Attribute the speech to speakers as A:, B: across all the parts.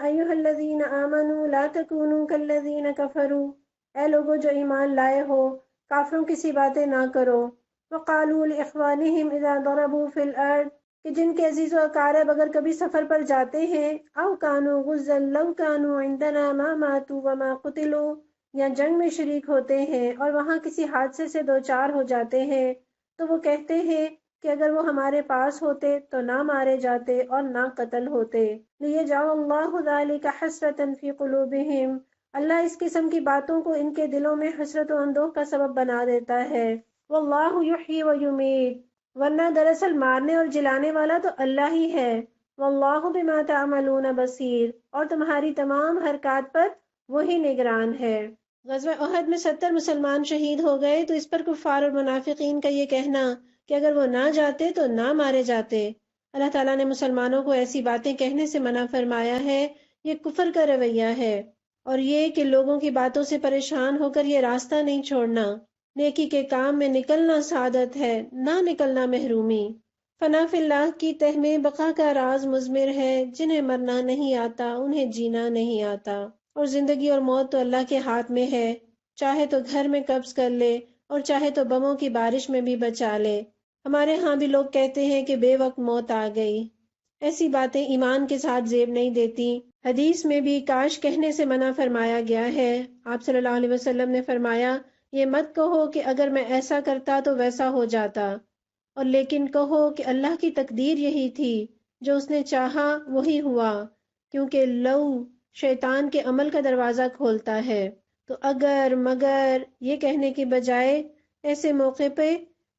A: ایھا الذین آمنوا لا تکونوا کالذین کفروا، اے لوگو جو ایمان لائے ہو کافروں کی سی باتیں نہ کرو۔ وقالوا لاخوانہم اذا ضربوا فی الارض، کہ جن کے عزیز و اقارب اگر کبھی سفر پر جاتے ہیں، او کانوا غزا لو کانوا عندنا ما ماتوا وما قتلوا، یا جنگ میں شریک ہوتے ہیں اور وہاں کسی حادثے سے دوچار ہو جاتے ہیں، تو وہ کہتے ہیں کہ اگر وہ ہمارے پاس ہوتے تو نہ مارے جاتے اور نہ قتل ہوتے۔ لیجعل اللہ ذلک حسرۃ فی قلوبہم، اللہ اس قسم کی باتوں کو ان کے دلوں میں حسرت و اندوہ کا سبب بنا دیتا ہے۔ واللہ یحیی و یمیت، ورنہ دراصل مارنے اور جلانے والا تو اللہ ہی ہے۔ واللہ بما تعملون بصیر، اور تمہاری تمام حرکات پر وہی نگران ہے۔ غزوہ احد میں 70 مسلمان شہید ہو گئے، تو اس پر کفار اور منافقین کا یہ کہنا کہ اگر وہ نہ جاتے تو نہ مارے جاتے، اللہ تعالیٰ نے مسلمانوں کو ایسی باتیں کہنے سے منع فرمایا ہے، یہ کفر کا رویہ ہے۔ اور یہ کہ لوگوں کی باتوں سے پریشان ہو کر یہ راستہ نہیں چھوڑنا، نیکی کے کام میں نکلنا سعادت ہے، نہ نکلنا محرومی۔ فنا فی اللہ کی تہ میں بقا کا راز مضمر ہے، جنہیں مرنا نہیں آتا انہیں جینا نہیں آتا، اور زندگی اور موت تو اللہ کے ہاتھ میں ہے، چاہے تو گھر میں قبض کر لے اور چاہے تو بموں کی بارش میں بھی بچا لے۔ ہمارے ہاں بھی لوگ کہتے ہیں کہ بے وقت موت آ گئی، ایسی باتیں ایمان کے ساتھ زیب نہیں دیتی۔ حدیث میں بھی کاش کہنے سے منع فرمایا گیا ہے۔ آپ صلی اللہ علیہ وسلم نے فرمایا، یہ مت کہو کہ اگر میں ایسا کرتا تو ویسا ہو جاتا، اور لیکن کہو کہ اللہ کی تقدیر یہی تھی، جو اس نے چاہا وہی ہوا، کیونکہ لو شیطان کے عمل کا دروازہ کھولتا ہے۔ تو اگر مگر یہ کہنے کی بجائے ایسے موقع پہ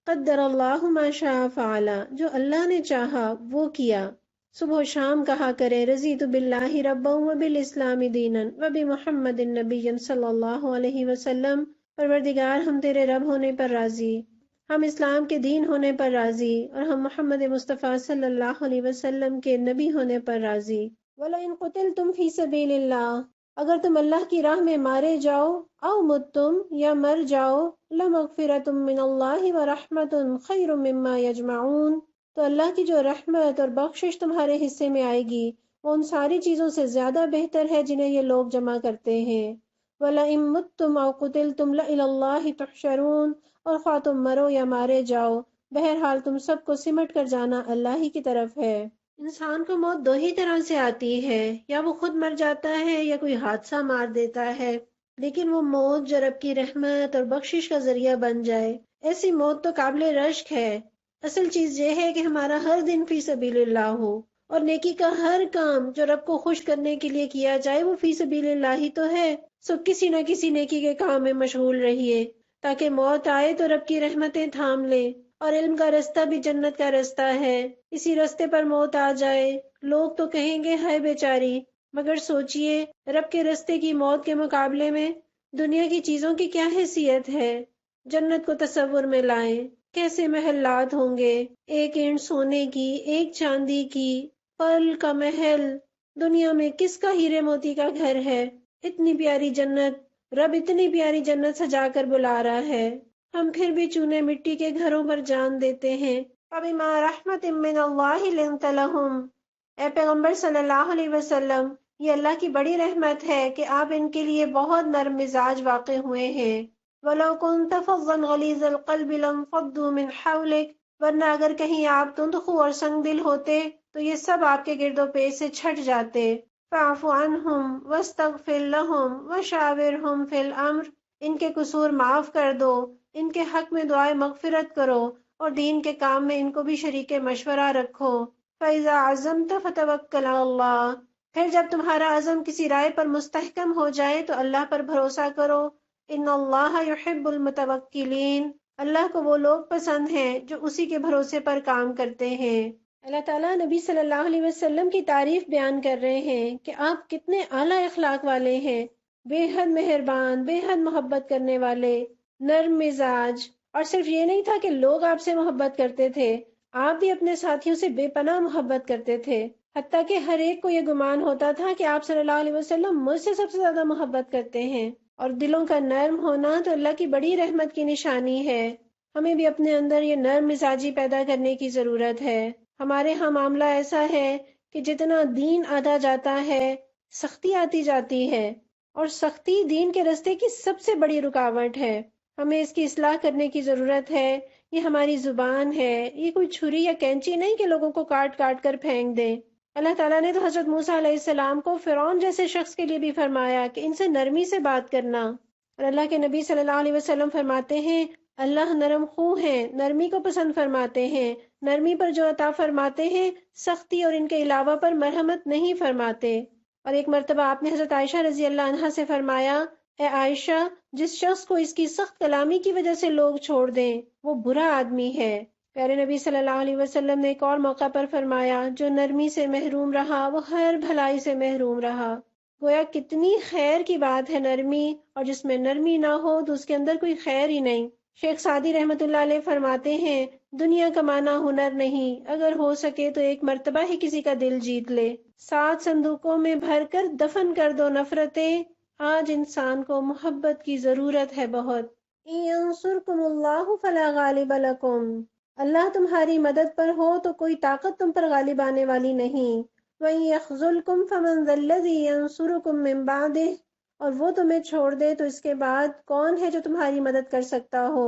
A: قدر اللہ ما شاء فعل، جو اللہ نے چاہا وہ کیا، صبح و شام کہا کریں رضیت باللہ ربا وبالاسلام دینا وبمحمد نبی صلی اللہ علیہ وسلم، پروردگار ہم تیرے رب ہونے پر راضی، ہم اسلام کے دین ہونے پر راضی، اور ہم محمد مصطفیٰ صلی اللہ علیہ وسلم کے نبی ہونے پر راضی۔ وَلَئِن قُتِلْتُمْ فِي سَبِيلِ اللَّهِ، اگر تم اللہ کی راہ میں مارے جاؤ، او متم یا مر جاؤ، لَمَغْفِرَةٌ مِّنَ اللَّهِ وَرَحْمَةٌ خَيْرٌ مِّمَّا يَجْمَعُونَ، تو اللہ کی جو رحمت اور بخشش تمہارے حصے میں آئے گی وہ ان ساری چیزوں سے زیادہ بہتر ہے جنہیں یہ لوگ جمع کرتے ہیں۔ وَلَئِن مُتُّمْ أَوْ قُتِلْتُمْ لَإِلَى اللَّهِ تُحْشَرُونَ، اور خواہ تم مرو یا مارے جاؤ، بہرحال تم سب کو سمٹ کر جانا اللہ ہی کی طرف ہے۔ انسان کو موت دو ہی طرح سے آتی ہے، یا وہ خود مر جاتا ہے یا کوئی حادثہ مار دیتا ہے، لیکن وہ موت جو رب کی رحمت اور بخشش کا ذریعہ بن جائے، ایسی موت تو قابل رشک ہے۔ اصل چیز یہ ہے کہ ہمارا ہر دن فی سبیل اللہ ہو، اور نیکی کا ہر کام جو رب کو خوش کرنے کے لیے کیا جائے وہ فی سبیل اللہ ہی تو ہے۔ سو کسی نہ کسی نیکی کے کام میں مشغول رہیے، تاکہ موت آئے تو رب کی رحمتیں تھام لے، اور علم کا رستہ بھی جنت کا رستہ ہے۔ اسی رستے پر موت آ جائے، لوگ تو کہیں گے ہائے بیچاری، مگر سوچئے رب کے رستے کی موت کے مقابلے میں دنیا کی چیزوں کی کیا حیثیت ہے۔ جنت کو تصور میں لائیں، کیسے محلات ہوں گے، ایک اینٹ سونے کی، ایک چاندی کی، پرل کا محل، دنیا میں کس کا ہیرے موتی کا گھر ہے۔ اتنی پیاری جنت، رب اتنی پیاری جنت سجا کر بلا رہا ہے، ہم پھر بھی چونے مٹی کے گھروں پر جان دیتے ہیں۔ فَبِمَا رَحْمَةٍ مِّنَ اللَّهِ لِنتَ لَهُمْ، اے پیغمبر صلی اللہ علیہ وسلم، یہ اللہ کی بڑی رحمت ہے کہ آپ ان کے لیے بہت نرم مزاج واقع ہوئے ہیں۔ وَلَوْ كُنْتَ فَظًّا غَلِيظَ الْقَلْبِ لَانفَضُّوا مِنْ حَوْلِكَ، ورنہ اگر کہیں آپ تندخو اور سنگ دل ہوتے تو یہ سب آپ کے گرد و پیش سے چھٹ جاتے۔ فَاعْفُ عَنْهُمْ وَاسْتَغْفِرْ لَهُمْ وَشَاوِرْهُمْ فِي الْأَمْرِ، ان کے قصور معاف کر دو، ان کے حق میں دعائے مغفرت کرو، اور دین کے کام میں ان کو بھی شریک مشورہ رکھو۔ فَإِذَا عَزَمْتَ فَتَوَكَّلْ عَلَى اللَّهِ، پھر جب تمہارا عزم کسی رائے پر مستحکم ہو جائے تو اللہ پر بھروسہ کرو۔ ان اللہ یحب المتوکلین، اللہ کو وہ لوگ پسند ہیں جو اسی کے بھروسے پر کام کرتے ہیں۔ اللہ تعالیٰ نبی صلی اللہ علیہ وسلم کی تعریف بیان کر رہے ہیں کہ آپ کتنے اعلیٰ اخلاق والے ہیں، بے حد مہربان، بے حد محبت کرنے والے، نرم مزاج، اور صرف یہ نہیں تھا کہ لوگ آپ سے محبت کرتے تھے، آپ بھی اپنے ساتھیوں سے بے پناہ محبت کرتے تھے، حتیٰ کہ ہر ایک کو یہ گمان ہوتا تھا کہ آپ صلی اللہ علیہ وسلم مجھ سے سب سے زیادہ محبت کرتے ہیں۔ اور دلوں کا نرم ہونا تو اللہ کی بڑی رحمت کی نشانی ہے۔ ہمیں بھی اپنے اندر یہ نرم مزاجی پیدا کرنے کی ضرورت ہے۔ ہمارے ہاں معاملہ ایسا ہے کہ جتنا دین آدھا جاتا ہے سختی آتی جاتی ہے، اور سختی دین کے راستے کی سب سے بڑی رکاوٹ ہے۔ ہمیں اس کی اصلاح کرنے کی ضرورت ہے۔ یہ ہماری زبان ہے، یہ کوئی چھری یا کینچی نہیں کہ لوگوں کو کاٹ کاٹ کر پھینک دیں۔ اللہ تعالیٰ نے تو حضرت موسیٰ علیہ السلام کو فرعون جیسے شخص کے لیے بھی فرمایا کہ ان سے نرمی سے بات کرنا، اور اللہ کے نبی صلی اللہ علیہ وسلم فرماتے ہیں اللہ نرم خو ہیں، نرمی کو پسند فرماتے ہیں، نرمی پر جو عطا فرماتے ہیں سختی اور ان کے علاوہ پر مرحمت نہیں فرماتے۔ اور ایک مرتبہ آپ نے حضرت عائشہ رضی اللہ عنہا سے فرمایا اے عائشہ، جس شخص کو اس کی سخت کلامی کی وجہ سے لوگ چھوڑ دیں وہ برا آدمی ہے۔ پیارے نبی صلی اللہ علیہ وسلم نے ایک اور موقع پر فرمایا جو نرمی سے محروم رہا وہ ہر بھلائی سے محروم رہا۔ گویا کتنی خیر کی بات ہے نرمی، اور جس میں نرمی نہ ہو تو اس کے اندر کوئی خیر ہی نہیں۔ شیخ سعدی رحمۃ اللہ علیہ فرماتے ہیں دنیا کمانا ہنر نہیں، اگر ہو سکے تو ایک مرتبہ ہی کسی کا دل جیت لے، 7 صندوقوں میں بھر کر دفن کر دو نفرتیں، آج انسان کو محبت کی ضرورت ہے بہت۔ ان ینصرکم اللہ فلا غالب لکم، اللہ تمہاری مدد پر ہو تو کوئی طاقت تم پر غالب آنے والی نہیں۔ وَإِن يَخْذُلْكُمْ فَمَنْ ذَا الَّذِي يَنصُرُكُم مِّن بَعْدِهِ، اور وہ تمہیں چھوڑ دے تو اس کے بعد کون ہے جو تمہاری مدد کر سکتا ہو۔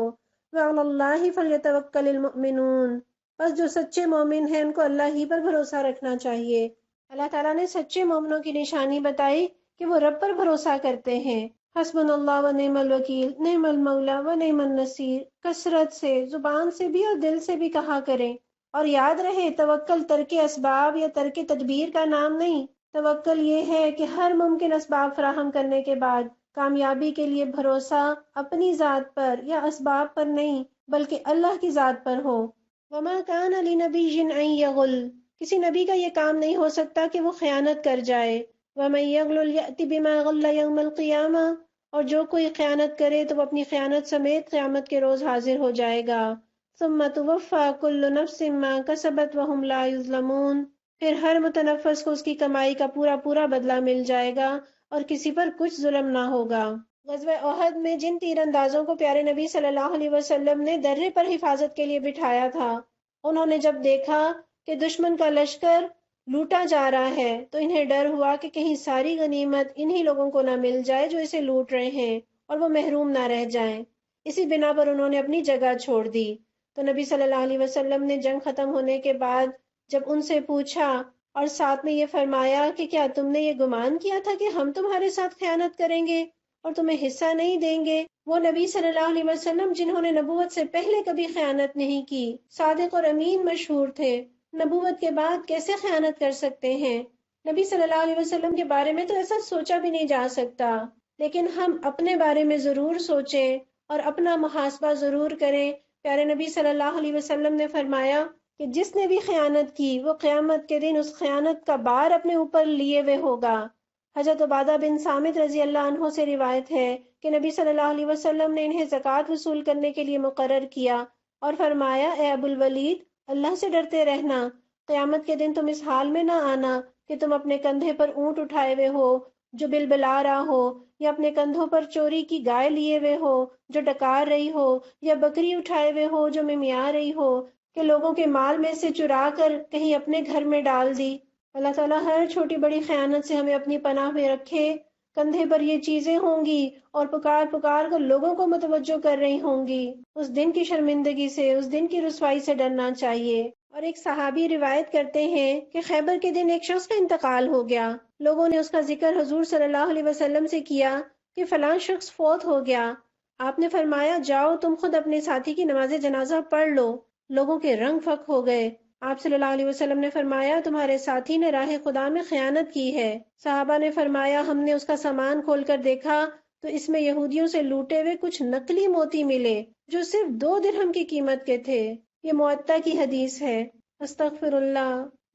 A: وَعَلَى اللَّهِ فَلْيَتَوَكَّلِ الْمُؤْمِنُونَ، بس جو سچے مومن ہیں ان کو اللہ ہی پر بھروسہ رکھنا چاہیے۔ اللہ تعالیٰ نے سچے مومنوں کی نشانی بتائی کہ وہ رب پر بھروسہ کرتے ہیں۔ حسبنا اللہ و نعم الوکیل، نعم المولا و نعم النصیر، کثرت سے، زبان سے بھی اور دل سے بھی کہا کریں۔ اور یاد رہے توکل ترک اسباب یا ترک تدبیر کا نام نہیں، توکل یہ ہے کہ ہر ممکن اسباب فراہم کرنے کے بعد کامیابی کے لیے بھروسہ اپنی ذات پر یا اسباب پر نہیں بلکہ اللہ کی ذات پر ہو۔ وما کان لنبی ان یغل، کسی نبی کا یہ کام نہیں ہو سکتا کہ وہ خیانت کر جائے۔ ومن یغل یأتی بما غل یوم القیامہ، اور جو کوئی خیانت کرے تو وہ اپنی خیانت سمیت قیامت کے روز حاضر ہو جائے گا۔ ثم توفی کل نفس ما کسبت وہم لا یظلمون، پھر ہر متنفس کو اس کی کمائی کا پورا پورا بدلہ مل جائے گا اور کسی پر کچھ ظلم نہ ہوگا۔ غزوہ احد میں جن تیر اندازوں کو پیارے نبی صلی اللہ علیہ وسلم نے درے پر حفاظت کے لیے بٹھایا تھا، انہوں نے جب دیکھا کہ دشمن کا لشکر لوٹا جا رہا ہے تو انہیں ڈر ہوا کہ کہیں ساری غنیمت انہی لوگوں کو نہ مل جائے جو اسے لوٹ رہے ہیں اور وہ محروم نہ رہ جائیں۔ اسی بنا پر انہوں نے اپنی جگہ چھوڑ دی۔ تو نبی صلی اللہ علیہ وسلم نے جنگ ختم ہونے کے بعد جب ان سے پوچھا اور ساتھ میں یہ فرمایا کہ کیا تم نے یہ گمان کیا تھا کہ ہم تمہارے ساتھ خیانت کریں گے اور تمہیں حصہ نہیں دیں گے؟ وہ نبی صلی اللہ علیہ وسلم جنہوں نے نبوت سے پہلے کبھی خیانت نہیں کی، صادق اور امین مشہور تھے، نبوت کے بعد کیسے خیانت کر سکتے ہیں؟ نبی صلی اللہ علیہ وسلم کے بارے میں تو ایسا سوچا بھی نہیں جا سکتا، لیکن ہم اپنے بارے میں ضرور سوچیں اور اپنا محاسبہ ضرور کریں۔ پیارے نبی صلی اللہ علیہ وسلم نے فرمایا کہ جس نے بھی خیانت کی وہ قیامت کے دن اس خیانت کا بار اپنے اوپر لیے ہوئے ہوگا۔ حضرت عبادہ بن صامت رضی اللہ عنہ سے روایت ہے کہ نبی صلی اللہ علیہ وسلم نے انہیں زکوٰۃ وصول کرنے کے لیے مقرر کیا اور فرمایا اے ابو الولید، اللہ سے ڈرتے رہنا، قیامت کے دن تم اس حال میں نہ آنا کہ تم اپنے کندھے پر اونٹ اٹھائے ہوئے ہو جو بلبلا رہا ہو، یا اپنے کندھوں پر چوری کی گائے لیے ہوئے ہو جو ڈکار رہی ہو، یا بکری اٹھائے ہوئے ہو جو ممیا رہی ہو، کہ لوگوں کے مال میں سے چرا کر کہیں اپنے گھر میں ڈال دی۔ اللہ تعالیٰ ہر چھوٹی بڑی خیانت سے ہمیں اپنی پناہ میں رکھے۔ کندھے پر یہ چیزیں ہوں گی اور پکار پکار کر لوگوں کو متوجہ کر رہی ہوں گی، اس دن کی شرمندگی سے، اس دن کی رسوائی سے ڈرنا چاہیے۔ اور ایک صحابی روایت کرتے ہیں کہ خیبر کے دن ایک شخص کا انتقال ہو گیا، لوگوں نے اس کا ذکر حضور صلی اللہ علیہ وسلم سے کیا کہ فلاں شخص فوت ہو گیا۔ آپ نے فرمایا جاؤ تم خود اپنے ساتھی کی نماز جنازہ پڑھ لو۔ لوگوں کے رنگ فک ہو گئے۔ آپ صلی اللہ علیہ وسلم نے فرمایا تمہارے ساتھی نے راہ خدا میں خیانت کی ہے۔ صحابہ نے فرمایا ہم نے اس کا سامان کھول کر دیکھا تو اس میں یہودیوں سے لوٹے ہوئے کچھ نقلی موتی ملے جو صرف 2 درہم کی قیمت کے تھے۔ یہ معطا کی حدیث ہے۔ استغفر اللہ،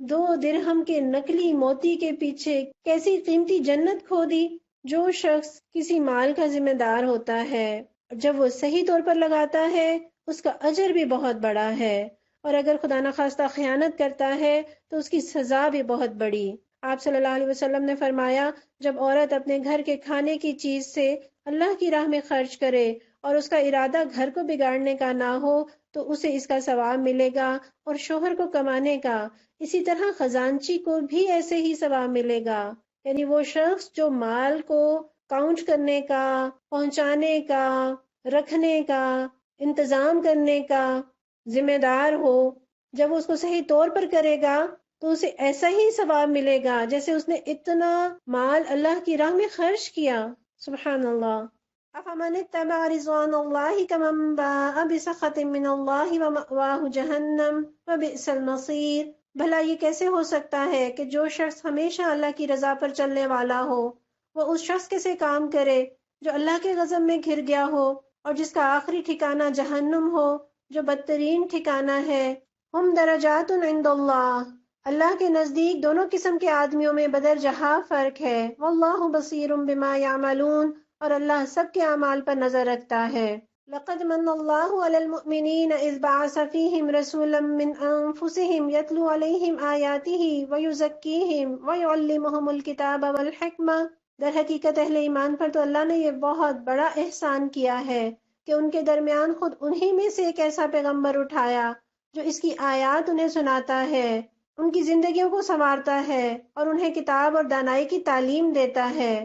A: 2 درہم کے نقلی موتی کے پیچھے کیسی قیمتی جنت کھو دی۔ جو شخص کسی مال کا ذمہ دار ہوتا ہے جب وہ صحیح طور پر لگاتا ہے اس کا اجر بھی بہت بڑا ہے، اور اگر خدا نخواستہ خیانت کرتا ہے تو اس کی سزا بھی بہت بڑی۔ آپ صلی اللہ علیہ وسلم نے فرمایا جب عورت اپنے گھر کے کھانے کی چیز سے اللہ کی راہ میں خرچ کرے اور اس کا ارادہ گھر کو بگاڑنے کا نہ ہو تو اسے اس کا ثواب ملے گا اور شوہر کو کمانے کا، اسی طرح خزانچی کو بھی ایسے ہی ثواب ملے گا۔ یعنی وہ شخص جو مال کو کاؤنٹ کرنے کا، پہنچانے کا، رکھنے کا، انتظام کرنے کا ذمہ دار ہو، جب وہ اس کو صحیح طور پر کرے گا تو اسے ایسا ہی ثواب ملے گا جیسے اس نے اتنا مال اللہ کی راہ میں خرچ کیا۔ سبحان اللہ۔ افمن اتبع رضوان اللہ کمن باء بسخط من اللہ ومأواہ جہنم وبئس المصیر۔ بھلا یہ کیسے ہو سکتا ہے کہ جو شخص ہمیشہ اللہ کی رضا پر چلنے والا ہو وہ اس شخص کے سے کام کرے جو اللہ کے غضب میں گھر گیا ہو اور جس کا آخری ٹھکانہ جہنم ہو جو بدترین ٹھکانہ ہے۔ ہم درجات عند اللہ، اللہ کے نزدیک دونوں قسم کے آدمیوں میں بدرجہ فرق ہے۔ واللہ بصیر بما یعملون، اور اللہ سب کے اعمال پر نظر رکھتا ہے۔ لقد من اللہ علی المؤمنین اذ بعث فیہم رسولا من انفسہم یتلو علیہم آیاتہ ویزکیہم ویعلمہم الکتاب والحکمہ۔ در حقیقت اہل ایمان پر تو اللہ نے یہ بہت بڑا احسان کیا ہے کہ ان کے درمیان خود انہی میں سے ایک ایسا پیغمبر اٹھایا جو اس کی آیات انہیں سناتا ہے، ان کی زندگیوں کو سنوارتا ہے اور انہیں کتاب اور دانائی کی تعلیم دیتا ہے۔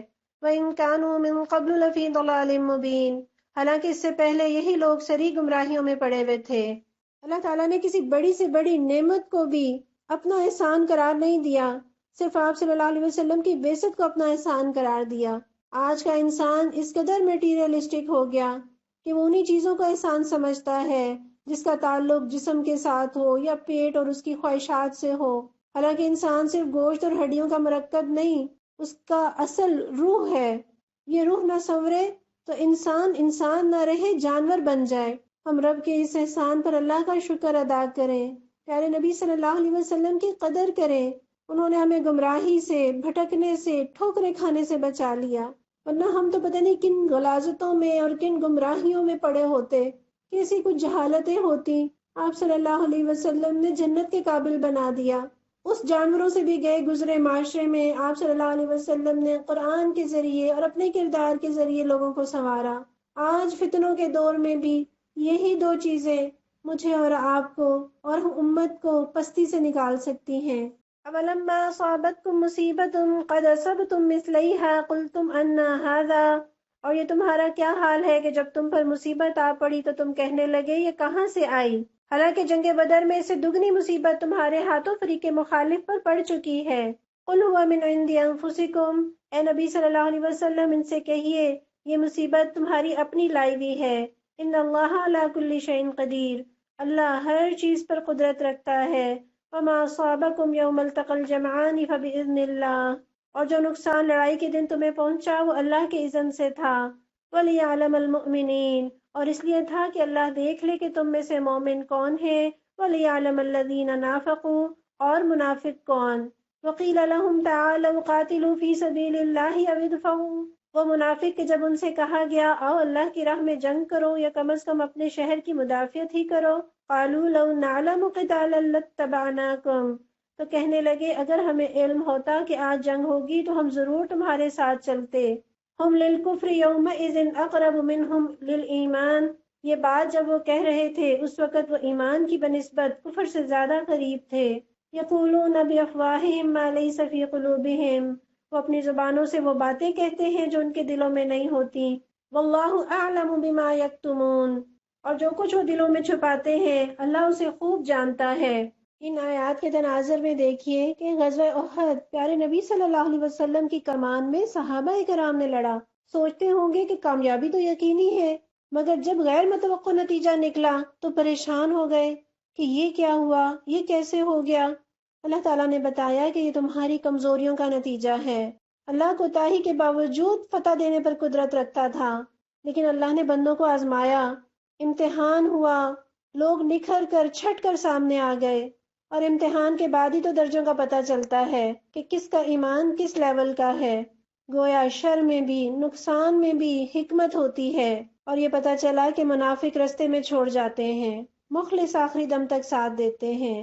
A: وَإِن كَانُوا مِن قَبْلُ لَفِي ضَلَالٍ مُّبِينٍ، حالانکہ اس سے پہلے یہی لوگ سری گمراہیوں میں پڑے ہوئے تھے۔ اللہ تعالیٰ نے کسی بڑی سے بڑی نعمت کو بھی اپنا احسان قرار نہیں دیا، صرف آپ صلی اللہ علیہ وسلم کی بعثت کو اپنا احسان قرار دیا۔ آج کا انسان اس قدر میٹیریلسٹک ہو گیا کہ وہ انہی چیزوں کا احسان سمجھتا ہے جس کا تعلق جسم کے ساتھ ہو یا پیٹ اور اس کی خواہشات سے ہو، حالانکہ انسان صرف گوشت اور ہڈیوں کا مرکب نہیں، اس کا اصل روح ہے۔ یہ روح نہ سنورے تو انسان نہ رہے، جانور بن جائے۔ ہم رب کے اس احسان پر اللہ کا شکر ادا کریں، پیارے نبی صلی اللہ علیہ وسلم کی قدر کریں۔ انہوں نے ہمیں گمراہی سے، بھٹکنے سے، ٹھوکریں کھانے سے بچا لیا، ورنہ ہم تو پتہ نہیں کن غلاظتوں میں اور کن گمراہیوں میں پڑے ہوتے، کیسی کچھ جہالتیں ہوتی۔ آپ صلی اللہ علیہ وسلم نے جنت کے قابل بنا دیا۔ اس جانوروں سے بھی گئے گزرے معاشرے میں آپ صلی اللہ علیہ وسلم نے قرآن کے ذریعے اور اپنے کردار کے ذریعے لوگوں کو سنوارا۔ آج فتنوں کے دور میں بھی یہی دو چیزیں مجھے اور آپ کو اور امت کو پستی سے نکال سکتی ہیں۔ اولما اصابتکم مصیبت قد اصبتم مثلیہا قلتم انا ھذا، اور یہ تمہارا کیا حال ہے کہ جب تم پر مصیبت آ پڑی تو تم کہنے لگے یہ کہاں سے آئی، حالانکہ جنگ بدر میں اس سے دگنی مصیبت تمہارے ہاتھوں فریق مخالف پر پڑ چکی ہے۔ قل هو من عند انفسکم، اے نبی صلی اللہ علیہ وسلم ان سے کہیے یہ مصیبت تمہاری اپنی لائی ہوئی ہے۔ ان اللہ علی کل شیء قدیر، اللہ ہر چیز پر قدرت رکھتا ہے۔ وما اصابکم یوم التقى الجمعان فباذن اللہ، اور جو نقصان لڑائی کے دن تمہیں پہنچا وہ اللہ کے اذن سے تھا۔ وَلِيَعْلَمَ الْمُؤْمِنِينَ، اور اس لیے تھا کہ اللہ دیکھ لے کہ تم میں سے مومن کون ہیں۔ وَلِيَعْلَمَ الَّذِينَ نَافَقُوا، اور منافق کون۔ وَقِيلَ لَهُمْ تَعَالَوْا قَاتِلُوا فِي سَبِيلِ اللَّهِ أَوِ ادْفَعُوا، وہ منافق کہ جب ان سے کہا گیا آؤ اللہ کی راہ میں جنگ کرو یا کم از کم اپنے شہر کی مدافعت ہی کرو، قَالُوا لَوْ نَعْلَمُ قِتَالًا لَاتَّبَعْنَاكُمْ، تو کہنے لگے اگر ہمیں علم ہوتا کہ آج جنگ ہوگی تو ہم ضرور تمہارے ساتھ چلتے۔ ہم للکفر یومئذ اقرب منہم للایمان، یہ بات جب وہ کہہ رہے تھے اس وقت وہ ایمان کی بنسبت کفر سے زیادہ قریب تھے۔ یقولون بافواہہم ما لیس فی قلوبہم، وہ اپنی زبانوں سے وہ باتیں کہتے ہیں جو ان کے دلوں میں نہیں ہوتی۔ واللہ اعلم بما یکتمون، اور جو کچھ وہ دلوں میں چھپاتے ہیں اللہ اسے خوب جانتا ہے۔ ان آیات کے تناظر میں دیکھیے کہ غزوہ احد پیارے نبی صلی اللہ علیہ وسلم کی کمان میں صحابہ کرام نے لڑا۔ سوچتے ہوں گے کہ کامیابی تو یقینی ہے، مگر جب غیر متوقع نتیجہ نکلا تو پریشان ہو گئے کہ یہ کیا ہوا، یہ کیسے ہو گیا۔ اللہ تعالیٰ نے بتایا کہ یہ تمہاری کمزوریوں کا نتیجہ ہے۔ اللہ کوتاہی کے باوجود فتح دینے پر قدرت رکھتا تھا، لیکن اللہ نے بندوں کو آزمایا، امتحان ہوا، لوگ نکھر کر چھٹ کر سامنے آ گئے، اور امتحان کے بعد ہی تو درجوں کا پتہ چلتا ہے کہ کس کا ایمان کس لیول کا ہے۔ گویا شر میں بھی، نقصان میں بھی حکمت ہوتی ہے، اور یہ پتہ چلا کہ منافق رستے میں چھوڑ جاتے ہیں، مخلص آخری دم تک ساتھ دیتے ہیں۔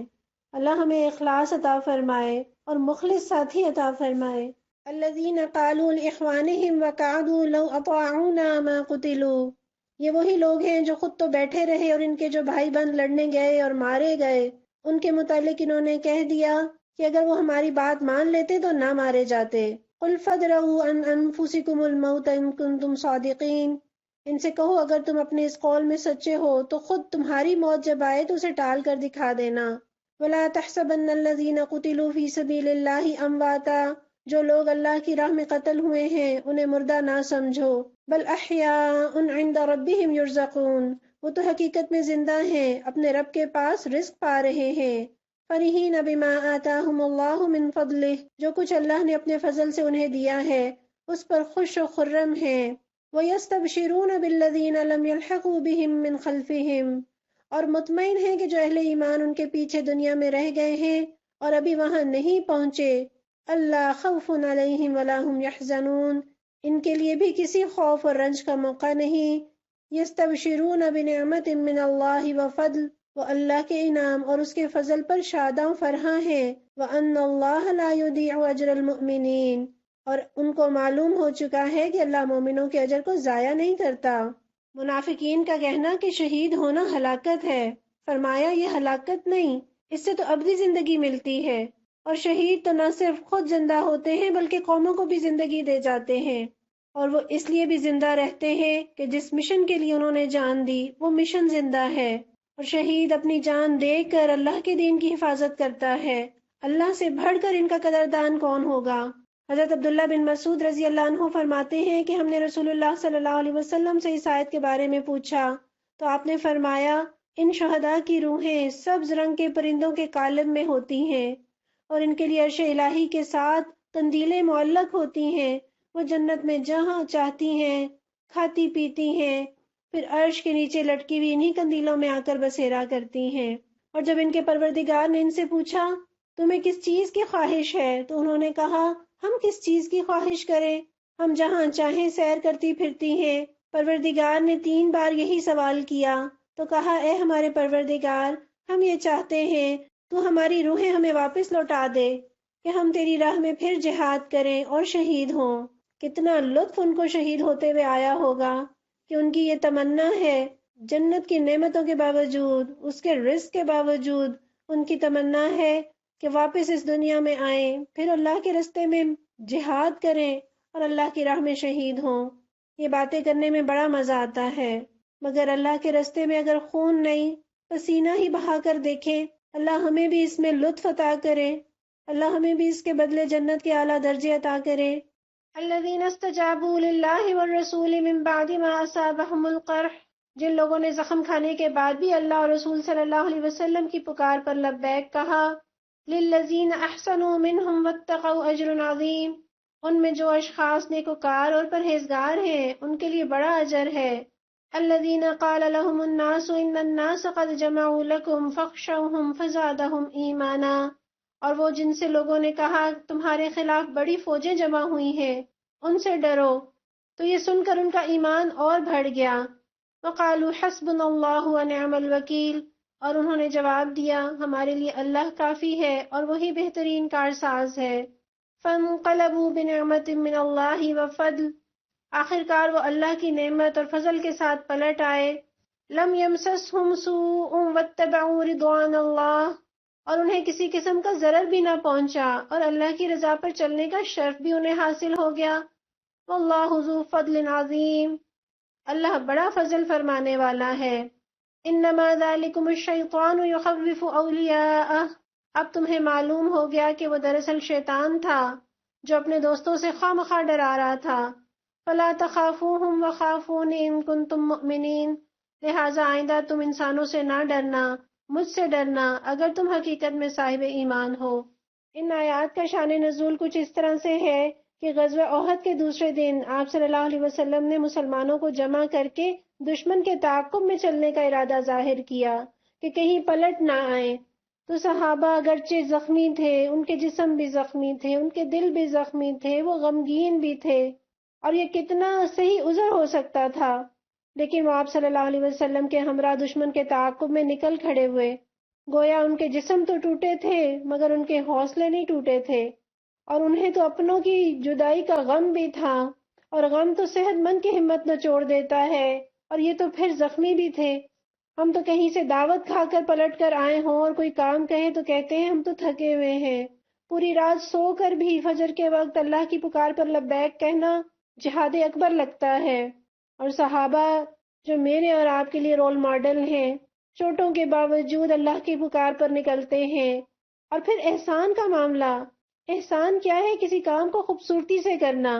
A: اللہ ہمیں اخلاص عطا فرمائے اور مخلص ساتھی عطا فرمائے۔ الذین قالوا لاخوانہم وقعدوا لو اطاعونا ما قتلوا، یہ وہی لوگ ہیں جو خود تو بیٹھے رہے اور ان کے جو بھائی بند لڑنے گئے اور مارے گئے، ان کے متعلق انہوں نے کہہ دیا کہ اگر وہ ہماری بات مان لیتے تو نہ مارے جاتے۔ قل فادرؤوا عن انفسکم الموت ان کنتم صادقین، ان سے کہو اگر تم اپنے اس قول میں سچے ہو تو خود تمہاری موت جب آئے تو اسے ٹال کر دکھا دینا۔ ولا تحسبن الذین قتلوا فی سبیل اللہ امواتا، جو لوگ اللہ کی راہ میں قتل ہوئے ہیں انہیں مردہ نہ سمجھو، بل احیاء عند ربہم یرزقون، وہ تو حقیقت میں زندہ ہیں، اپنے رب کے پاس رزق پا رہے ہیں۔ فرحین بما آتاہم اللہ من فضلہ، جو کچھ اللہ نے اپنے فضل سے انہیں دیا ہے اس پر خوش و خرم ہیں۔ وَيَسْتَبْشِرُونَ بِالَّذِينَ لَمْ يَلْحَقُوا بِهِم مِّنْ خَلْفِهِمْ، اور مطمئن ہیں کہ جو اہل ایمان ان کے پیچھے دنیا میں رہ گئے ہیں اور ابھی وہاں نہیں پہنچے، اللہ خوف علیہم ولا هم يحزنون، ان کے لیے بھی کسی خوف اور رنج کا موقع نہیں۔ یستبشرون بنعمت من اللہ وفضل، وہ اللہ کے انعام اور اس کے فضل پر شاداں فرحاں ہیں۔ وَأَنَّ اللَّهَ لَا يُضِيعُ أَجْرَ الْمُؤْمِنِينَ، اور ان کو معلوم ہو چکا ہے کہ اللہ مومنوں کے اجر کو ضائع نہیں کرتا۔ منافقین کا کہنا کہ شہید ہونا ہلاکت ہے، فرمایا یہ ہلاکت نہیں، اس سے تو ابدی زندگی ملتی ہے، اور شہید تو نہ صرف خود زندہ ہوتے ہیں بلکہ قوموں کو بھی زندگی دے جاتے ہیں، اور وہ اس لیے بھی زندہ رہتے ہیں کہ جس مشن کے لیے انہوں نے جان دی وہ مشن زندہ ہے، اور شہید اپنی جان دے کر اللہ کے دین کی حفاظت کرتا ہے۔ اللہ سے بڑھ کر ان کا قدردان کون ہوگا؟ حضرت عبداللہ بن مسعود رضی اللہ عنہ فرماتے ہیں کہ ہم نے رسول اللہ صلی اللہ علیہ وسلم سے اس آیت کے بارے میں پوچھا تو آپ نے فرمایا ان شہداء کی روحیں سبز رنگ کے پرندوں کے قالب میں ہوتی ہیں، اور ان کے لیے عرش الہی کے ساتھ قندیلیں معلق ہوتی ہیں، وہ جنت میں جہاں چاہتی ہیں کھاتی پیتی ہیں، پھر عرش کے نیچے لٹکی ہوئی انہی قندیلوں میں آ کر بسیرا کرتی ہیں۔ اور جب ان کے پروردگار نے ان سے پوچھا تمہیں کس چیز کی خواہش ہے تو انہوں نے کہا ہم کس چیز کی خواہش کریں، ہم جہاں چاہیں سیر کرتی پھرتی ہیں۔ پروردگار نے 3 بار یہی سوال کیا تو کہا اے ہمارے پروردگار، ہم یہ چاہتے ہیں تو ہماری روحیں ہمیں واپس لوٹا دے کہ ہم تیری راہ میں پھر جہاد کریں اور شہید ہوں۔ کتنا لطف ان کو شہید ہوتے ہوئے آیا ہوگا کہ ان کی یہ تمنا ہے، جنت کی نعمتوں کے باوجود، اس کے رزق کے باوجود ان کی تمنا ہے کہ واپس اس دنیا میں آئیں، پھر اللہ کے رستے میں جہاد کریں اور اللہ کی راہ میں شہید ہوں۔ یہ باتیں کرنے میں بڑا مزہ آتا ہے، مگر اللہ کے رستے میں اگر خون نہیں پسینہ ہی بہا کر دیکھیں، اللہ ہمیں بھی اس میں لطف عطا کرے، اللہ ہمیں بھی اس کے بدلے جنت کے اعلیٰ درجے عطا کرے۔ الذین استجابوا للہ والرسول من بعد ما اصابهم القرح، جن لوگوں نے زخم کھانے کے بعد بھی اللہ اور رسول صلی اللہ علیہ وسلم کی پکار پر لبیک کہا۔ للذین احسنوا منہم واتقوا اجر عظیم، ان میں جو اشخاص نیکوکار اور پرہیزگار ہیں ان کے لیے بڑا اجر ہے۔ الذین قال لهم الناس ان الناس قد جمعوا لكم فاخشوهم فزادهم ایمانا، اور وہ جن سے لوگوں نے کہا تمہارے خلاف بڑی فوجیں جمع ہوئی ہیں ان سے ڈرو، تو یہ سن کر ان کا ایمان اور بڑھ گیا۔ وقالوا حسبنا اللہ ونعم الوکیل، اور انہوں نے جواب دیا ہمارے لیے اللہ کافی ہے اور وہی بہترین کارساز ہے۔ فانقلبوا بنعمت من اللہ وفضل، آخرکار وہ اللہ کی نعمت اور فضل کے ساتھ پلٹ آئے۔ لم یمسسہم سوء واتبعوا رضوان اللہ، اور انہیں کسی قسم کا ضرر بھی نہ پہنچا اور اللہ کی رضا پر چلنے کا شرف بھی انہیں حاصل ہو گیا۔ واللہ ذو فضل عظیم، اللہ بڑا فضل فرمانے والا ہے۔ انما ذالکم الشیطان یخوف اولیاءہ، اب تمہیں معلوم ہو گیا کہ وہ دراصل شیطان تھا جو اپنے دوستوں سے خواہ ڈرا رہا تھا۔ فلا تخافوہم وخافون ان کنتم مؤمنین، لہٰذا آئندہ تم انسانوں سے نہ ڈرنا، مجھ سے ڈرنا اگر تم حقیقت میں صاحب ایمان ہو۔ ان آیات کا شان نزول کچھ اس طرح سے ہے کہ غزوہ احد کے دوسرے دن آپ صلی اللہ علیہ وسلم نے مسلمانوں کو جمع کر کے دشمن کے تعاقب میں چلنے کا ارادہ ظاہر کیا کہ کہیں پلٹ نہ آئیں، تو صحابہ اگرچہ زخمی تھے، ان کے جسم بھی زخمی تھے، ان کے دل بھی زخمی تھے، وہ غمگین بھی تھے، اور یہ کتنا صحیح عذر ہو سکتا تھا، لیکن وہ آپ صلی اللہ علیہ وسلم کے ہمراہ دشمن کے تعاقب میں نکل کھڑے ہوئے۔ گویا ان کے جسم تو ٹوٹے تھے مگر ان کے حوصلے نہیں ٹوٹے تھے، اور انہیں تو اپنوں کی جدائی کا غم بھی تھا، اور غم تو صحت مند کی ہمت نچوڑ دیتا ہے، اور یہ تو پھر زخمی بھی تھے۔ ہم تو کہیں سے دعوت کھا کر پلٹ کر آئے ہوں اور کوئی کام کہیں تو کہتے ہیں ہم تو تھکے ہوئے ہیں، پوری رات سو کر بھی فجر کے وقت اللہ کی پکار پر لبیک کہنا جہاد اکبر لگتا ہے۔ اور صحابہ جو میرے اور آپ کے لیے رول ماڈل ہیں، چوٹوں کے باوجود اللہ کی پکار پر نکلتے ہیں۔ اور پھر احسان کا معاملہ، احسان کیا ہے؟ کسی کام کو خوبصورتی سے کرنا۔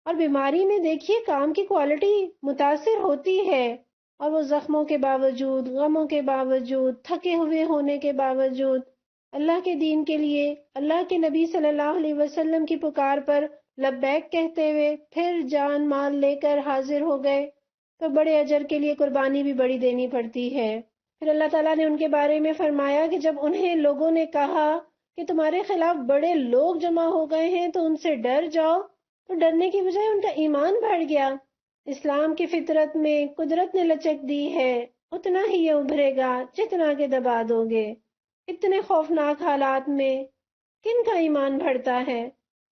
A: اور بیماری میں دیکھیے کام کی کوالٹی متاثر ہوتی ہے، اور وہ زخموں کے باوجود، غموں کے باوجود، تھکے ہوئے ہونے کے باوجود اللہ کے دین کے لیے، اللہ کے نبی صلی اللہ علیہ وسلم کی پکار پر لبیک کہتے ہوئے پھر جان مال لے کر حاضر ہو گئے، تو بڑے اجر کے لیے قربانی بھی بڑی دینی پڑتی ہے۔ پھر اللہ تعالیٰ نے ان کے بارے میں فرمایا کہ جب انہیں لوگوں نے کہا کہ تمہارے خلاف بڑے لوگ جمع ہو گئے ہیں تو ان سے ڈر جاؤ، تو ڈرنے کی بجائے ان کا ایمان بڑھ گیا۔ اسلام کی فطرت میں قدرت نے لچک دی ہے، اتنا ہی یہ ابھرے گا جتنا کہ دبا دو گے۔ اتنے خوفناک حالات میں کن کا ایمان بڑھتا ہے؟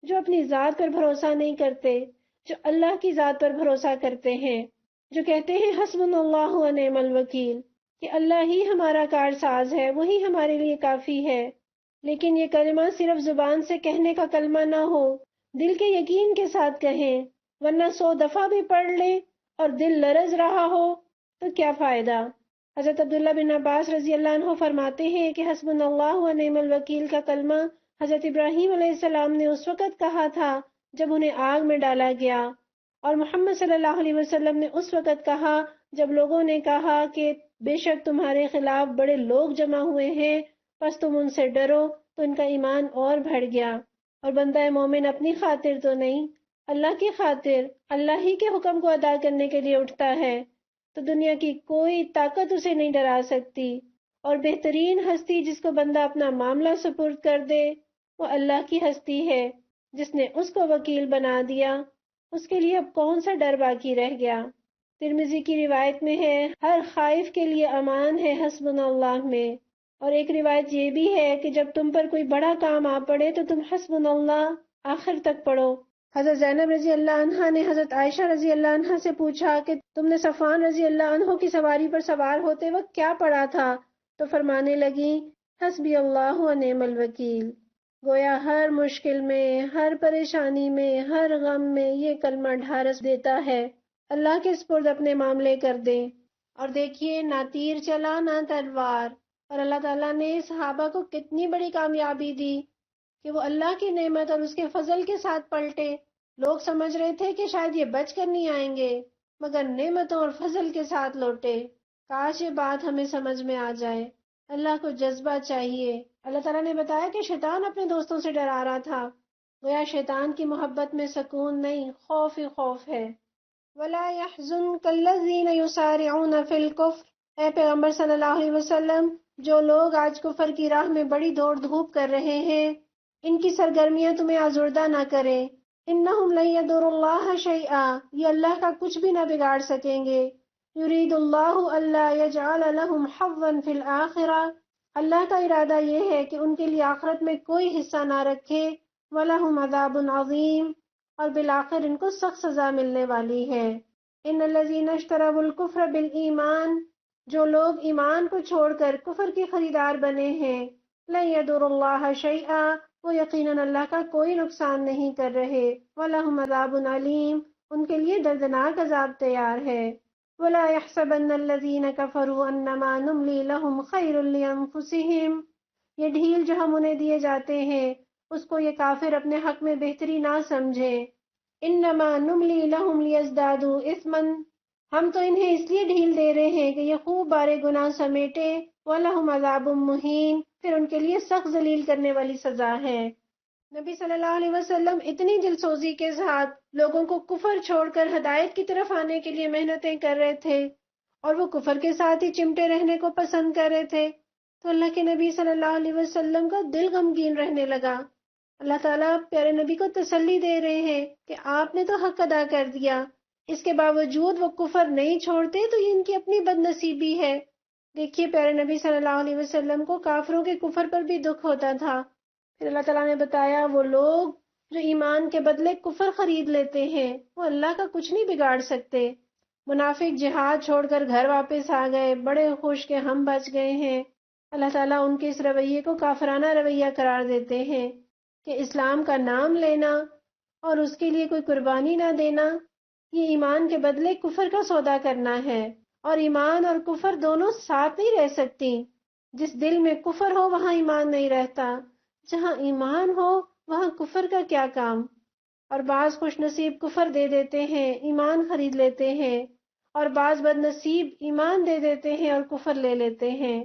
A: جو اپنی ذات پر بھروسہ نہیں کرتے، جو اللہ کی ذات پر بھروسہ کرتے ہیں، جو کہتے ہیں حسبنا اللہ و نعم الوکیل، کہ اللہ ہی ہمارا کارساز ہے، وہی ہمارے لیے کافی ہے۔ لیکن یہ کلمہ صرف زبان سے کہنے کا کلمہ نہ ہو، دل کے یقین کے ساتھ کہیں، ورنہ 100 دفعہ بھی پڑھ لیں اور دل لرز رہا ہو تو کیا فائدہ؟ حضرت عبداللہ بن عباس رضی اللہ عنہ فرماتے ہیں کہ حسبنا اللہ و نعم الوکیل کا کلمہ حضرت ابراہیم علیہ السلام نے اس وقت کہا تھا جب انہیں آگ میں ڈالا گیا، اور محمد صلی اللہ علیہ وسلم نے اس وقت کہا جب لوگوں نے کہا کہ بے شک تمہارے خلاف بڑے لوگ جمع ہوئے ہیں، پس تم ان سے ڈرو، تو ان کا ایمان اور بڑھ گیا۔ اور بندہ مومن اپنی خاطر تو نہیں، اللہ کی خاطر، اللہ ہی کے حکم کو ادا کرنے کے لیے اٹھتا ہے، تو دنیا کی کوئی طاقت اسے نہیں ڈرا سکتی۔ اور بہترین ہستی جس کو بندہ اپنا معاملہ سپرد کر دے وہ اللہ کی ہستی ہے، جس نے اس کو وکیل بنا دیا، اس کے لیے اب کون سا ڈر باقی رہ گیا؟ ترمذی کی روایت میں ہے ہر خائف کے لیے امان ہے حسبنا اللہ میں۔ اور ایک روایت یہ بھی ہے کہ جب تم پر کوئی بڑا کام آ پڑے تو تم حسبنا اللہ آخر تک پڑھو۔ حضرت زینب رضی اللہ عنہا نے حضرت عائشہ رضی اللہ عنہا سے پوچھا کہ تم نے صفوان رضی اللہ عنہ کی سواری پر سوار ہوتے وقت کیا پڑھا تھا؟ تو فرمانے لگی حسبی اللہ و نعم الوکیل۔ گویا ہر مشکل میں، ہر پریشانی میں، ہر غم میں یہ کلمہ ڈھارس دیتا ہے۔ اللہ کے سپرد اپنے معاملے کر دیں۔ اور دیکھیے نہ تیر چلا نہ تلوار، اور اللہ تعالیٰ نے صحابہ کو کتنی بڑی کامیابی دی کہ وہ اللہ کی نعمت اور اس کے فضل کے ساتھ پلٹے۔ لوگ سمجھ رہے تھے کہ شاید یہ بچ کر نہیں آئیں گے، مگر نعمتوں اور فضل کے ساتھ لوٹے۔ کاش یہ بات ہمیں سمجھ میں آ جائے۔ اللہ کو جذبہ چاہیے۔ اللہ تعالیٰ نے بتایا کہ شیطان اپنے دوستوں سے ڈرا رہا تھا، گویا شیطان کی محبت میں سکون نہیں، خوف ہی خوف ہے۔ وَلَا يَحْزُنْكَ الَّذِينَ يُسَارِعُونَ فِي الْكُفْرِ، اے پیغمبر صلی اللہ علیہ وسلم، جو لوگ آج کفر کی راہ میں بڑی دوڑ دھوپ کر رہے ہیں، ان کی سرگرمیاں تمہیں آزردہ نہ کریں۔ انہم لن یضروا اللہ شیئا، یہ اللہ کا کچھ بھی نہ بگاڑ سکیں گے۔ یرید اللہ الا یجعل لہم حظا فی الآخرہ، اللہ کا ارادہ یہ ہے کہ ان کے لیے آخرت میں کوئی حصہ نہ رکھے۔ وَلَهُمْ عَذَابٌ عَظِيمٌ، اور بالآخر ان کو سخت سزا ملنے والی ہے۔ ان الذین اشتروا الکفر بالایمان، جو لوگ ایمان کو چھوڑ کر کفر کے خریدار بنے ہیں، لن یضروا اللہ شیئا، وہ یقیناً اللہ کا کوئی نقصان نہیں کر رہے۔ وَلَهُمْ عَذَابٌ عَلِيمٌ، ان کے لیے دردناک عذاب تیار ہے۔ وَلَا يَحْسَبَنَّ الَّذِينَ كَفَرُوا أَنَّمَا نُمْلِي لَهُمْ خَيْرٌ لِأَنفُسِهِمْ، یہ ڈھیل جو ہم انہیں دیے جاتے ہیں اس کو یہ کافر اپنے حق میں بہتری نہ سمجھیں۔ انما نملی لہم لیزدادوا اثما، ہم تو انہیں اس لیے ڈھیل دے رہے ہیں کہ یہ خوب بارے گناہ سمیٹے۔ وَلَهُمْ عَذَابٌ مُّہِینٌ، پھر ان کے لیے سخت ذلیل کرنے والی سزا ہے۔ نبی صلی اللہ علیہ وسلم اتنی دلسوزی کے ساتھ لوگوں کو کفر چھوڑ کر ہدایت کی طرف آنے کے لیے محنتیں کر رہے تھے، اور وہ کفر کے ساتھ ہی چمٹے رہنے کو پسند کر رہے تھے، تو اللہ کے نبی صلی اللہ علیہ وسلم کا دل غمگین رہنے لگا۔ اللہ تعالیٰ پیارے نبی کو تسلی دے رہے ہیں کہ آپ نے تو حق ادا کر دیا، اس کے باوجود وہ کفر نہیں چھوڑتے تو یہ ان کی اپنی بد نصیبی ہے۔ دیکھیے پیارے نبی صلی اللہ علیہ وسلم کو کافروں کے کفر پر بھی دکھ ہوتا تھا، پھر اللہ تعالیٰ نے بتایا وہ لوگ جو ایمان کے بدلے کفر خرید لیتے ہیں وہ اللہ کا کچھ نہیں بگاڑ سکتے۔ منافق جہاد چھوڑ کر گھر واپس آ گئے، بڑے خوش کہ ہم بچ گئے ہیں۔ اللہ تعالیٰ ان کے اس رویے کو کافرانہ رویہ قرار دیتے ہیں۔ کہ اسلام کا نام لینا اور اس کے لیے کوئی قربانی نہ دینا یہ ایمان کے بدلے کفر کا سودا کرنا ہے، اور ایمان اور کفر دونوں ساتھ نہیں رہ سکتی۔ جس دل میں کفر ہو وہاں ایمان نہیں رہتا، جہاں ایمان ہو وہاں کفر کا کیا کام۔ اور بعض خوش نصیب کفر دے دیتے ہیں، ایمان خرید لیتے ہیں، اور بعض بد نصیب ایمان دے دیتے ہیں اور کفر لے لیتے ہیں۔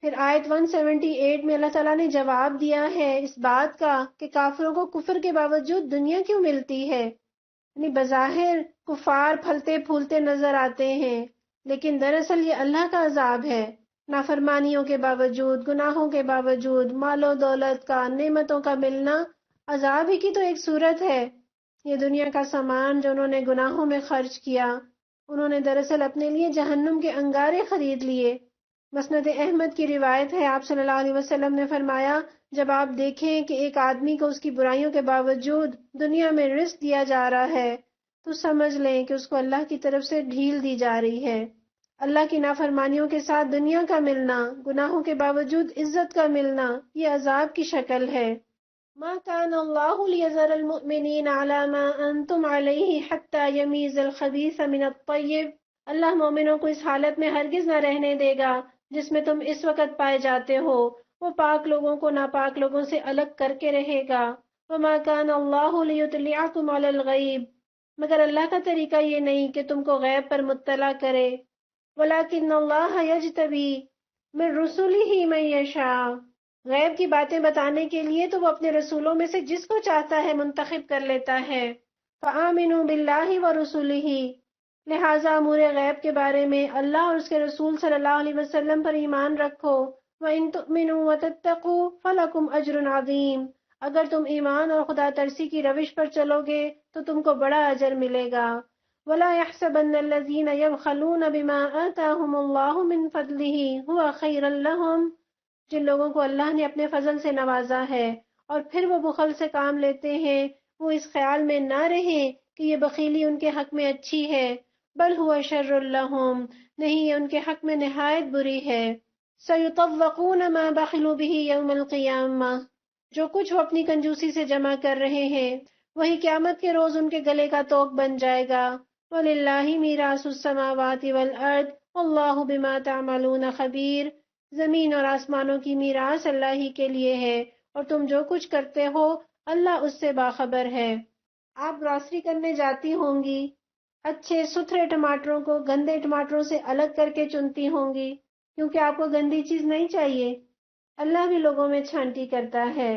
A: پھر آیت 178 میں اللہ تعالیٰ نے جواب دیا ہے اس بات کا کہ کافروں کو کفر کے باوجود دنیا کیوں ملتی ہے، یعنی بظاہر کفار پھلتے پھولتے نظر آتے ہیں، لیکن دراصل یہ اللہ کا عذاب ہے۔ نافرمانیوں کے باوجود، گناہوں کے باوجود مال و دولت کا، نعمتوں کا ملنا عذاب ہی کی تو ایک صورت ہے۔ یہ دنیا کا سامان جو انہوں نے گناہوں میں خرچ کیا، انہوں نے دراصل اپنے لیے جہنم کے انگارے خرید لیے۔ مسند احمد کی روایت ہے، آپ صلی اللہ علیہ وسلم نے فرمایا، جب آپ دیکھیں کہ ایک آدمی کو اس کی برائیوں کے باوجود دنیا میں رزق دیا جا رہا ہے تو سمجھ لیں کہ اس کو اللہ کی طرف سے ڈھیل دی جا رہی ہے۔ اللہ کی نافرمانیوں کے ساتھ دنیا کا ملنا، گناہوں کے باوجود عزت کا ملنا، یہ عذاب کی شکل ہے۔ ما كان الله ليذر المؤمنين على ما انتم عليه حتى يميز الخبيث من الطيب۔ اللہ مومنوں کو اس حالت میں ہرگز نہ رہنے دے گا جس میں تم اس وقت پائے جاتے ہو، وہ پاک لوگوں کو ناپاک لوگوں سے الگ کر کے رہے گا۔ وما كان الله ليطلعكم على الغيب، مگر اللہ کا طریقہ یہ نہیں کہ تم کو غیب پر مطلع کرے۔ ولكن الله يجتبي من رسله من يشاء، غیب کی باتیں بتانے کے لیے تو وہ اپنے رسولوں میں سے جس کو چاہتا ہے منتخب کر لیتا ہے۔ فآمنوا باللہ ورسولہ، لہٰذا امور غیب کے بارے میں اللہ اور اس کے رسول صلی اللہ علیہ وسلم پر ایمان رکھو۔ وَإِن تُؤْمِنُوا وَتَتَّقُوا فَلَكُمْ أَجْرٌ عَظِيمٌ، اگر تم ایمان اور خدا ترسی کی روش پر چلو گے تو تم کو بڑا اجر ملے گا۔ وَلَا يَحْسَبَنَّ الَّذِينَ يَبْخَلُونَ بِمَا آتَاهُمُ اللَّهُ مِنْ فَضْلِهِ هُوَ خَيْرًا لَهُمْ، جن لوگوں کو اللہ نے اپنے فضل سے نوازا ہے اور پھر وہ بخل سے کام لیتے ہیں، وہ اس خیال میں نہ رہیں کہ یہ بخیلی ان کے حق میں اچھی ہے، بل هو شر لهم، نہیں یہ ان کے حق میں نہایت بری ہے۔ سَيُطَوَّقُونَ مَا بَخِلُوا بِهِ يَوْمَ الْقِيَامَةِ، جو کچھ وہ اپنی کنجوسی سے جمع کر رہے ہیں وہی قیامت کے روز ان کے گلے کا توق بن جائے گا۔ وَلِلَّهِ مِيرَاثُ السَّمَاوَاتِ وَالْأَرْضِ وَاللَّهُ بِمَا تَعْمَلُونَ خَبِيرٌ، زمین اور آسمانوں کی میراث اللہ ہی کے لیے ہے اور تم جو کچھ کرتے ہو اللہ اس سے باخبر ہے۔ آپ گراسری کرنے جاتی ہوں گی، اچھے ستھرے ٹماٹروں کو گندے ٹماٹروں سے الگ کر کے چنتی ہوں گی کیونکہ آپ کو گندی چیز نہیں چاہیے۔ اللہ بھی لوگوں میں چھانٹی کرتا ہے،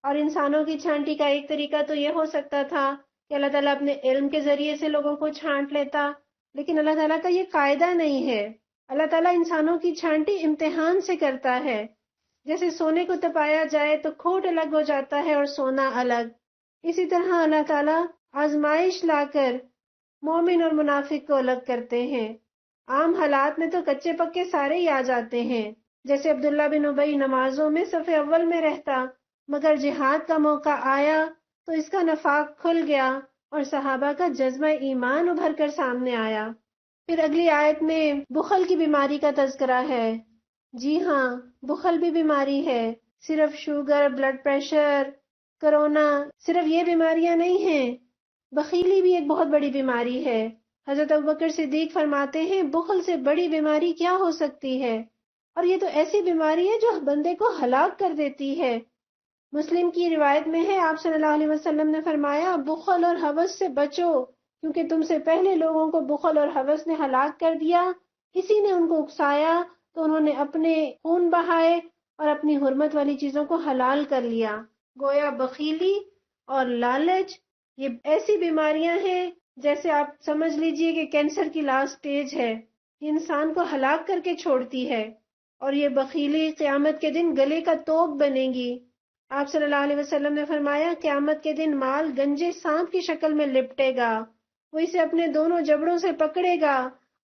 A: اور انسانوں کی چھانٹی کا ایک طریقہ تو یہ ہو سکتا تھا کہ اللہ تعالیٰ اپنے علم کے ذریعے سے لوگوں کو چھانٹ لیتا، لیکن اللہ تعالیٰ کا یہ قاعدہ نہیں ہے۔ اللہ تعالیٰ انسانوں کی چھانٹی امتحان سے کرتا ہے، جیسے سونے کو تپایا جائے تو کھوٹ الگ ہو جاتا ہے اور سونا الگ، اسی طرح اللہ تعالیٰ آزمائش لا کر مومن اور منافق کو الگ کرتے ہیں۔ عام حالات میں تو کچے پکے سارے ہی آ جاتے ہیں، جیسے عبداللہ بن ابی نمازوں میں صف اول میں رہتا، مگر جہاد کا موقع آیا تو اس کا نفاق کھل گیا اور صحابہ کا جذبہ ایمان ابھر کر سامنے آیا۔ پھر اگلی آیت میں بخل کی بیماری کا تذکرہ ہے۔ جی ہاں، بخل بھی بیماری ہے، صرف شوگر، بلڈ پریشر، کرونا، صرف یہ بیماریاں نہیں ہیں، بخیلی بھی ایک بہت بڑی بیماری ہے۔ حضرت ابوبکر صدیق فرماتے ہیں بخل سے بڑی بیماری کیا ہو سکتی ہے، اور یہ تو ایسی بیماری ہے جو بندے کو ہلاک کر دیتی ہے۔ مسلم کی روایت میں ہے، آپ صلی اللہ علیہ وسلم نے فرمایا بخل اور ہوس سے بچو، کیونکہ تم سے پہلے لوگوں کو بخل اور ہوس نے ہلاک کر دیا، اسی نے ان کو اکسایا تو انہوں نے اپنے خون بہائے اور اپنی حرمت والی چیزوں کو حلال کر لیا۔ گویا بخیلی اور لالچ یہ ایسی بیماریاں ہیں جیسے آپ سمجھ لیجئے کہ کینسر کی لاسٹ سٹیج ہے، یہ انسان کو ہلاک کر کے چھوڑتی ہے، اور یہ بخیلی قیامت کے دن گلے کا توق بنے گی۔ آپ صلی اللہ علیہ وسلم نے فرمایا قیامت کے دن مال گنجے سانپ کی شکل میں لپٹے گا، وہ اسے اپنے دونوں جبڑوں سے پکڑے گا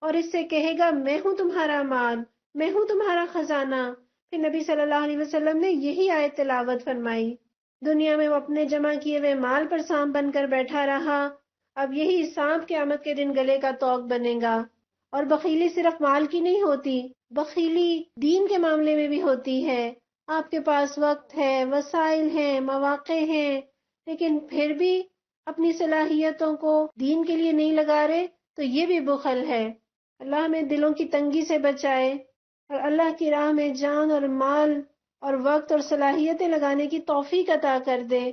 A: اور اس سے کہے گا میں ہوں تمہارا مال، میں ہوں تمہارا خزانہ۔ پھر نبی صلی اللہ علیہ وسلم نے یہی آیت تلاوت فرمائی۔ دنیا میں وہ اپنے جمع کیے ہوئے مال پر سانپ بن کر بیٹھا رہا، اب یہی سانپ قیامت کے دن گلے کا توق بنے گا۔ اور بخیلی صرف مال کی نہیں ہوتی، بخیلی دین کے معاملے میں بھی ہوتی ہے۔ آپ کے پاس وقت ہے، وسائل ہیں، مواقع ہیں، لیکن پھر بھی اپنی صلاحیتوں کو دین کے لیے نہیں لگا رہے، تو یہ بھی بخل ہے۔ اللہ ہمیں دلوں کی تنگی سے بچائے اور اللہ کی راہ میں جان اور مال اور وقت اور صلاحیتیں لگانے کی توفیق عطا کر دے۔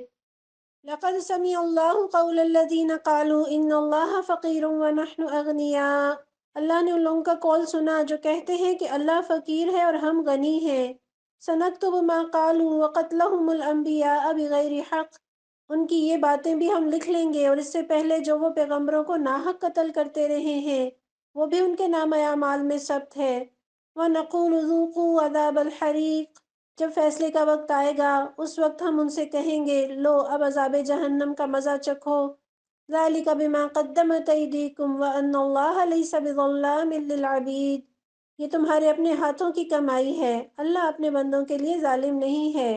A: لقد سمع اللہ قول الذین قالوا ان اللہ فقیر ونحن اغنیاء۔ اللہ نے ان لوگوں کا قول سنا جو کہتے ہیں کہ اللہ فقیر ہے اور ہم غنی ہیں۔ سنکتب ما قالوا وقتلهم الانبیاء بغیر حق۔ ان کی یہ باتیں بھی ہم لکھ لیں گے اور اس سے پہلے جو وہ پیغمبروں کو ناحق قتل کرتے رہے ہیں وہ بھی ان کے نامہ اعمال میں ثبت ہے۔ وَنَقُولُ ذُوقُوا عَذَابَ الْحَرِيقِ۔ جب فیصلے کا وقت آئے گا اس وقت ہم ان سے کہیں گے لو اب عذاب جہنم کا مزہ چکھو۔ ذَلِكَ بِمَا قَدَّمَتْ أَيْدِيكُمْ وَأَنَّ اللَّهَ لَيْسَ بِظَلَّامٍ لِّلْعَبِيدِ۔ یہ تمہارے اپنے ہاتھوں کی کمائی ہے، اللہ اپنے بندوں کے لیے ظالم نہیں ہے۔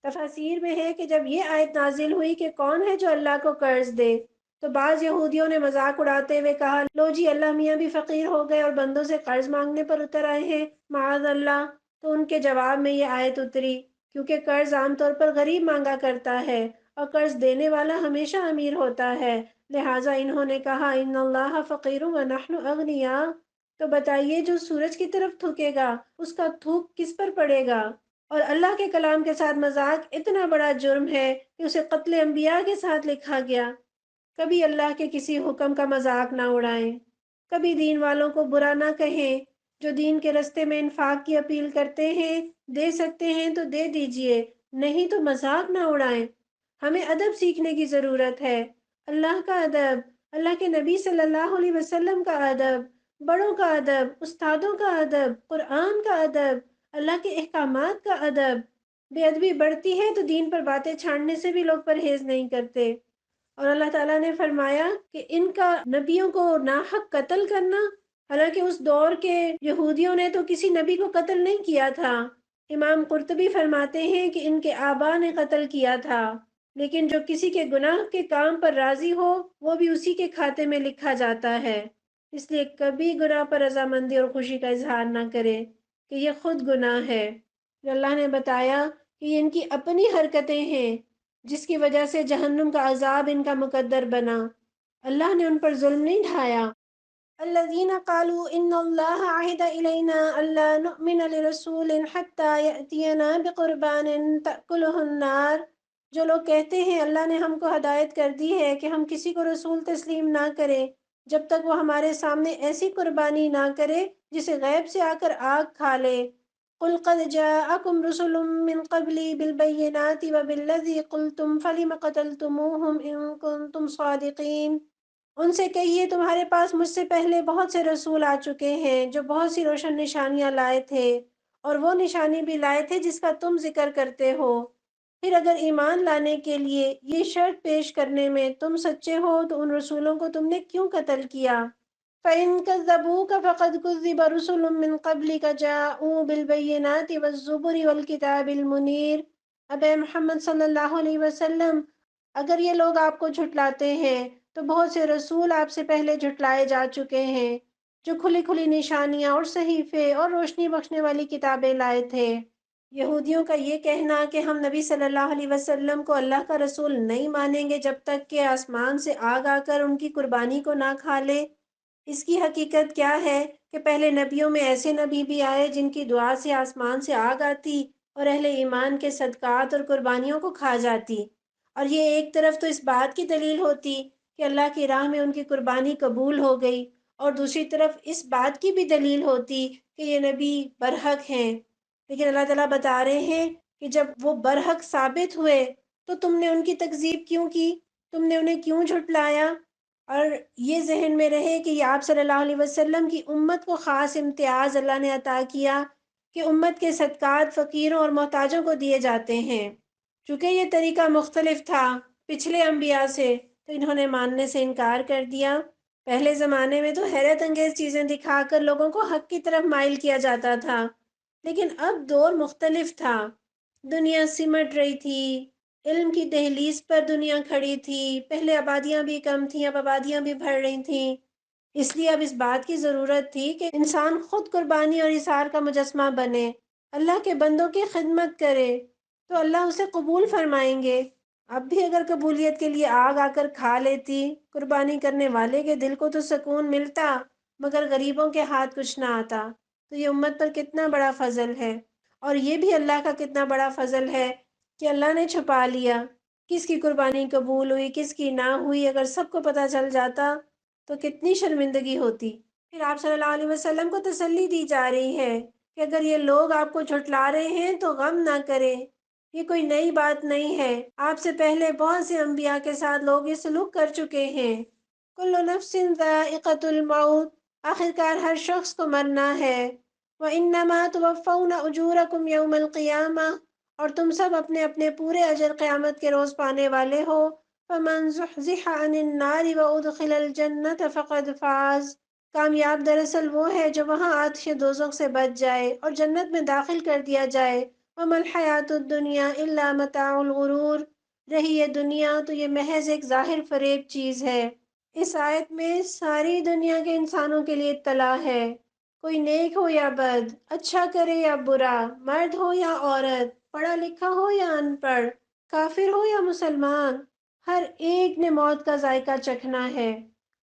A: تفاسیر میں ہے کہ جب یہ آیت نازل ہوئی کہ کون ہے جو اللہ کو قرض دے، تو بعض یہودیوں نے مذاق اڑاتے ہوئے کہا لو جی اللہ میاں بھی فقیر ہو گئے اور بندوں سے قرض مانگنے پر اتر آئے ہیں، معاذ اللہ۔ تو ان کے جواب میں یہ آیت اتری، کیونکہ قرض عام طور پر غریب مانگا کرتا ہے اور قرض دینے والا ہمیشہ امیر ہوتا ہے، لہٰذا انہوں نے کہا ان اللہ فقیر ونحن اغنیاء۔ تو بتائیے جو سورج کی طرف تھوکے گا اس کا تھوک کس پر پڑے گا؟ اور اللہ کے کلام کے ساتھ مذاق اتنا بڑا جرم ہے کہ اسے قتل انبیاء کے ساتھ لکھا گیا۔ کبھی اللہ کے کسی حکم کا مذاق نہ اڑائیں، کبھی دین والوں کو برا نہ کہیں۔ جو دین کے رستے میں انفاق کی اپیل کرتے ہیں دے سکتے ہیں تو دے دیجئے، نہیں تو مذاق نہ اڑائیں۔ ہمیں ادب سیکھنے کی ضرورت ہے، اللہ کا ادب، اللہ کے نبی صلی اللہ علیہ وسلم کا ادب، بڑوں کا ادب، استادوں کا ادب، قرآن کا ادب، اللہ کے احکامات کا ادب۔ بے ادبی بڑھتی ہے تو دین پر باتیں چھاڑنے سے بھی لوگ پرہیز نہیں کرتے۔ اور اللہ تعالیٰ نے فرمایا کہ ان کا نبیوں کو ناحق قتل کرنا، حالانکہ اس دور کے یہودیوں نے تو کسی نبی کو قتل نہیں کیا تھا۔ امام قرطبی فرماتے ہیں کہ ان کے آبا نے قتل کیا تھا، لیکن جو کسی کے گناہ کے کام پر راضی ہو وہ بھی اسی کے کھاتے میں لکھا جاتا ہے۔ اس لیے کبھی گناہ پر رضامندی اور خوشی کا اظہار نہ کرے کہ یہ خود گناہ ہے۔ اللہ نے بتایا کہ یہ ان کی اپنی حرکتیں ہیں جس کی وجہ سے جہنم کا عذاب ان کا مقدر بنا۔ اللہ نے ان پر ظلم نہیں ڈھایا۔ الذين قالوا ان الله عهد الينا الا نؤمن لرسول حتى ياتينا بقربان تاكله النار۔ جو لوگ کہتے ہیں اللہ نے ہم کو ہدایت کر دی ہے کہ ہم کسی کو رسول تسلیم نہ کریں جب تک وہ ہمارے سامنے ایسی قربانی نہ کرے جسے غیب سے آ کر آگ کھا لے۔ قل قد جاءكم رسل من قبلي بالبينات وبالذي قلتم فلم قتلتموهم ان كنتم صادقين۔ ان سے کہیے تمہارے پاس مجھ سے پہلے بہت سے رسول آ چکے ہیں جو بہت سی روشن نشانیاں لائے تھے، اور وہ نشانی بھی لائے تھے جس کا تم ذکر کرتے ہو۔ پھر اگر ایمان لانے کے لیے یہ شرط پیش کرنے میں تم سچے ہو تو ان رسولوں کو تم نے کیوں قتل کیا؟ فَإِن كَذَّبُوكَ فَقَدْ كُذِّبَ رُسُلٌ مِّن قَبْلِكَ جَاءُوا بِالْبَيِّنَاتِ وَالزُّبُرِ وَالْكِتَابِ الْمُنِيرِ۔ اب اے محمد صلی اللہ علیہ وسلم، اگر یہ لوگ آپ کو جھٹلاتے ہیں تو بہت سے رسول آپ سے پہلے جھٹلائے جا چکے ہیں جو کھلی کھلی نشانیاں اور صحیفے اور روشنی بخشنے والی کتابیں لائے تھے۔ یہودیوں کا یہ کہنا کہ ہم نبی صلی اللہ علیہ وسلم کو اللہ کا رسول نہیں مانیں گے جب تک کہ آسمان سے آگ آ کر ان کی قربانی کو نہ کھا لے، اس کی حقیقت کیا ہے کہ پہلے نبیوں میں ایسے نبی بھی آئے جن کی دعا سے آسمان سے آگ آتی اور اہل ایمان کے صدقات اور قربانیوں کو کھا جاتی، اور یہ ایک طرف تو اس بات کی دلیل ہوتی کہ اللہ کی راہ میں ان کی قربانی قبول ہو گئی، اور دوسری طرف اس بات کی بھی دلیل ہوتی کہ یہ نبی برحق ہیں۔ لیکن اللہ تعالیٰ بتا رہے ہیں کہ جب وہ برحق ثابت ہوئے تو تم نے ان کی تکذیب کیوں کی، تم نے انہیں کیوں جھٹلایا؟ اور یہ ذہن میں رہے کہ یہ آپ صلی اللہ علیہ وسلم کی امت کو خاص امتیاز اللہ نے عطا کیا کہ امت کے صدقات فقیروں اور محتاجوں کو دیے جاتے ہیں۔ چونکہ یہ طریقہ مختلف تھا پچھلے انبیاء سے تو انہوں نے ماننے سے انکار کر دیا۔ پہلے زمانے میں تو حیرت انگیز چیزیں دکھا کر لوگوں کو حق کی طرف مائل کیا جاتا تھا، لیکن اب دور مختلف تھا، دنیا سمٹ رہی تھی، علم کی دہلیز پر دنیا کھڑی تھی، پہلے آبادیاں بھی کم تھیں اب آبادیاں بھی بڑھ رہی تھیں، اس لیے اب اس بات کی ضرورت تھی کہ انسان خود قربانی اور اثار کا مجسمہ بنے۔ اللہ کے بندوں کی خدمت کرے تو اللہ اسے قبول فرمائیں گے۔ اب بھی اگر قبولیت کے لیے آگ آ کر کھا لیتی، قربانی کرنے والے کے دل کو تو سکون ملتا، مگر غریبوں کے ہاتھ کچھ نہ آتا۔ تو یہ امت پر کتنا بڑا فضل ہے، اور یہ بھی اللہ کا کتنا بڑا فضل ہے کہ اللہ نے چھپا لیا کس کی قربانی قبول ہوئی کس کی نہ ہوئی۔ اگر سب کو پتہ چل جاتا تو کتنی شرمندگی ہوتی۔ پھر آپ صلی اللہ علیہ وسلم کو تسلی دی جا رہی ہے کہ اگر یہ لوگ آپ کو جھٹلا رہے ہیں تو غم نہ کریں، یہ کوئی نئی بات نہیں ہے، آپ سے پہلے بہت سے انبیاء کے ساتھ لوگ یہ سلوک کر چکے ہیں۔ کل نفس ذائقۃ الموت، آخرکار ہر شخص کو مرنا ہے۔ وَإِنَّمَا تُوَفَّوْنَ أُجُورَكُمْ يَوْمَ الْقِيَامَةِ، اور تم سب اپنے اپنے پورے اجر قیامت کے روز پانے والے ہو۔ فَمَنْ زُحْزِحَ عَنِ النَّارِ وَأُدْخِلَ الْجَنَّةَ فَقَدْ فَازَ، کامیاب دراصل وہ ہے جو وہاں آتش دوزخ سے بچ جائے اور جنت میں داخل کر دیا جائے۔ وَمَا الْحَيَاةُ الدُّنْيَا إِلَّا مَتَاعُ الْغُرُورِ، رہی یہ دنیا تو یہ محض ایک ظاہر فریب چیز ہے۔ اس آیت میں ساری دنیا کے انسانوں کے لیے اطلاع ہے، کوئی نیک ہو یا بد، اچھا کرے یا برا، مرد ہو یا عورت، پڑھا لکھا ہو یا ان پڑھ، کافر ہو یا مسلمان، ہر ایک نے موت کا ذائقہ چکھنا ہے۔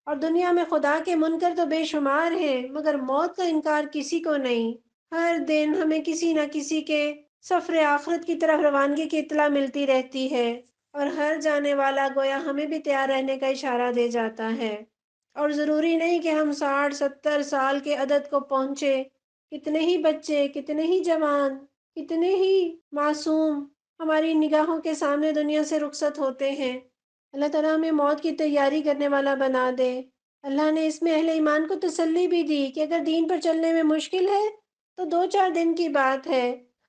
A: اور دنیا میں خدا کے منکر تو بے شمار ہیں، مگر موت کا انکار کسی کو نہیں۔ ہر دن ہمیں کسی نہ کسی کے سفر آخرت کی طرف روانگی کی اطلاع ملتی رہتی ہے، اور ہر جانے والا گویا ہمیں بھی تیار رہنے کا اشارہ دے جاتا ہے۔ اور ضروری نہیں کہ ہم 60 70 سال کے عدد کو پہنچے، کتنے ہی بچے، کتنے ہی جوان، کتنے ہی معصوم ہماری نگاہوں کے سامنے دنیا سے رخصت ہوتے ہیں۔ اللہ تعالیٰ ہمیں موت کی تیاری کرنے والا بنا دے۔ اللہ نے اس میں اہل ایمان کو تسلی بھی دی کہ اگر دین پر چلنے میں مشکل ہے تو 2 4 دن کی بات ہے،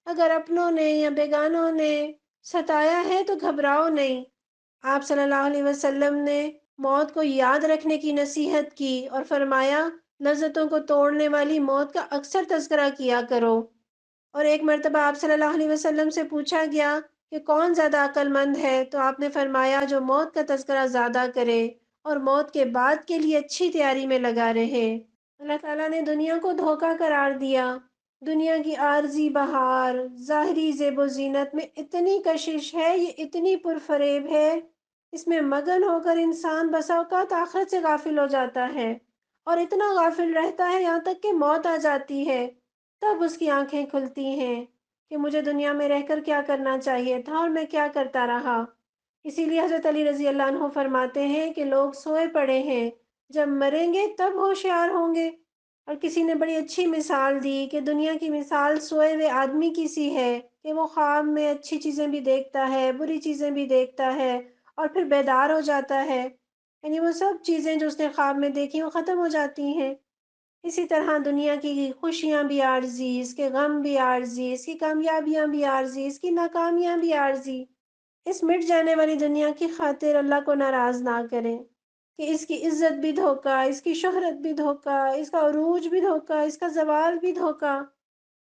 A: اگر اپنوں نے یا بیگانوں نے ستایا ہے تو گھبراؤ نہیں۔ آپ صلی اللہ علیہ وسلم نے موت کو یاد رکھنے کی نصیحت کی اور فرمایا لذتوں کو توڑنے والی موت کا اکثر تذکرہ کیا کرو۔ اور ایک مرتبہ آپ صلی اللہ علیہ وسلم سے پوچھا گیا کہ کون زیادہ عقل مند ہے، تو آپ نے فرمایا جو موت کا تذکرہ زیادہ کرے اور موت کے بعد کے لیے اچھی تیاری میں لگا رہے۔ اللہ تعالیٰ نے دنیا کو دھوکہ قرار دیا۔ دنیا کی عارضی بہار، ظاہری زیب و زینت میں اتنی کشش ہے، یہ اتنی پرفریب ہے، اس میں مگن ہو کر انسان بسا اوقات آخرت سے غافل ہو جاتا ہے، اور اتنا غافل رہتا ہے یہاں تک کہ موت آ جاتی ہے، تب اس کی آنکھیں کھلتی ہیں کہ مجھے دنیا میں رہ کر کیا کرنا چاہیے تھا اور میں کیا کرتا رہا۔ اسی لیے حضرت علی رضی اللہ عنہ فرماتے ہیں کہ لوگ سوئے پڑے ہیں، جب مریں گے تب ہوشیار ہوں گے۔ اور کسی نے بڑی اچھی مثال دی کہ دنیا کی مثال سوئے ہوئے آدمی کی سی ہے کہ وہ خواب میں اچھی چیزیں بھی دیکھتا ہے، بری چیزیں بھی دیکھتا ہے، اور پھر بیدار ہو جاتا ہے، یعنی وہ سب چیزیں جو اس نے خواب میں دیکھی وہ ختم ہو جاتی ہیں۔ اسی طرح دنیا کی خوشیاں بھی عارضی، اس کے غم بھی عارضی، اس کی کامیابیاں بھی عارضی، اس کی ناکامیاں بھی عارضی۔ اس مٹ جانے والی دنیا کی خاطر اللہ کو ناراض نہ کریں کہ اس کی عزت بھی دھوکہ، اس کی شہرت بھی دھوکہ، اس کا عروج بھی دھوکہ، اس کا زوال بھی دھوکہ،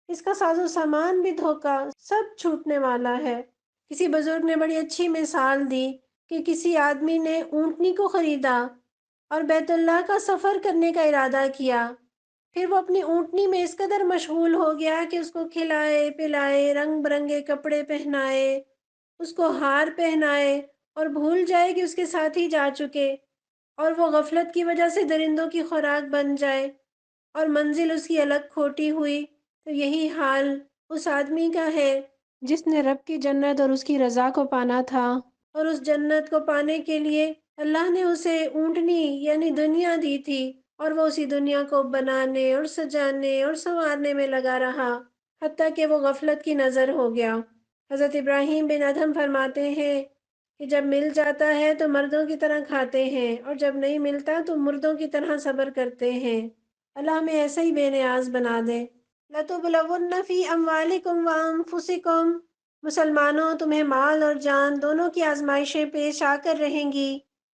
A: اس کا ساز و سامان بھی دھوکہ، سب چھوٹنے والا ہے۔ کسی بزرگ نے بڑی اچھی مثال دی کہ کسی آدمی نے اونٹنی کو خریدا اور بیت اللہ کا سفر کرنے کا ارادہ کیا۔ پھر وہ اپنی اونٹنی میں اس قدر مشغول ہو گیا کہ اس کو کھلائے پلائے، رنگ برنگے کپڑے پہنائے، اس کو ہار پہنائے، اور بھول جائے کہ اس کے ساتھ ہی جا چکے، اور وہ غفلت کی وجہ سے درندوں کی خوراک بن جائے اور منزل اس کی الگ کھوٹی ہوئی۔ تو یہی حال اس آدمی کا ہے جس نے رب کی جنت اور اس کی رضا کو پانا تھا، اور اس جنت کو پانے کے لیے اللہ نے اسے اونٹنی یعنی دنیا دی تھی، اور وہ اسی دنیا کو بنانے اور سجانے اور سنوارنے میں لگا رہا، حتیٰ کہ وہ غفلت کی نظر ہو گیا۔ حضرت ابراہیم بن ادھم فرماتے ہیں کہ جب مل جاتا ہے تو مردوں کی طرح کھاتے ہیں، اور جب نہیں ملتا تو مردوں کی طرح صبر کرتے ہیں۔ اللہ ہمیں ایسا ہی بے نیاز بنا دے۔ لَتُبْلَوُنَّ فِي أَمْوَالِكُمْ وَأَنفُسِكُمْ، مسلمانوں تمہیں مال اور جان دونوں کی آزمائشیں پیش آ کر رہیں گی۔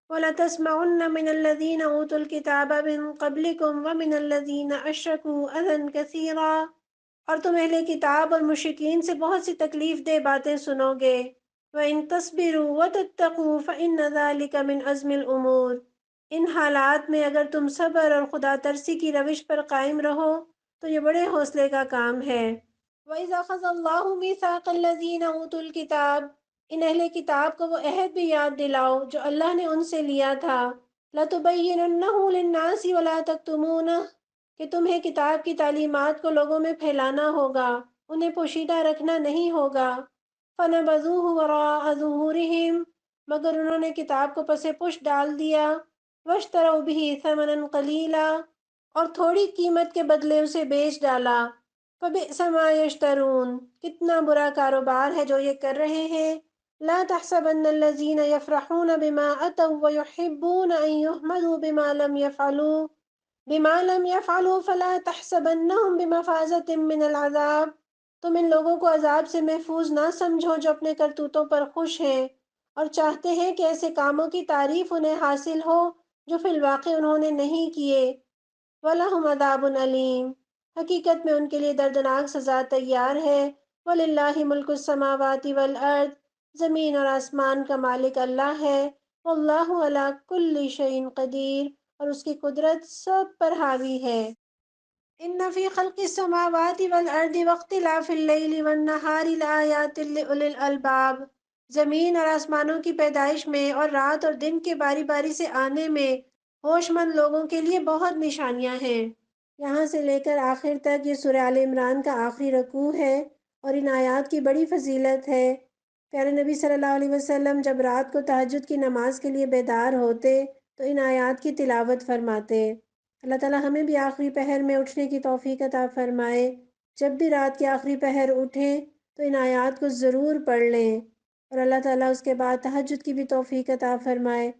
A: وَلَتَسْمَعُنَّ مِنَ الَّذِينَ أُوتُوا الْكِتَابَ مِن قَبْلِكُمْ وَمِنَ الَّذِينَ أَشْرَكُوا أَذًى كَثِيرًا، اور تم اہل کتاب اور مشرکین سے بہت سی تکلیف دہ باتیں سنو گے۔ وَإِن تَصْبِرُوا وَتَتَّقُوا فَإِنَّ ذَلِكَ مِنْ عَزْمِ الْأُمُورِ، ان حالات میں اگر تم صبر اور خدا ترسی کی روش پر قائم رہو تو یہ بڑے حوصلے کا کام ہے۔ وَإِذَا أَخَذَ اللَّهُ مِيثَاقَ الَّذِينَ أُوتُوا الْكِتَابَ، ان اہل کتاب کو وہ عہد بھی یاد دلاؤ جو اللہ نے ان سے لیا تھا، لَتُبَيِّنُنَّهُ لِلنَّاسِ وَلَا تَكْتُمُونَهُ، کہ تمہیں کتاب کی تعلیمات کو لوگوں میں پھیلانا ہوگا، انہیں پوشیدہ رکھنا نہیں ہوگا۔ فَنَبَذُوهُ وَرَاءَ ظُهُورِهِمْ، مگر انہوں نے کتاب کو پس پشت ڈال دیا، وَاشْتَرَوْا بِهِ ثَمَنًا قَلِيلًا، اور تھوڑی قیمت کے بدلے اسے بیچ ڈالا۔ فَبِئْسَ مَا يَشْتَرُونَ، کتنا برا کاروبار ہے جو یہ کر رہے ہیں۔ لا تحسبن الذين يفرحون بما أتوا ويحبون أن يحمدوا بما لم يفعلوا فلا تحسبنهم بمفازة من العذاب، تم ان لوگوں کو عذاب سے محفوظ نہ سمجھو جو اپنے کرتوتوں پر خوش ہیں اور چاہتے ہیں کہ ایسے کاموں کی تعریف انہیں حاصل ہو جو فی الواقع انہوں نے نہیں کیے۔ وَلَهُمْ عَذَابٌ أَلِيمٌ، حقیقت میں ان کے لیے دردناک سزا تیار ہے۔ وَلِلَّهِ مُلْكُ السَّمَاوَاتِ وَالْأَرْضِ، زمین اور آسمان کا مالک اللہ ہے۔ وَاللَّهُ عَلَى كُلِّ شَيْءٍ قدیر، اور اس کی قدرت سب پر حاوی ہے۔ إِنَّ فِي خَلْقِ السَّمَاوَاتِ وَالْأَرْضِ وَاخْتِلَافِ اللَّيْلِ وَالنَّهَارِ لَآيَاتٍ لِأُولِي الْأَلْبَابِ، زمین اور آسمانوں کی پیدائش میں اور رات اور دن کے باری باری سے آنے میں ہوش مند لوگوں کے لیے بہت نشانیاں ہیں۔ یہاں سے لے کر آخر تک یہ سورہ آل عمران کا آخری رکوع ہے اور ان آیات کی بڑی فضیلت ہے۔ پیارے نبی صلی اللہ علیہ وسلم جب رات کو تہجد کی نماز کے لیے بیدار ہوتے تو ان آیات کی تلاوت فرماتے۔ اللہ تعالی ہمیں بھی آخری پہر میں اٹھنے کی توفیق عطا فرمائے۔ جب بھی رات کے آخری پہر اٹھیں تو ان آیات کو ضرور پڑھ لیں، اور اللہ تعالیٰ اس کے بعد تہجد کی بھی توفیق عطا فرمائے۔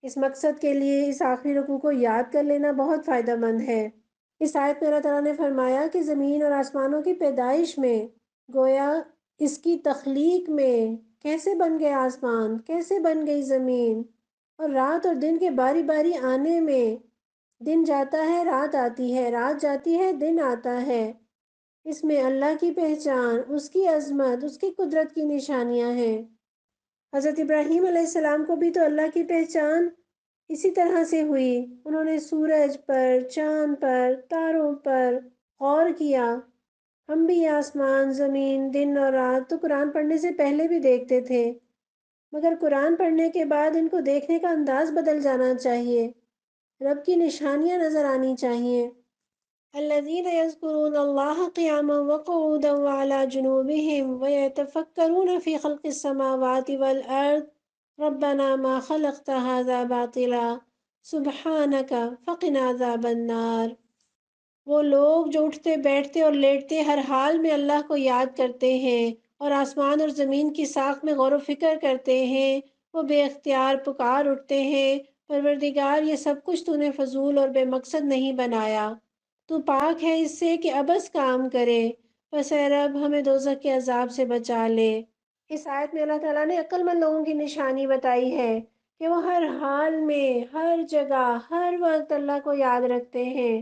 A: اس مقصد کے لیے اس آخری رکوع کو یاد کر لینا بہت فائدہ مند ہے۔ اس آیت میں اللہ تعالیٰ نے فرمایا کہ زمین اور آسمانوں کی پیدائش میں، گویا اس کی تخلیق میں، کیسے بن گئے آسمان، کیسے بن گئی زمین، اور رات اور دن کے باری باری آنے میں، دن جاتا ہے رات آتی ہے، رات جاتی ہے دن آتا ہے، اس میں اللہ کی پہچان، اس کی عظمت، اس کی قدرت کی نشانیاں ہیں۔ حضرت ابراہیم علیہ السلام کو بھی تو اللہ کی پہچان اسی طرح سے ہوئی، انہوں نے سورج پر، چاند پر، تاروں پر غور کیا۔ ہم بھی آسمان، زمین، دن اور رات تو قرآن پڑھنے سے پہلے بھی دیکھتے تھے، مگر قرآن پڑھنے کے بعد ان کو دیکھنے کا انداز بدل جانا چاہیے، رب کی نشانیاں نظر آنی چاہیے۔ الذين يذكرون الله قياما وقعودا وعلى جنوبهم ويتفكرون في خلق السماوات والأرض ربنا ما خلقت هذا باطلا سبحانك فقنا عذاب النار۔ وہ لوگ جو اٹھتے بیٹھتے اور لیٹتے ہر حال میں اللہ کو یاد کرتے ہیں اور آسمان اور زمین کی ساخت میں غور و فکر کرتے ہیں، وہ بے اختیار پکار اٹھتے ہیں، پروردگار یہ سب کچھ تو نے فضول اور بے مقصد نہیں بنایا، تو پاک ہے اس سے کہ ابس کام کرے، پس اے رب ہمیں دوزخ کے عذاب سے بچا لے۔ اس آیت میں اللہ تعالیٰ نے عقل مند لوگوں کی نشانی بتائی ہے کہ وہ ہر حال میں، ہر جگہ، ہر وقت اللہ کو یاد رکھتے ہیں،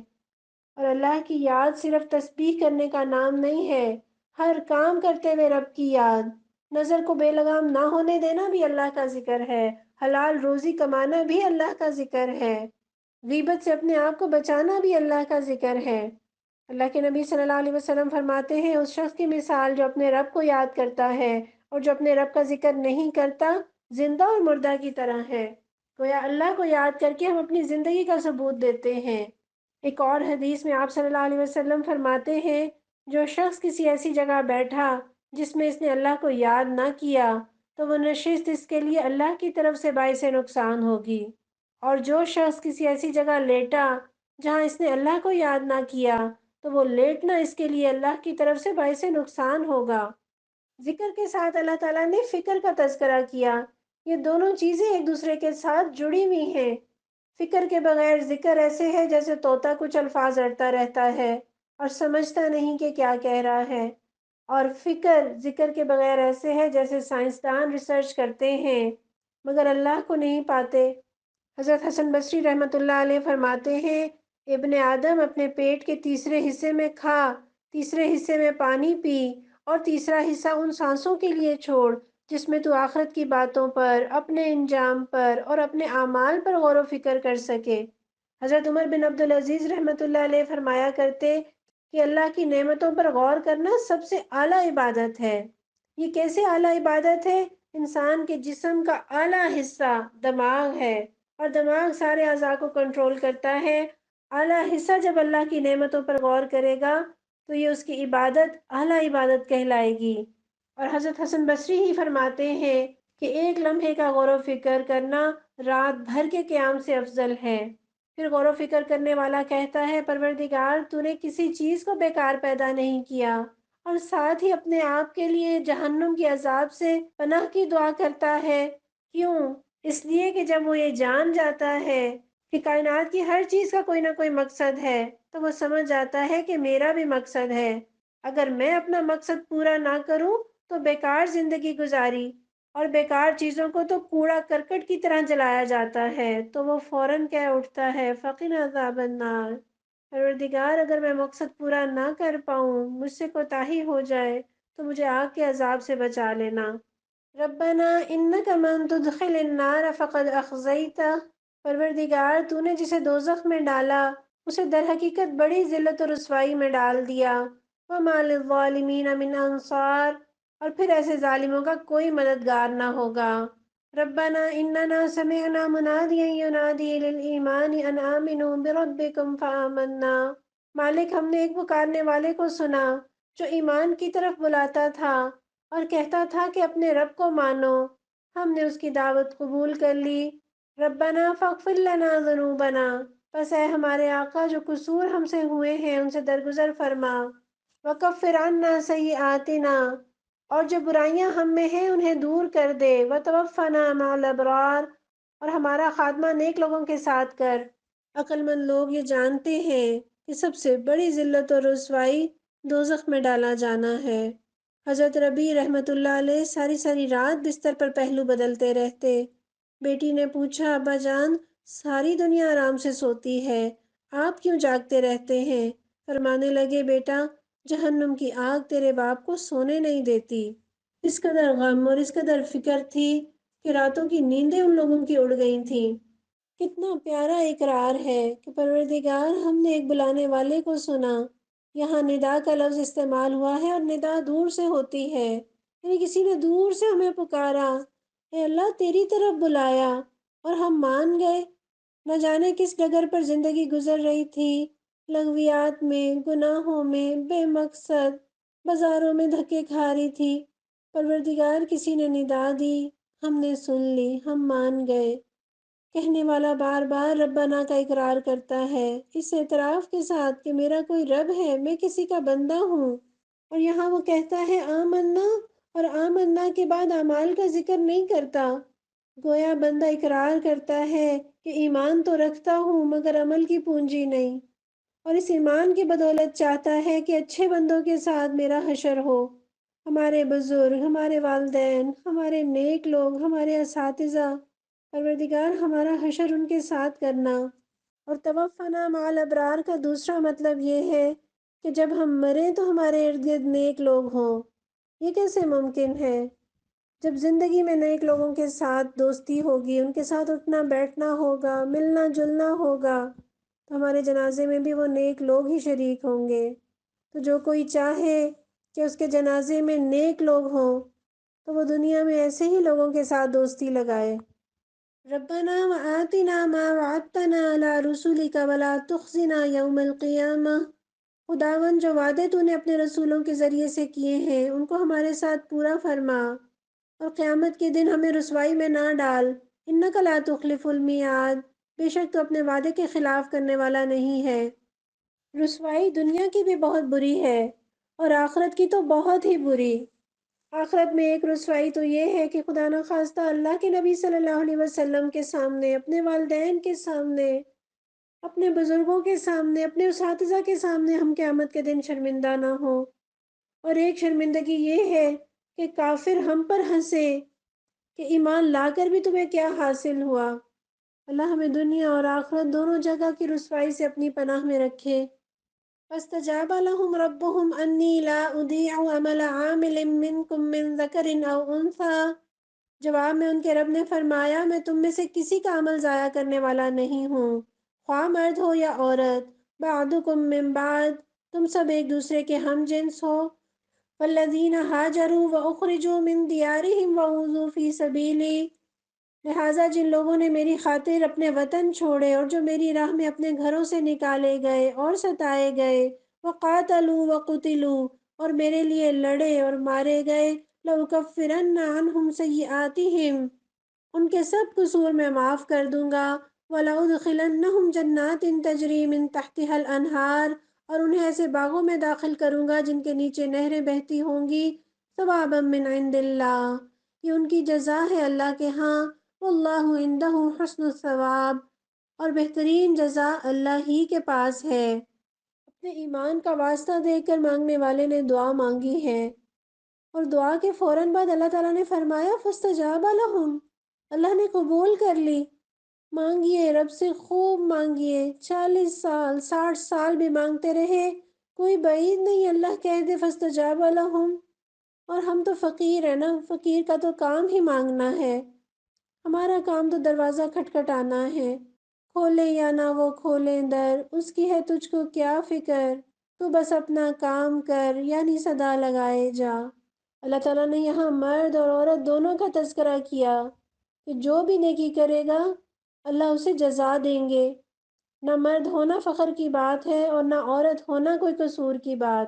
A: اور اللہ کی یاد صرف تسبیح کرنے کا نام نہیں ہے، ہر کام کرتے ہوئے رب کی یاد، نظر کو بے لگام نہ ہونے دینا بھی اللہ کا ذکر ہے، حلال روزی کمانا بھی اللہ کا ذکر ہے، غیبت سے اپنے آپ کو بچانا بھی اللہ کا ذکر ہے۔ اللہ کے نبی صلی اللہ علیہ وسلم فرماتے ہیں اس شخص کی مثال جو اپنے رب کو یاد کرتا ہے اور جو اپنے رب کا ذکر نہیں کرتا، زندہ اور مردہ کی طرح ہے۔ گویا اللہ کو یاد کر کے ہم اپنی زندگی کا ثبوت دیتے ہیں۔ ایک اور حدیث میں آپ صلی اللہ علیہ وسلم فرماتے ہیں جو شخص کسی ایسی جگہ بیٹھا جس میں اس نے اللہ کو یاد نہ کیا تو وہ نشست اس کے لیے اللہ کی طرف سے باعث نقصان ہوگی، اور جو شخص کسی ایسی جگہ لیٹا جہاں اس نے اللہ کو یاد نہ کیا تو وہ لیٹنا اس کے لیے اللہ کی طرف سے باعث نقصان ہوگا۔ ذکر کے ساتھ اللہ تعالیٰ نے فکر کا تذکرہ کیا، یہ دونوں چیزیں ایک دوسرے کے ساتھ جڑی ہوئی ہیں۔ فکر کے بغیر ذکر ایسے ہے جیسے طوطا کچھ الفاظ رٹتا رہتا ہے اور سمجھتا نہیں کہ کیا کہہ رہا ہے، اور فکر ذکر کے بغیر ایسے ہے جیسے سائنسدان ریسرچ کرتے ہیں مگر اللہ کو نہیں پاتے۔ حضرت حسن بصری رحمۃ اللہ علیہ فرماتے ہیں ابن آدم اپنے پیٹ کے تیسرے حصے میں کھا، تیسرے حصے میں پانی پی، اور تیسرا حصہ ان سانسوں کے لیے چھوڑ جس میں تو آخرت کی باتوں پر، اپنے انجام پر اور اپنے اعمال پر غور و فکر کر سکے۔ حضرت عمر بن عبدالعزیز رحمۃ اللہ علیہ فرمایا کرتے کہ اللہ کی نعمتوں پر غور کرنا سب سے اعلیٰ عبادت ہے۔ یہ کیسے اعلیٰ عبادت ہے؟ انسان کے جسم کا اعلیٰ حصہ دماغ ہے، اور دماغ سارے اعضاء کو کنٹرول کرتا ہے۔ اعلیٰ حصہ جب اللہ کی نعمتوں پر غور کرے گا تو یہ اس کی عبادت اعلیٰ عبادت کہلائے گی۔ اور حضرت حسن بصری ہی فرماتے ہیں کہ ایک لمحے کا غور و فکر کرنا رات بھر کے قیام سے افضل ہے۔ پھر غور و فکر کرنے والا کہتا ہے، پروردگار تو نے کسی چیز کو بیکار پیدا نہیں کیا، اور ساتھ ہی اپنے آپ کے لیے جہنم کے عذاب سے پناہ کی دعا کرتا ہے۔ کیوں؟ اس لیے کہ جب وہ یہ جان جاتا ہے کہ کائنات کی ہر چیز کا کوئی نہ کوئی مقصد ہے، تو وہ سمجھ جاتا ہے کہ میرا بھی مقصد ہے۔ اگر میں اپنا مقصد پورا نہ کروں تو بیکار زندگی گزاری، اور بیکار چیزوں کو تو کوڑا کرکٹ کی طرح جلایا جاتا ہے، تو وہ فوراً کہہ اٹھتا ہے، فقنا عذاب النار، پروردگار اگر میں مقصد پورا نہ کر پاؤں، مجھ سے کوتاہی ہو جائے تو مجھے آگ کے عذاب سے بچا لینا۔ ربنا انک من تدخل النار فقد اخزیتہ، پروردگار تو نے جسے دوزخ میں ڈالا اسے در حقیقت بڑی ذلت و رسوائی میں ڈال دیا۔ وما للظالمین من انصار، اور پھر ایسے ظالموں کا کوئی مددگار نہ ہوگا۔ ربنا اننا سمعنا منادیا ینادی للایمان ان آمنوا بربکم فآمنا، مالک ہم نے ایک پکارنے والے کو سنا جو ایمان کی طرف بلاتا تھا اور کہتا تھا کہ اپنے رب کو مانو، ہم نے اس کی دعوت قبول کر لی۔ ربنا فاغفر لنا ذنوبنا، بس اے ہمارے آقا جو قصور ہم سے ہوئے ہیں ان سے درگزر فرما۔ وکفر عنا سیئاتنا، اور جو برائیاں ہم میں ہیں انہیں دور کر دے۔ وتوفنا مع الابرار، اور ہمارا خاتمہ نیک لوگوں کے ساتھ کر۔ عقل مند لوگ یہ جانتے ہیں کہ سب سے بڑی ذلت اور رسوائی دوزخ میں ڈالا جانا ہے۔ حضرت ربیع رحمۃ اللہ علیہ ساری ساری رات بستر پر پہلو بدلتے رہتے۔ بیٹی نے پوچھا، ابا جان ساری دنیا آرام سے سوتی ہے، آپ کیوں جاگتے رہتے ہیں؟ فرمانے لگے، بیٹا جہنم کی آگ تیرے باپ کو سونے نہیں دیتی۔ اس قدر غم اور اس قدر فکر تھی کہ راتوں کی نیندیں ان لوگوں کی اڑ گئی تھیں۔ کتنا پیارا اقرار ہے کہ پروردگار ہم نے ایک بلانے والے کو سنا۔ یہاں ندا کا لفظ استعمال ہوا ہے، اور ندا دور سے ہوتی ہے، یعنی کسی نے دور سے ہمیں پکارا، اے اللہ تیری طرف بلایا اور ہم مان گئے۔ نہ جانے کس ڈگر پر زندگی گزر رہی تھی، لغویات میں، گناہوں میں، بے مقصد بازاروں میں دھکے کھا رہی تھی۔ پروردگار کسی نے ندا دی، ہم نے سن لی، ہم مان گئے۔ کہنے والا بار بار ربنا کا اقرار کرتا ہے، اس اعتراف کے ساتھ کہ میرا کوئی رب ہے، میں کسی کا بندہ ہوں۔ اور یہاں وہ کہتا ہے آمنا، اور آمنا کے بعد اعمال کا ذکر نہیں کرتا۔ گویا بندہ اقرار کرتا ہے کہ ایمان تو رکھتا ہوں مگر عمل کی پونجی نہیں، اور اس ایمان کی بدولت چاہتا ہے کہ اچھے بندوں کے ساتھ میرا حشر ہو، ہمارے بزرگ، ہمارے والدین، ہمارے نیک لوگ، ہمارے اساتذہ، پروردگار ہمارا حشر ان کے ساتھ کرنا۔ اور توفنا مع الابرار کا دوسرا مطلب یہ ہے کہ جب ہم مریں تو ہمارے ارد گرد نیک لوگ ہوں۔ یہ کیسے ممکن ہے؟ جب زندگی میں نیک لوگوں کے ساتھ دوستی ہوگی، ان کے ساتھ اٹھنا بیٹھنا ہوگا، ملنا جلنا ہوگا، تو ہمارے جنازے میں بھی وہ نیک لوگ ہی شریک ہوں گے۔ تو جو کوئی چاہے کہ اس کے جنازے میں نیک لوگ ہوں تو وہ دنیا میں ایسے ہی لوگوں کے ساتھ دوستی لگائے۔ ربنا وآتنا ما وعدتنا على رسلك ولا تخزنا یوم القیامہ، خداوند جو وعدے تو نے اپنے رسولوں کے ذریعے سے کیے ہیں ان کو ہمارے ساتھ پورا فرما، اور قیامت کے دن ہمیں رسوائی میں نہ ڈال۔ انک لا تخلف المیعاد، بے شک تو اپنے وعدے کے خلاف کرنے والا نہیں ہے۔ رسوائی دنیا کی بھی بہت بری ہے، اور آخرت کی تو بہت ہی بری۔ آخرت میں ایک رسوائی تو یہ ہے کہ خدا نخواستہ اللہ کے نبی صلی اللہ علیہ وسلم کے سامنے، اپنے والدین کے سامنے، اپنے بزرگوں کے سامنے، اپنے اساتذہ کے سامنے ہم قیامت کے دن شرمندہ نہ ہوں۔ اور ایک شرمندگی یہ ہے کہ کافر ہم پر ہنسے کہ ایمان لا کر بھی تمہیں کیا حاصل ہوا۔ اللہ ہمیں دنیا اور آخرت دونوں جگہ کی رسوائی سے اپنی پناہ میں رکھے۔ فاستجاب لهم ربهم انی لا اضیع عمل عامل منکم من ذکر او انثی، جواب میں ان کے رب نے فرمایا، میں تم میں سے کسی کا عمل ضائع کرنے والا نہیں ہوں، خواہ مرد ہو یا عورت، بعضکم من بعض، تم سب ایک دوسرے کے ہم جنس ہو۔ والذین ہاجروا واخرجوا من دیارہم وأوذوا فی سبیلی، لہٰذا جن لوگوں نے میری خاطر اپنے وطن چھوڑے اور جو میری راہ میں اپنے گھروں سے نکالے گئے اور ستائے گئے، وقاتلوا وقتلوا، اور میرے لیے لڑے اور مارے گئے، لأکفرن عنہم سیئاتہم، ان کے سب قصور میں معاف کر دوں گا، وَلَأُدْخِلَنَّهُمْ جَنَّاتٍ تَجْرِي مِن تَحْتِهَا الْأَنْهَارُ، اور انہیں ایسے باغوں میں داخل کروں گا جن کے نیچے نہریں بہتی ہوں گی، ثوابا من عند اللہ، یہ ان کی جزا ہے اللہ کے ہاں، واللہ عندہ حسن الثواب، اور بہترین جزا اللہ ہی کے پاس ہے۔ اپنے ایمان کا واسطہ دے کر مانگنے والے نے دعا مانگی ہے، اور دعا کے فوراً بعد اللہ تعالیٰ نے فرمایا فاستجاب لہم، اللہ نے قبول کر لی۔ مانگیے، رب سے خوب مانگیے، 40 سال 60 سال بھی مانگتے رہے، کوئی بعید نہیں اللہ کہہ دے فاستجاب لہم۔ اور ہم تو فقیر ہیں نا، فقیر کا تو کام ہی مانگنا ہے، ہمارا کام تو دروازہ کھٹکھٹانا ہے، کھولے یا نہ وہ کھولیں در، اس کی ہے تجھ کو کیا فکر، تو بس اپنا کام کر یعنی صدا لگائے جا۔ اللہ تعالیٰ نے یہاں مرد اور عورت دونوں کا تذکرہ کیا کہ جو بھی نیکی کرے گا اللہ اسے جزا دیں گے۔ نہ مرد ہونا فخر کی بات ہے اور نہ عورت ہونا کوئی قصور کی بات،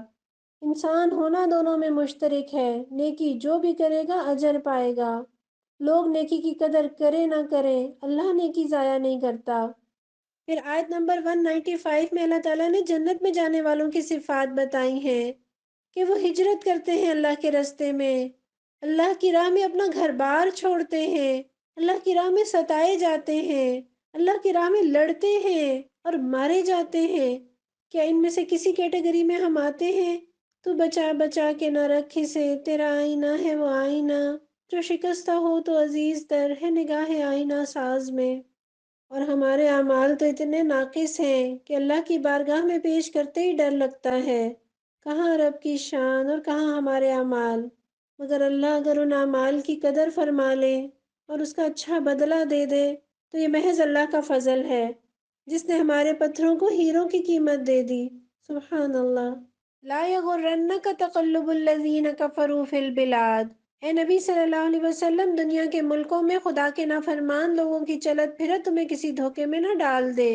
A: انسان ہونا دونوں میں مشترک ہے، نیکی جو بھی کرے گا اجر پائے گا۔ لوگ نیکی کی قدر کرے نہ کرے، اللہ نیکی ضائع نہیں کرتا۔ پھر آیت نمبر 195 میں اللہ تعالیٰ نے جنت میں جانے والوں کی صفات بتائی ہیں کہ وہ ہجرت کرتے ہیں اللہ کے راستے میں، اللہ کی راہ میں اپنا گھر بار چھوڑتے ہیں، اللہ کی راہ میں ستائے جاتے ہیں، اللہ کی راہ میں لڑتے ہیں اور مارے جاتے ہیں۔ کیا ان میں سے کسی کیٹیگری میں ہم آتے ہیں؟ تو بچا بچا کے نہ رکھ اسے، تیرا آئینہ ہے وہ آئینہ، جو شکستہ ہو تو عزیز تر ہے نگاہ آئینہ ساز میں۔ اور ہمارے اعمال تو اتنے ناقص ہیں کہ اللہ کی بارگاہ میں پیش کرتے ہی ڈر لگتا ہے، کہاں رب کی شان اور کہاں ہمارے اعمال۔ مگر اللہ اگر ان اعمال کی قدر فرما لے اور اس کا اچھا بدلہ دے دے تو یہ محض اللہ کا فضل ہے، جس نے ہمارے پتھروں کو ہیروں کی قیمت دے دی۔ سبحان اللہ۔ لا یغرنک تقلب الذین کفروا فی البلاد، اے نبی صلی اللہ علیہ وسلم دنیا کے ملکوں میں خدا کے نافرمان لوگوں کی چلت پھرت تمہیں کسی دھوکے میں نہ ڈال دے۔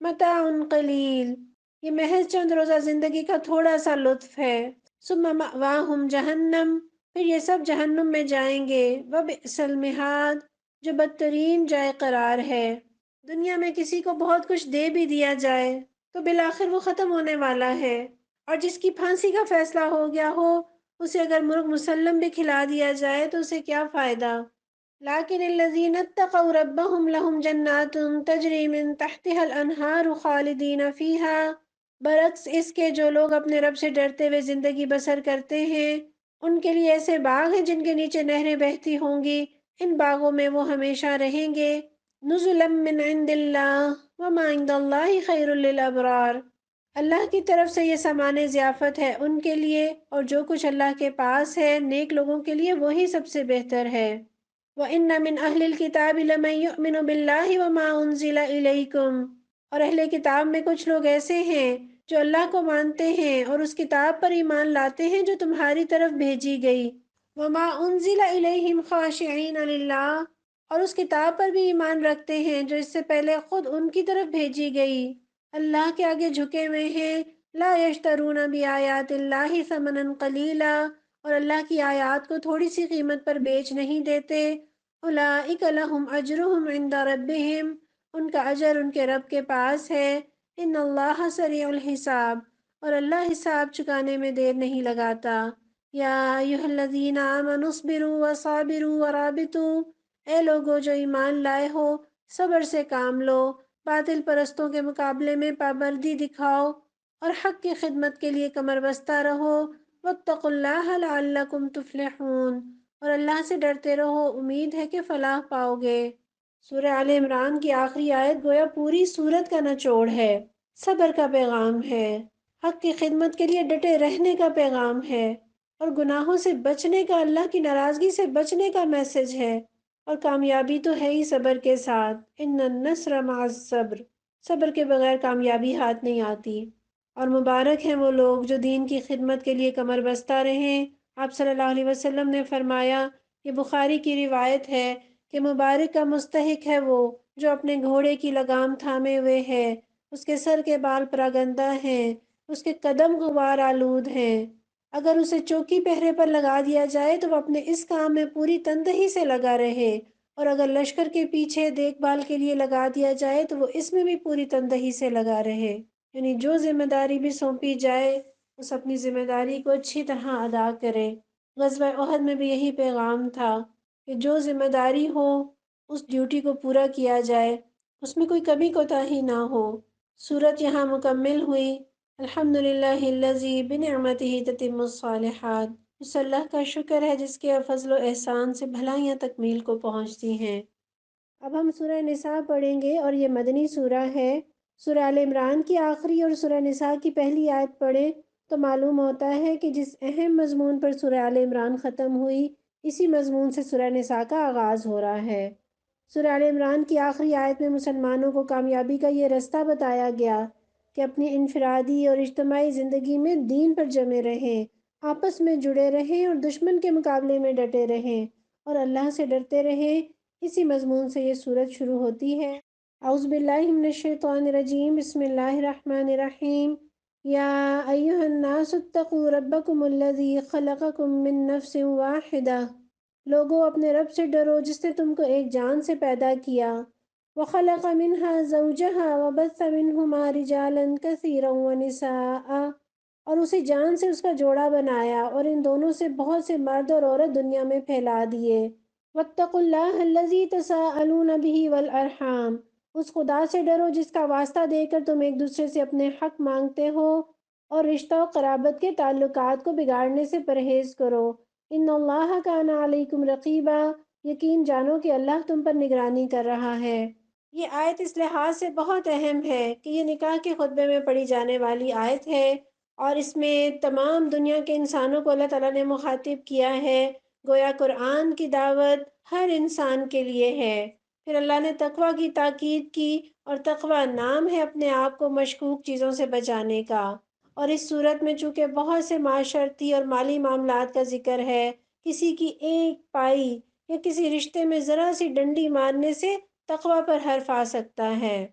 A: متاع قلیل، یہ محض چند روزہ زندگی کا تھوڑا سا لطف ہے۔ ثم مأواہم جہنم، پھر یہ سب جہنم میں جائیں گے۔ وبئس المہاد، جو بدترین جائے قرار ہے۔ دنیا میں کسی کو بہت کچھ دے بھی دیا جائے تو بالآخر وہ ختم ہونے والا ہے، اور جس کی پھانسی کا فیصلہ ہو گیا ہو اسے اگر مرغ مسلم بھی کھلا دیا جائے تو اسے کیا فائدہ۔ لیکن الذین اتقوا ربهم لهم جنات تجری من تحتها الانہار خالدین فیہا، برعکس اس کے جو لوگ اپنے رب سے ڈرتے ہوئے زندگی بسر کرتے ہیں ان کے لیے ایسے باغ ہیں جن کے نیچے نہریں بہتی ہوں گی، ان باغوں میں وہ ہمیشہ رہیں گے۔ نزلا من عند اللہ وما عند اللہ خیر للابرار، اللہ کی طرف سے یہ سامان ضیافت ہے ان کے لیے، اور جو کچھ اللہ کے پاس ہے نیک لوگوں کے لیے وہی سب سے بہتر ہے۔ وَإِنَّ مِنْ أَهْلِ الْكِتَابِ لَمَنْ يُؤْمِنُ بِاللَّهِ وَمَا أُنزِلَ إِلَيْكُمْ، اور اہل کتاب میں کچھ لوگ ایسے ہیں جو اللہ کو مانتے ہیں اور اس کتاب پر ایمان لاتے ہیں جو تمہاری طرف بھیجی گئی۔ وَمَا أُنزِلَ إِلَيْهِمْ خَاشِعِينَ لِلَّهِ، اور اس کتاب پر بھی ایمان رکھتے ہیں جو اس سے پہلے خود ان کی طرف بھیجی گئی، اللہ کے آگے جھکے ہوئے ہیں۔ لا یشترون بآیات اللہ ثمنا قلیلا، اور اللہ کی آیات کو تھوڑی سی قیمت پر بیچ نہیں دیتے۔ اولئک لہم اجرہم عند ربہم، ان کا اجر ان کے رب کے پاس ہے۔ ان اللہ سریع الحساب، اور اللہ حساب چکانے میں دیر نہیں لگاتا۔ یا ایھا الذین آمنوا اصبروا وصابروا ورابطوا، اے لوگو جو ایمان لائے ہو صبر سے کام لو، باطل پرستوں کے مقابلے میں پابندی دکھاؤ اور حق کی خدمت کے لیے کمر بستہ رہو۔ واتقوا اللہ لعلکم تفلحون، اور اللہ سے ڈرتے رہو، امید ہے کہ فلاح پاؤ گے۔ سورہ آل عمران کی آخری آیت گویا پوری سورت کا نچوڑ ہے، صبر کا پیغام ہے، حق کی خدمت کے لیے ڈٹے رہنے کا پیغام ہے، اور گناہوں سے بچنے کا، اللہ کی ناراضگی سے بچنے کا میسج ہے، اور کامیابی تو ہے ہی صبر کے ساتھ۔ ان النصر مع الصبر، صبر کے بغیر کامیابی ہاتھ نہیں آتی۔ اور مبارک ہیں وہ لوگ جو دین کی خدمت کے لیے کمر بستہ رہیں۔ آپ صلی اللہ علیہ وسلم نے فرمایا، یہ بخاری کی روایت ہے کہ مبارک کا مستحق ہے وہ جو اپنے گھوڑے کی لگام تھامے ہوئے ہے، اس کے سر کے بال پراگندہ ہیں، اس کے قدم غبار آلود ہیں۔ اگر اسے چوکی پہرے پر لگا دیا جائے تو وہ اپنے اس کام میں پوری تندہی سے لگا رہے، اور اگر لشکر کے پیچھے دیکھ بھال کے لیے لگا دیا جائے تو وہ اس میں بھی پوری تندہی سے لگا رہے۔ یعنی جو ذمہ داری بھی سونپی جائے اس اپنی ذمہ داری کو اچھی طرح ادا کرے۔ غزوہ احد میں بھی یہی پیغام تھا کہ جو ذمہ داری ہو اس ڈیوٹی کو پورا کیا جائے، اس میں کوئی کمی کوتاہی نہ ہو۔ سورت یہاں مکمل ہوئی۔ الحمدللہ الذی بنعمتہ تتم الصالحات۔ اس اللہ کا شکر ہے جس کے فضل و احسان سے بھلائیاں تکمیل کو پہنچتی ہیں۔ اب ہم سورہ نساء پڑھیں گے اور یہ مدنی سورہ ہے۔ سورہ آل عمران کی آخری اور سورہ نساء کی پہلی آیت پڑھیں تو معلوم ہوتا ہے کہ جس اہم مضمون پر سورہ آل عمران ختم ہوئی، اسی مضمون سے سورہ نساء کا آغاز ہو رہا ہے۔ سورہ آل عمران کی آخری آیت میں مسلمانوں کو کامیابی کا یہ رستہ بتایا گیا کہ اپنی انفرادی اور اجتماعی زندگی میں دین پر جمے رہیں، آپس میں جڑے رہیں اور دشمن کے مقابلے میں ڈٹے رہیں اور اللہ سے ڈرتے رہیں۔ اسی مضمون سے یہ سورت شروع ہوتی ہے۔ اعوذ باللہ من الشیطان الرجیم، بسم اللہ الرحمن الرحیم۔ یا ایہا الناس اتقوا ربکم الذی خلقکم من نفس واحدہ۔ لوگو اپنے رب سے ڈرو جس نے تم کو ایک جان سے پیدا کیا۔ وخلق منہا زوجہا وبث منہما رجالا کثیرا ونساء۔ اور اسی جان سے اس کا جوڑا بنایا اور ان دونوں سے بہت سے مرد اور عورت دنیا میں پھیلا دیے۔ واتقوا اللہ الذی تساءلون بہ والارحام۔ اس خدا سے ڈرو جس کا واسطہ دے کر تم ایک دوسرے سے اپنے حق مانگتے ہو، اور رشتہ و قرابت کے تعلقات کو بگاڑنے سے پرہیز کرو۔ ان اللہ کان علیکم رقیبا۔ یقین جانو کہ اللہ تم پر نگرانی کر رہا ہے۔ یہ آیت اس لحاظ سے بہت اہم ہے کہ یہ نکاح کے خطبے میں پڑھی جانے والی آیت ہے، اور اس میں تمام دنیا کے انسانوں کو اللہ تعالیٰ نے مخاطب کیا ہے۔ گویا قرآن کی دعوت ہر انسان کے لیے ہے۔ پھر اللہ نے تقوی کی تاکید کی، اور تقوی نام ہے اپنے آپ کو مشکوک چیزوں سے بچانے کا۔ اور اس صورت میں چونکہ بہت سے معاشرتی اور مالی معاملات کا ذکر ہے، کسی کی ایک پائی یا کسی رشتے میں ذرا سی ڈنڈی مارنے سے تقوی پر حرف آ سکتا ہے۔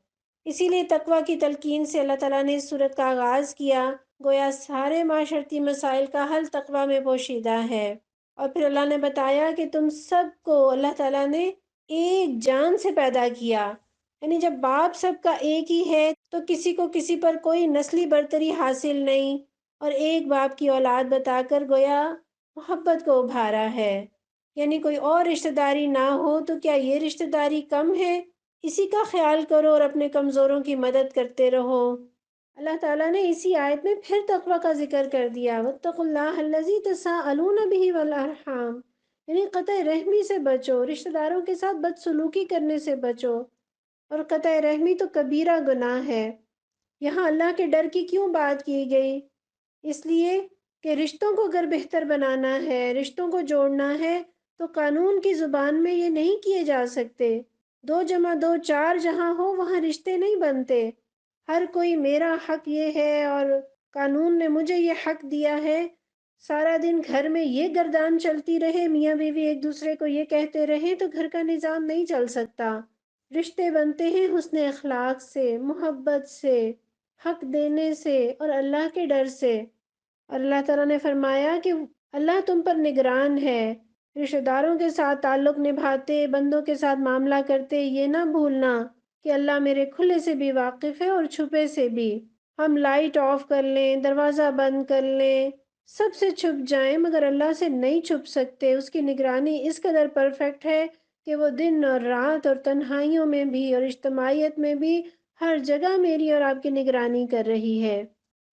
A: اسی لیے تقوی کی تلقین سے اللہ تعالیٰ نے اس صورت کا آغاز کیا، گویا سارے معاشرتی مسائل کا حل تقوی میں پوشیدہ ہے۔ اور پھر اللہ نے بتایا کہ تم سب کو اللہ تعالیٰ نے ایک جان سے پیدا کیا، یعنی جب باپ سب کا ایک ہی ہے تو کسی کو کسی پر کوئی نسلی برتری حاصل نہیں، اور ایک باپ کی اولاد بتا کر گویا محبت کو ابھارا ہے۔ یعنی کوئی اور رشتہ داری نہ ہو تو کیا یہ رشتہ داری کم ہے؟ اسی کا خیال کرو اور اپنے کمزوروں کی مدد کرتے رہو۔ اللہ تعالیٰ نے اسی آیت میں پھر تقوی کا ذکر کر دیا، واتقوا اللہ الذی تساءلون بہ والارحام۔ یعنی قطع رحمی سے بچو، رشتہ داروں کے ساتھ بدسلوکی کرنے سے بچو، اور قطع رحمی تو کبیرہ گناہ ہے۔ یہاں اللہ کے ڈر کی کیوں بات کی گئی؟ اس لیے کہ رشتوں کو اگر بہتر بنانا ہے، رشتوں کو جوڑنا ہے، تو قانون کی زبان میں یہ نہیں کیے جا سکتے۔ 2+2=4 جہاں ہو وہاں رشتے نہیں بنتے۔ ہر کوئی میرا حق یہ ہے اور قانون نے مجھے یہ حق دیا ہے، سارا دن گھر میں یہ گردان چلتی رہے، میاں بیوی ایک دوسرے کو یہ کہتے رہیں تو گھر کا نظام نہیں چل سکتا۔ رشتے بنتے ہیں حسن اخلاق سے، محبت سے، حق دینے سے اور اللہ کے ڈر سے۔ اور اللہ تعالیٰ نے فرمایا کہ اللہ تم پر نگران ہے۔ رشتہ داروں کے ساتھ تعلق نبھاتے، بندوں کے ساتھ معاملہ کرتے، یہ نہ بھولنا کہ اللہ میرے کھلے سے بھی واقف ہے اور چھپے سے بھی۔ ہم لائٹ آف کر لیں، دروازہ بند کر لیں، سب سے چھپ جائیں، مگر اللہ سے نہیں چھپ سکتے۔ اس کی نگرانی اس قدر پرفیکٹ ہے کہ وہ دن اور رات اور تنہائیوں میں بھی اور اجتماعیت میں بھی ہر جگہ میری اور آپ کی نگرانی کر رہی ہے۔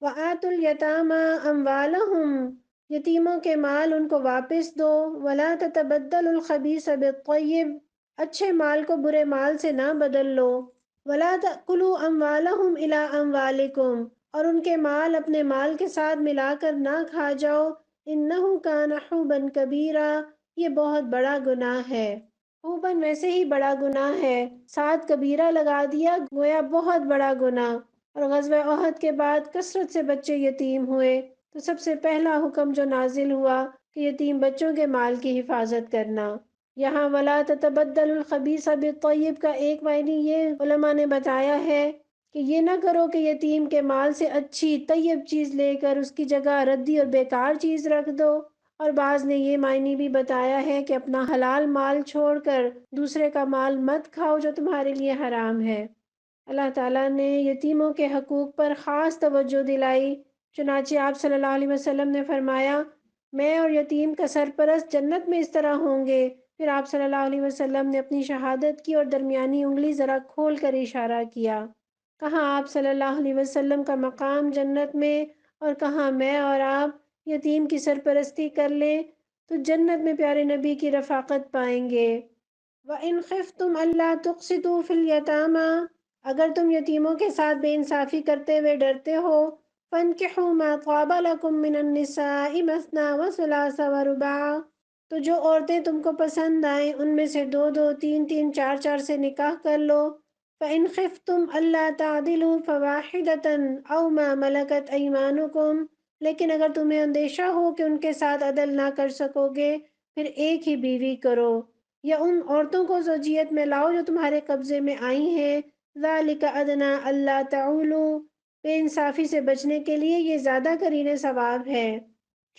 A: وَآتُوا الْيَتَامَىٰ أَمْوَالَهُمْ۔ یتیموں کے مال ان کو واپس دو۔ وَلَا تَتَبَدَّلُوا الْخَبِيثَ بِالطَّيِّبِ۔ اچھے مال کو برے مال سے نہ بدل لو۔ وَلَا تَأْكُلُوا أَمْوَالَهُمْ إِلَىٰ أَمْوَالِكُمْ۔ اور ان کے مال اپنے مال کے ساتھ ملا کر نہ کھا جاؤ۔ إِنَّهُ كَانَ حُوبًا كَبِيرًا۔ یہ بہت بڑا گناہ ہے۔ حوباً ویسے ہی بڑا گناہ ہے، ساتھ کبیرہ لگا دیا، گویا بہت بڑا گناہ۔ اور غزوہ احد کے بعد کثرت سے بچے یتیم ہوئے، تو سب سے پہلا حکم جو نازل ہوا کہ یتیم بچوں کے مال کی حفاظت کرنا۔ یہاں وَلَا تَتَبَدَّلُ الْخَبِيثَ بِالطَّيِّبِ کا ایک معنی یہ علماء نے بتایا ہے کہ یہ نہ کرو کہ یتیم کے مال سے اچھی طیب چیز لے کر اس کی جگہ ردی اور بیکار چیز رکھ دو، اور بعض نے یہ معنی بھی بتایا ہے کہ اپنا حلال مال چھوڑ کر دوسرے کا مال مت کھاؤ جو تمہارے لیے حرام ہے۔ اللہ تعالیٰ نے یتیموں کے حقوق پر خاص توجہ دلائی، چنانچہ آپ صلی اللہ علیہ وسلم نے فرمایا، میں اور یتیم کا سرپرست جنت میں اس طرح ہوں گے۔ پھر آپ صلی اللہ علیہ وسلم نے اپنی شہادت کی اور درمیانی انگلی ذرا کھول کر اشارہ کیا۔ کہاں آپ صلی اللہ علیہ وسلم کا مقام جنت میں، اور کہاں میں اور آپ یتیم کی سرپرستی کر لیں تو جنت میں پیارے نبی کی رفاقت پائیں گے۔ وَإِنْ خِفْتُمْ أَلَّا تُقْسِطُوا فِي الْيَتَامَىٰ اگر تم یتیموں کے ساتھ بے انصافی کرتے ہوئے ڈرتے ہو، فَانكِحُوا مَا طَابَ لَكُم مِّنَ النِّسَاءِ مَثْنَىٰ وَثُلَاثَ وَرُبَاعَ تو جو عورتیں تم کو پسند آئیں ان میں سے دو دو تین تین چار چار سے نکاح کر لو۔ فَإِنْ خِفْتُمْ أَلَّا تَعْدِلُوا فَوَاحِدَةً أَوْ مَا مَلَكَتْ أَيْمَانُكُمْ لیکن اگر تمہیں اندیشہ ہو کہ ان کے ساتھ عدل نہ کر سکو گے، پھر ایک ہی بیوی کرو، یا ان عورتوں کو زوجیت میں لاؤ جو تمہارے قبضے میں آئی ہیں۔ ذَلِكَ أَدْنَىٰ أَلَّا تَعُولُوا بے انصافی سے بچنے کے لیے یہ زیادہ قرین ثواب ہے۔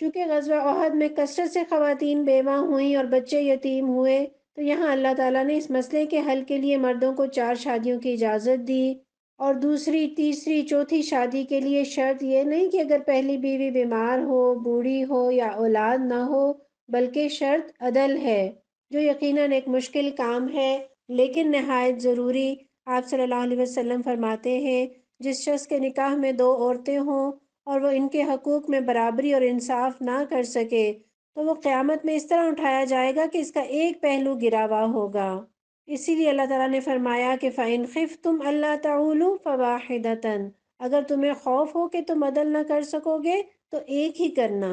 A: چونکہ غزوہ احد میں کثرت سے خواتین بیوہ ہوئیں اور بچے یتیم ہوئے، تو یہاں اللہ تعالیٰ نے اس مسئلے کے حل کے لیے مردوں کو 4 شادیوں کی اجازت دی، اور دوسری، تیسری، چوتھی شادی کے لیے شرط یہ نہیں کہ اگر پہلی بیوی بیمار ہو، بوڑھی ہو یا اولاد نہ ہو، بلکہ شرط عدل ہے، جو یقیناً ایک مشکل کام ہے لیکن نہایت ضروری۔ آپ صلی اللہ علیہ وسلم فرماتے ہیں، جس شخص کے نکاح میں 2 عورتیں ہوں اور وہ ان کے حقوق میں برابری اور انصاف نہ کر سکے تو وہ قیامت میں اس طرح اٹھایا جائے گا کہ اس کا ایک پہلو گرا ہوا ہوگا۔ اسی لیے اللہ تعالیٰ نے فرمایا کہ فَإِنْ خِفْتُمْ أَلَّا تَعُولُوا فَوَاحِدَةً اگر تمہیں خوف ہو کہ تم عدل نہ کر سکو گے تو ایک ہی کرنا۔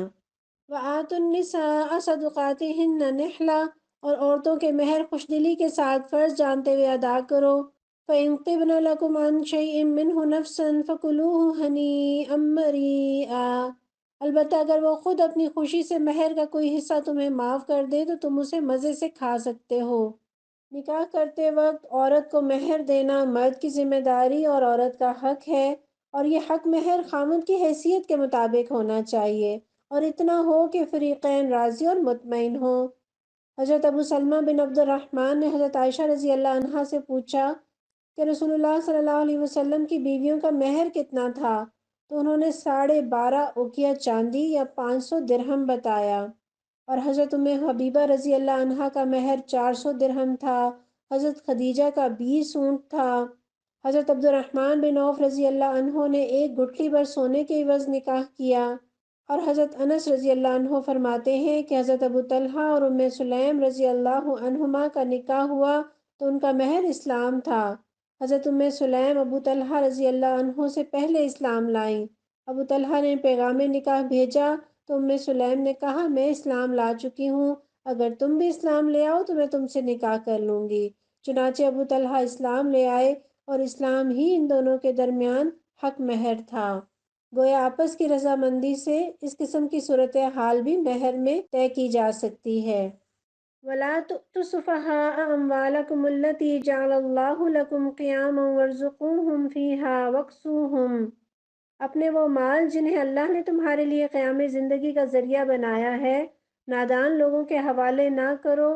A: وَآتُوا النِّسَاءَ صَدُقَاتِهِنَّ نِحْلَةً اور عورتوں کے مہر خوشدلی کے ساتھ فرض جانتے ہوئے ادا کرو۔ فَإِنْ طِبْنَ لَكُمْ عَنْ شَيْءٍ مِّنْهُ نَفْسًا فَكُلُوهُ هَنِيئًا مَّرِيئًا البتہ اگر وہ خود اپنی خوشی سے مہر کا کوئی حصہ تمہیں معاف کر دے تو تم اسے مزے سے کھا سکتے ہو۔ نکاح کرتے وقت عورت کو مہر دینا مرد کی ذمہ داری اور عورت کا حق ہے، اور یہ حق مہر خامند کی حیثیت کے مطابق ہونا چاہیے، اور اتنا ہو کہ فریقین راضی اور مطمئن ہوں۔ حضرت ابو سلمہ بن عبد الرحمن نے حضرت عائشہ رضی اللہ عنہا سے پوچھا کہ رسول اللہ صلی اللہ علیہ وسلم کی بیویوں کا مہر کتنا تھا؟ تو انہوں نے 12.5 اوقیہ چاندی یا 500 درہم بتایا، اور حضرت ام حبیبہ رضی اللہ عنہا کا مہر 400 درہم تھا، حضرت خدیجہ کا 20 اونٹ تھا، حضرت عبد الرحمن بن عوف رضی اللہ عنہ نے ایک گٹھلی بھر سونے کے عوض نکاح کیا، اور حضرت انس رضی اللہ عنہ فرماتے ہیں کہ حضرت ابو طلحہ اور ام سلیم رضی اللہ عنہما کا نکاح ہوا تو ان کا مہر اسلام تھا۔ حضرت ام سلیم ابو طلحہ رضی اللہ عنہ سے پہلے اسلام لائیں۔ ابو طلحہ نے پیغام نکاح بھیجا تو ام سلیم نے کہا، میں اسلام لا چکی ہوں، اگر تم بھی اسلام لے آؤ تو میں تم سے نکاح کر لوں گی۔ چنانچہ ابو طلحہ اسلام لے آئے، اور اسلام ہی ان دونوں کے درمیان حق مہر تھا۔ گویا آپس کی رضامندی سے اس قسم کی صورتحال بھی مہر میں طے کی جا سکتی ہے۔ وَلَا تُؤْتُوا السُّفَهَاءَ أَمْوَالَكُمُ الَّتِي جَعَلَ اللَّهُ لَكُمْ قِيَامًا وَارْزُقُوهُمْ فِيهَا وَاكْسُوهُمْ اپنے وہ مال جنہیں اللہ نے تمہارے لیے قیام زندگی کا ذریعہ بنایا ہے نادان لوگوں کے حوالے نہ کرو،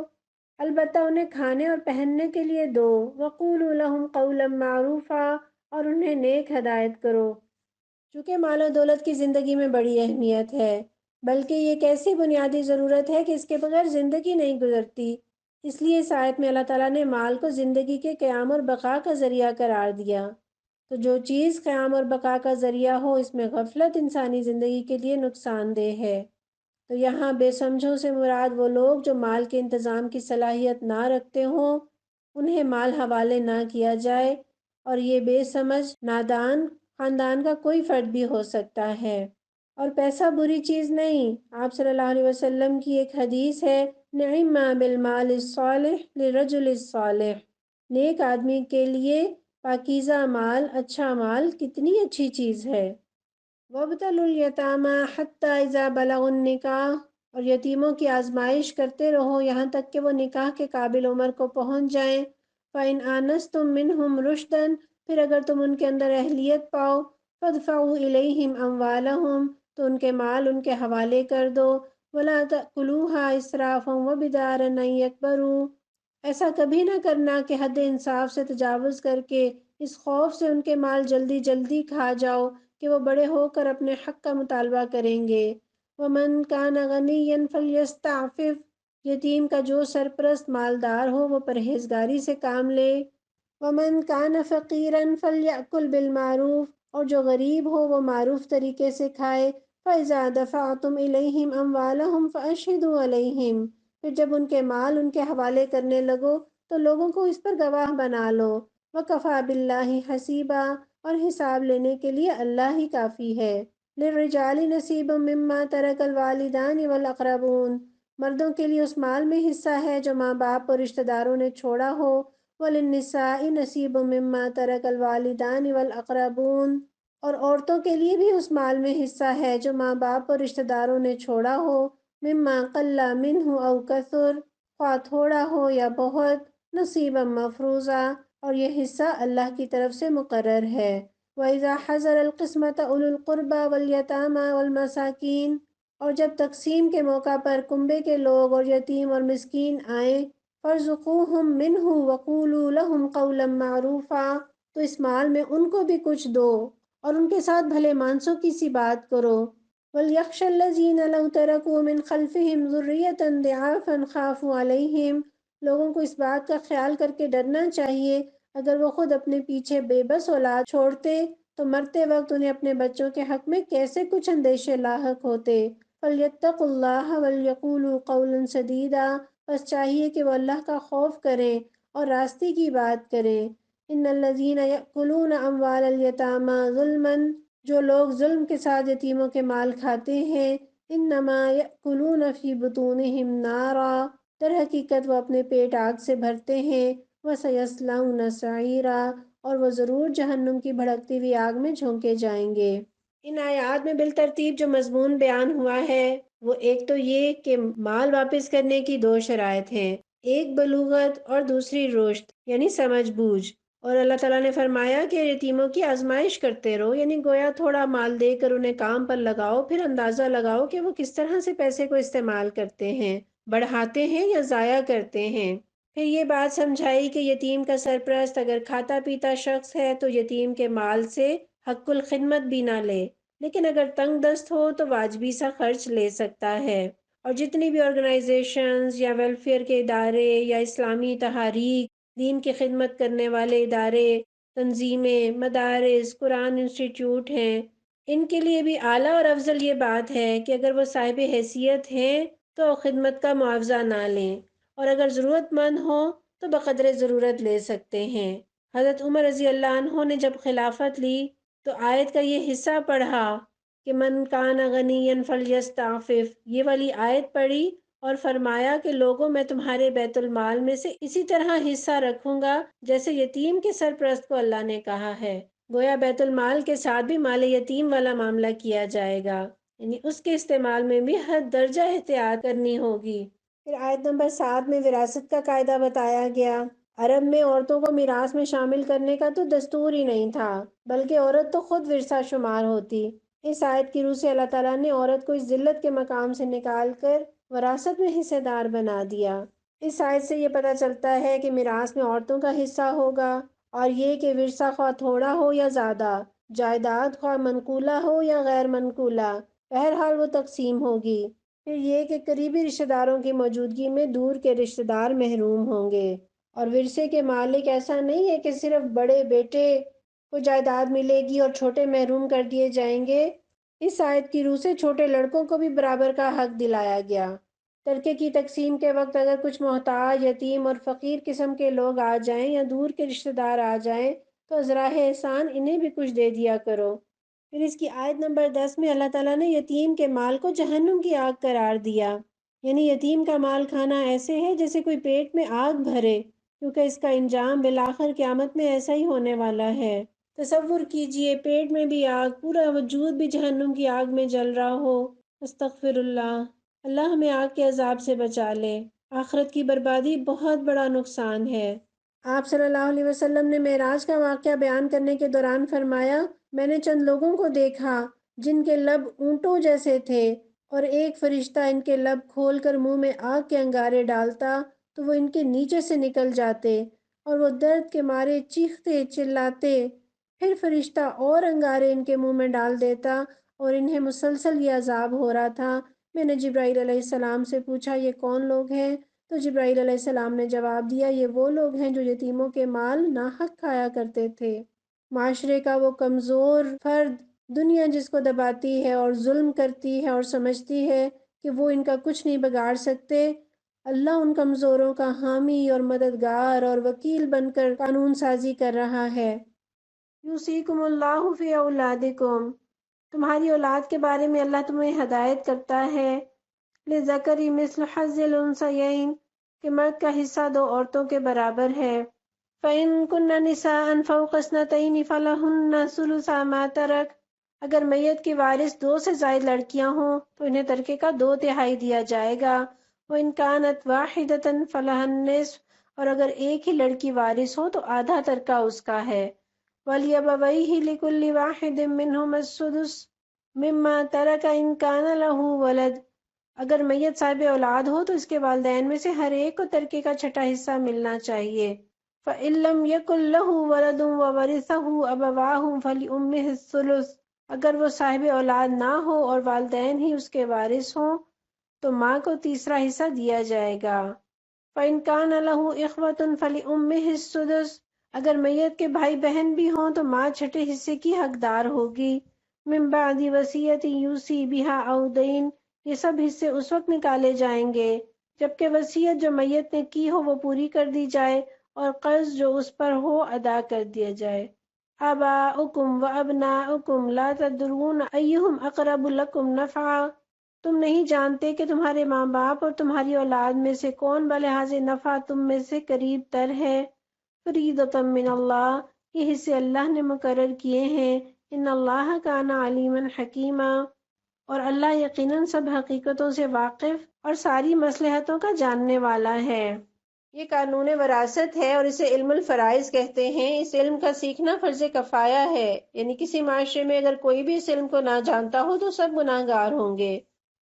A: البتہ انہیں کھانے اور پہننے کے لیے دو۔ وَقُولُوا لَهُمْ قَوْلًا مَّعْرُوفًا اور انہیں نیک ہدایت کرو۔ چونکہ مال و دولت کی زندگی میں بڑی اہمیت ہے، بلکہ یہ ایک ایسی بنیادی ضرورت ہے کہ اس کے بغیر زندگی نہیں گزرتی، اس لیے اس آیت میں اللہ تعالیٰ نے مال کو زندگی کے قیام اور بقا کا ذریعہ قرار دیا۔ تو جو چیز قیام اور بقا کا ذریعہ ہو اس میں غفلت انسانی زندگی کے لیے نقصان دہ ہے۔ تو یہاں بے سمجھوں سے مراد وہ لوگ جو مال کے انتظام کی صلاحیت نہ رکھتے ہوں، انہیں مال حوالے نہ کیا جائے، اور یہ بے سمجھ نادان خاندان کا کوئی فرد بھی ہو سکتا ہے۔ اور پیسہ بری چیز نہیں، آپ صلی اللہ علیہ وسلم کی ایک حدیث ہے، نعم بالمال الصالح للرجل الصالح نیک آدمی کے لیے پاکیزہ مال، اچھا مال کتنی اچھی چیز ہے۔ وَابْتَلُوا الْيَتَامَى حَتَّى إِذَا بَلَغُوا النِّكَاحَ، اور یتیموں کی آزمائش کرتے رہو یہاں تک کہ وہ نکاح کے قابل عمر کو پہنچ جائیں۔ فَإِنْ آنَسْتُم مِّنْهُمْ رُشْدًا، پھر اگر تم ان کے اندر اہلیت پاؤ، فَادْفَعُوا إِلَيْهِمْ أَمْوَالَهُمْ، تو ان کے مال ان کے حوالے کر دو۔ وَلَا تَأْكُلُوهَا إِسْرَافًا وَبِدَارًا أَن يَكْبَرُوا، ایسا کبھی نہ کرنا کہ حد انصاف سے تجاوز کر کے اس خوف سے ان کے مال جلدی جلدی کھا جاؤ کہ وہ بڑے ہو کر اپنے حق کا مطالبہ کریں گے۔ وَمَنْ كَانَ غَنِيًّا فَلْيَسْتَعْفِفْ، یتیم کا جو سرپرست مالدار ہو وہ پرہیزگاری سے کام لے۔ وَمَنْ كَانَ فَقِيرًا فَلْيَأْكُلْ بِالْمَعْرُوفِ، اور جو غریب ہو وہ معروف طریقے سے کھائے۔ فَإِذَا دَفَعْتُمْ إِلَيْهِمْ أَمْوَالَهُمْ فَأَشْهِدُوا عَلَيْهِمْ، پھر جب ان کے مال ان کے حوالے کرنے لگو تو لوگوں کو اس پر گواہ بنا لو۔ وَكَفَى بِاللَّهِ حَسِيبًا، اور حساب لینے کے لیے اللہ ہی کافی ہے۔ لِلرِّجَالِ نَصِيبٌ مِّمَّا تَرَكَ الْوَالِدَانِ وَالْأَقْرَبُونَ، مردوں کے لیے اس مال میں حصہ ہے جو ماں باپ اور رشتہ داروں نے چھوڑا ہو۔ وَلِلنِّسَاءِ نَصِيبٌ مِّمَّا تَرَكَ الْوَالِدَانِ وَالْأَقْرَبُونَ، اور عورتوں کے لیے بھی اس مال میں حصہ ہے جو ماں باپ اور رشتہ داروں نے چھوڑا ہو۔ مما قل منہ او کثر، خواہ تھوڑا ہو یا بہت، نصیبا مفروضا، اور یہ حصہ اللہ کی طرف سے مقرر ہے۔ وَإِذَا حَضَرَ الْقِسْمَةَ أُولُو الْقُرْبَى وَالْيَتَامَى وَالْمَسَاكِينَ، اور جب تقسیم کے موقع پر کنبے کے لوگ اور یتیم اور مسکین آئیں، فَارْزُقُوهُم مِّنْهُ وَقُولُوا لَهُمْ قَوْلًا مَّعْرُوفًا، تو اس مال میں ان کو بھی کچھ دو اور ان کے ساتھ بھلے مانسوں کی سی بات کرو۔ وَلْيَخْشَ الَّذِينَ لَوْ تَرَكُوا مِنْ خَلْفِهِمْ ذُرِّيَّةً ضِعَافًا خَافُوا عَلَيْهِمْ، لوگوں کو اس بات کا خیال کر کے ڈرنا چاہیے اگر وہ خود اپنے پیچھے بے بس اولاد چھوڑتے تو مرتے وقت انہیں اپنے بچوں کے حق میں کیسے کچھ اندیشے لاحق ہوتے۔ فَلْيَتَّقُوا اللَّهَ وَلْيَقُولُوا قَوْلًا سَدِيدًا، بس چاہیے کہ وہ اللہ کا خوف کریں اور راستی کی بات کریں۔ إِنَّ الَّذِينَ يَأْكُلُونَ أَمْوَالَ الْيَتَامَى ظُلْمًا، جو لوگ ظلم کے ساتھ یتیموں کے مال کھاتے ہیں، انما یأکلون فی بطونہم نارا، در حقیقت وہ اپنے پیٹ آگ سے بھرتے ہیں۔ وسیصلون سعیرا، اور وہ ضرور جہنم کی بھڑکتی ہوئی آگ میں جھونکے جائیں گے۔ ان آیات میں بالترتیب جو مضمون بیان ہوا ہے وہ ایک تو یہ کہ مال واپس کرنے کی دو شرائط ہیں، ایک بلوغت اور دوسری رشد یعنی سمجھ بوجھ۔ اور اللہ تعالیٰ نے فرمایا کہ یتیموں کی آزمائش کرتے رہو، یعنی گویا تھوڑا مال دے کر انہیں کام پر لگاؤ، پھر اندازہ لگاؤ کہ وہ کس طرح سے پیسے کو استعمال کرتے ہیں، بڑھاتے ہیں یا ضائع کرتے ہیں۔ پھر یہ بات سمجھائی کہ یتیم کا سرپرست اگر کھاتا پیتا شخص ہے تو یتیم کے مال سے حق الخدمت بھی نہ لے، لیکن اگر تنگ دست ہو تو واجبی سا خرچ لے سکتا ہے۔ اور جتنی بھی آرگنائزیشنز یا ویلفیئر کے ادارے یا اسلامی تحاریک، دین کی خدمت کرنے والے ادارے، تنظیمیں، مدارس، قرآن انسٹیٹیوٹ ہیں، ان کے لیے بھی اعلیٰ اور افضل یہ بات ہے کہ اگر وہ صاحب حیثیت ہیں تو خدمت کا معاوضہ نہ لیں، اور اگر ضرورت مند ہوں تو بقدر ضرورت لے سکتے ہیں۔ حضرت عمر رضی اللہ عنہ نے جب خلافت لی تو آیت کا یہ حصہ پڑھا کہ من کان غنیا فلیستعفف، یہ والی آیت پڑھی اور فرمایا کہ لوگوں میں تمہارے بیت المال میں سے اسی طرح حصہ رکھوں گا جیسے یتیم کے سرپرست کو اللہ نے کہا ہے۔ گویا بیت المال کے ساتھ بھی مال یتیم والا معاملہ کیا جائے گا، یعنی اس کے استعمال میں بھی ہر درجہ احتیاط کرنی ہوگی۔ پھر آیت نمبر 7 میں وراثت کا قاعدہ بتایا گیا۔ عرب میں عورتوں کو میراث میں شامل کرنے کا تو دستور ہی نہیں تھا، بلکہ عورت تو خود ورثہ شمار ہوتی۔ اس آیت کی روح سے اللہ تعالیٰ نے عورت کو اس ذلت کے مقام سے نکال کر وراثت میں حصہ دار بنا دیا۔ اس آیت سے یہ پتہ چلتا ہے کہ میراث میں عورتوں کا حصہ ہوگا، اور یہ کہ ورثہ خواہ تھوڑا ہو یا زیادہ، جائیداد خواہ منقولہ ہو یا غیر منقولہ، بہرحال وہ تقسیم ہوگی۔ پھر یہ کہ قریبی رشتہ داروں کی موجودگی میں دور کے رشتہ دار محروم ہوں گے، اور ورثے کے مالک ایسا نہیں ہے کہ صرف بڑے بیٹے کو جائیداد ملے گی اور چھوٹے محروم کر دیے جائیں گے۔ اس آیت کی روح سے چھوٹے لڑکوں کو بھی برابر کا حق دلایا گیا۔ ترکے کی تقسیم کے وقت اگر کچھ محتاج، یتیم اور فقیر قسم کے لوگ آ جائیں یا دور کے رشتہ دار آ جائیں تو ازراہ احسان انہیں بھی کچھ دے دیا کرو۔ پھر اس کی آیت نمبر 10 میں اللہ تعالیٰ نے یتیم کے مال کو جہنم کی آگ قرار دیا، یعنی یتیم کا مال کھانا ایسے ہے جیسے کوئی پیٹ میں آگ بھرے۔ کیونکہ اس کا انجام بالآخر قیامت میں ایسا ہی ہونے والا ہے۔ تصور کیجئے پیٹ میں بھی آگ، پورا وجود بھی جہنم کی آگ میں جل رہا ہو۔ استغفر اللہ، اللہ ہمیں آگ کے عذاب سے بچا لے۔ آخرت کی بربادی بہت بڑا نقصان ہے۔ آپ صلی اللہ علیہ وسلم نے معراج کا واقعہ بیان کرنے کے دوران فرمایا، میں نے چند لوگوں کو دیکھا جن کے لب اونٹوں جیسے تھے، اور ایک فرشتہ ان کے لب کھول کر منہ میں آگ کے انگارے ڈالتا تو وہ ان کے نیچے سے نکل جاتے اور وہ درد کے مارے چیختے چلاتے۔ پھر فرشتہ اور انگارے ان کے منہ میں ڈال دیتا اور انہیں مسلسل یہ عذاب ہو رہا تھا۔ میں نے جبرائیل علیہ السلام سے پوچھا یہ کون لوگ ہیں؟ تو جبرائیل علیہ السلام نے جواب دیا یہ وہ لوگ ہیں جو یتیموں کے مال ناحق کھایا کرتے تھے۔ معاشرے کا وہ کمزور فرد، دنیا جس کو دباتی ہے اور ظلم کرتی ہے اور سمجھتی ہے کہ وہ ان کا کچھ نہیں بگاڑ سکتے، اللہ ان کمزوروں کا حامی اور مددگار اور وکیل بن کر قانون سازی کر رہا ہے۔ یوصیکم اللہ فی اولادکم، تمہاری اولاد کے بارے میں اللہ تمہیں ہدایت کرتا ہے۔ للذکر مثل حظ الانثیین، کہ مرد کا حصہ دو عورتوں کے برابر ہے۔ فإن کن نساء فوق اثنتین فلہن ثلث ما ترک، اگر میت کی وارث 2 سے زائد لڑکیاں ہوں تو انہیں ترکے کا 2/3 دیا جائے گا۔ وإن كانت واحدة فلها النصف، اور اگر ایک ہی لڑکی وارث ہو تو آدھا ترکہ اس کا ہے۔ وَلِأَبَوَيْهِ لِكُلِّ وَاحِدٍ مِّنْهُمَا السُّدُسُ مِمَّا تَرَكَ إِن كَانَ لَهُ وَلَدٌ، اگر میت صاحب اولاد ہو تو اس کے والدین میں سے ہر ایک کو ترکے کا چھٹا حصہ ملنا چاہیے۔ فَإِن لَّمْ يَكُن لَّهُ وَلَدٌ وَوَرِثَهُ أَبَوَاهُ فَلِأُمِّهِ الثُّلُثُ، اگر وہ صاحب اولاد نہ ہو اور والدین ہی اس کے وارث ہوں تو ماں کو تیسرا حصہ دیا جائے گا۔ فَإِن كَانَ لَهُ إِخْوَةٌ فَلِأُمِّهِ السُّدُسُ، اگر میت کے بھائی بہن بھی ہوں تو ماں چھٹے حصے کی حقدار ہوگی۔ من بعد وصیۃ یوصی بها أو دین، یہ سب حصے اس وقت نکالے جائیں گے جبکہ وصیت جو میت نے کی ہو وہ پوری کر دی جائے اور قرض جو اس پر ہو ادا کر دیا جائے۔ آباؤکم وابناؤکم لا تدرون ایہم اقرب لکم نفعا، تم نہیں جانتے کہ تمہارے ماں باپ اور تمہاری اولاد میں سے کون بلحاظ نفع تم میں سے قریب تر ہے۔ فریضۃ من اللہ، یہ حصے اللہ نے مقرر کیے ہیں۔ ان اللہ کان علیما حکیما، اور اللہ یقیناً سب حقیقتوں سے واقف اور ساری مصلحتوں کا جاننے والا ہے۔ یہ قانون وراثت ہے اور اسے علم الفرائض کہتے ہیں۔ اس علم کا سیکھنا فرض کفایہ ہے، یعنی کسی معاشرے میں اگر کوئی بھی اس علم کو نہ جانتا ہو تو سب گناہ گار ہوں گے،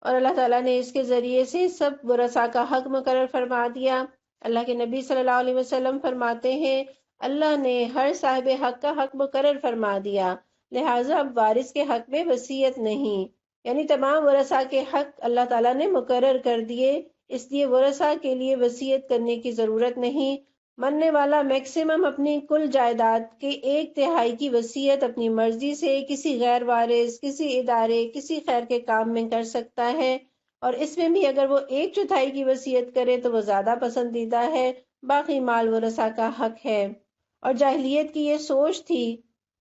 A: اور اللہ تعالیٰ نے اس کے ذریعے سے سب ورثاء کا حق مقرر فرما دیا۔ اللہ کے نبی صلی اللہ علیہ وسلم فرماتے ہیں اللہ نے ہر صاحب حق کا حق مقرر فرما دیا، لہٰذا اب وارث کے حق میں وصیت نہیں، یعنی تمام ورثاء کے حق اللہ تعالیٰ نے مقرر کر دیے، اس لیے ورثاء کے لیے وصیت کرنے کی ضرورت نہیں۔ مرنے والا میکسیمم اپنی کل جائیداد کے 1/3 کی وصیت اپنی مرضی سے کسی غیر وارث، کسی ادارے، کسی خیر کے کام میں کر سکتا ہے، اور اس میں بھی اگر وہ 1/4 کی وصیت کرے تو وہ زیادہ پسندیدہ ہے، باقی مال ورثاء کا حق ہے۔ اور جاہلیت کی یہ سوچ تھی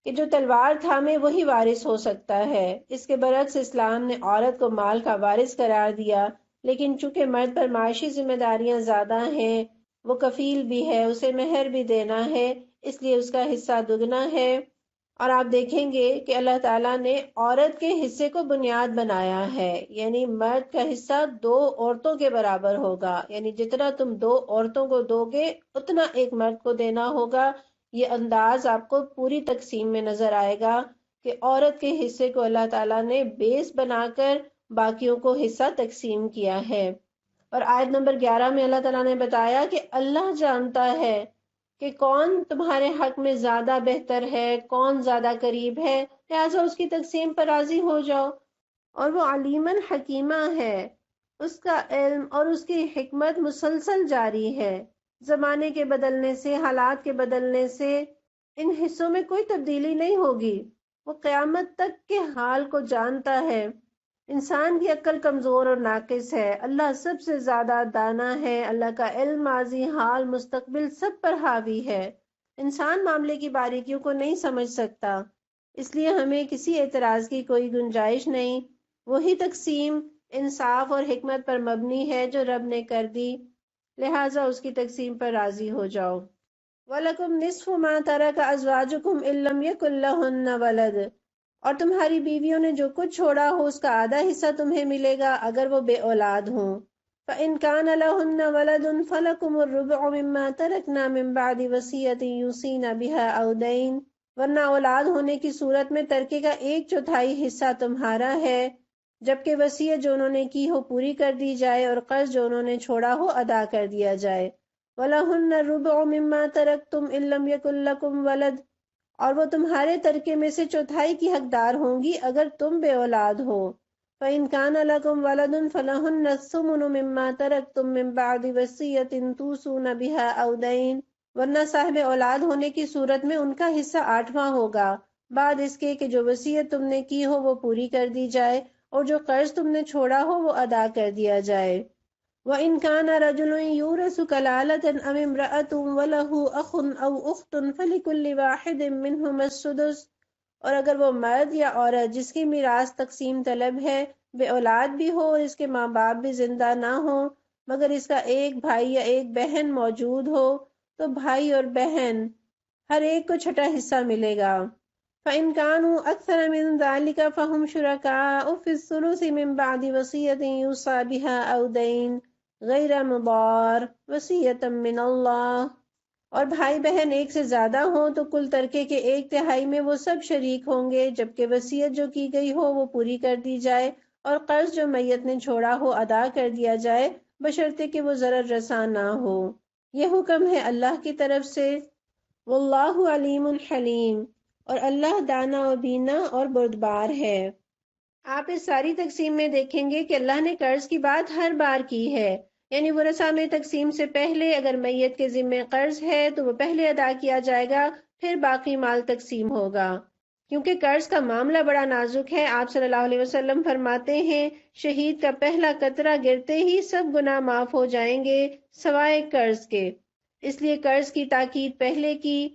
A: کہ جو تلوار تھامے وہی وارث ہو سکتا ہے، اس کے برعکس اسلام نے عورت کو مال کا وارث قرار دیا، لیکن چونکہ مرد پر معاشی ذمہ داریاں زیادہ ہیں، وہ کفیل بھی ہے، اسے مہر بھی دینا ہے، اس لیے اس کا حصہ دگنا ہے۔ اور آپ دیکھیں گے کہ اللہ تعالیٰ نے عورت کے حصے کو بنیاد بنایا ہے، یعنی مرد کا حصہ 2 عورتوں کے برابر ہوگا، یعنی جتنا تم 2 عورتوں کو دو گے اتنا ایک مرد کو دینا ہوگا۔ یہ انداز آپ کو پوری تقسیم میں نظر آئے گا کہ عورت کے حصے کو اللہ تعالیٰ نے بیس بنا کر باقیوں کو حصہ تقسیم کیا ہے۔ اور آیت نمبر 11 میں اللہ تعالیٰ نے بتایا کہ اللہ جانتا ہے کہ کون تمہارے حق میں زیادہ بہتر ہے، کون زیادہ قریب ہے، لہٰذا اس کی تقسیم پر راضی ہو جاؤ۔ اور وہ علیماً حکیمہ ہے، اس کا علم اور اس کی حکمت مسلسل جاری ہے، زمانے کے بدلنے سے، حالات کے بدلنے سے ان حصوں میں کوئی تبدیلی نہیں ہوگی، وہ قیامت تک کے حال کو جانتا ہے۔ انسان کی عقل کمزور اور ناقص ہے، اللہ سب سے زیادہ دانا ہے، اللہ کا علم ماضی، حال، مستقبل سب پر حاوی ہے، انسان معاملے کی باریکیوں کو نہیں سمجھ سکتا، اس لیے ہمیں کسی اعتراض کی کوئی گنجائش نہیں۔ وہی تقسیم انصاف اور حکمت پر مبنی ہے جو رب نے کر دی۔ لہٰذا اس کی تقسیم پر راضی ہو جاؤ۔ وَلَكُمْ نِصْفُ مَا تَرَكَ أَزْوَاجُكُمْ إِن لَّمْ يَكُن لَّهُنَّ وَلَدٌ، اور تمہاری بیویوں نے جو کچھ چھوڑا ہو اس کا آدھا حصہ تمہیں ملے گا اگر وہ بے اولاد ہوں۔ فَإِن كَانَ لَهُنَّ وَلَدٌ فَلَكُمُ الرُّبُعُ مِمَّا تَرَكْنَا مِن بَعْدِ وَصِيَّةٍ يُوصِينَ بِهَا أَوْ دَيْنٍ، ورنہ اولاد ہونے کی صورت میں ترکے کا 1/4 حصہ تمہارا ہے، جبکہ وصیت جو انہوں نے کی ہو پوری کر دی جائے اور قرض جو انہوں نے چھوڑا ہو ادا کر دیا جائے۔ وَلَهُنَّ الرُّبُعُ مِمَّا تَرَكْتُمْ إِن لَّمْ يَكُن لَّكُمْ وَلَدٌ، اور وہ تمہارے ترکے میں سے چوتھائی کی حقدار ہوں گی اگر تم بے اولاد ہو۔ فَإِن كَانَ لَكُمْ وَلَدٌ فَلَهُنَّ الثُّمُنُ مِمَّا تَرَكْتُم مِّن بَعْدِ وَصِيَّةٍ تُوصُونَ بِهَا أَوْ دَيْنٍ، ورنہ صاحب اولاد ہونے کی صورت میں ان کا حصہ 8واں ہوگا، بعد اس کے کہ جو وصیت تم نے کی ہو وہ پوری کر دی جائے اور جو قرض تم نے چھوڑا ہو وہ ادا کر دیا جائے۔ وَإِن كَانَ رَجُلٌ يُورَثُ كَلَالَةً أَوِ امْرَأَةٌ وَلَهُ أَخٌ أَوْ أُخْتٌ فَلِكُلِّ وَاحِدٍ مِّنْهُمَا السُّدُسُ، اور اگر وہ مرد یا عورت جس کی میراث تقسیم طلب ہے بے اولاد بھی ہو اور اس کے ماں باپ بھی زندہ نہ ہو مگر اس کا ایک بھائی یا ایک بہن موجود ہو تو بھائی اور بہن ہر ایک کو چھٹا حصہ ملے گا۔ فَإِن كَانُوا أَكْثَرَ مِن ذَلِكَ فَهُمْ شُرَكَاءُ فِي الثُّلُثِ مِن بَعْدِ وَصِيَّةٍ يُوصَى بِهَا أَوْ دَيْنٍ غَيْرَ مُضَارٍّ وَصِيَّةً مِّنَ اللَّهِ، اور بھائی بہن ایک سے زیادہ ہوں تو کل ترکے کے 1/3 میں وہ سب شریک ہوں گے، جبکہ وصیت جو کی گئی ہو وہ پوری کر دی جائے اور قرض جو میت نے چھوڑا ہو ادا کر دیا جائے بشرطے کہ وہ ضرر رساں نہ ہو۔ یہ حکم ہے اللہ کی طرف سے، واللہ علیم حلیم، اور اللہ دانا و بینا اور بردبار ہے۔ آپ اس ساری تقسیم میں دیکھیں گے کہ اللہ نے قرض کی بات ہر بار کی ہے، یعنی ورثہ میں تقسیم سے پہلے اگر میت کے ذمے قرض ہے تو وہ پہلے ادا کیا جائے گا، پھر باقی مال تقسیم ہوگا۔ کیونکہ قرض کا معاملہ بڑا نازک ہے، آپ صلی اللہ علیہ وسلم فرماتے ہیں شہید کا پہلا قطرہ گرتے ہی سب گناہ معاف ہو جائیں گے سوائے قرض کے، اس لیے قرض کی تاکید پہلے کی۔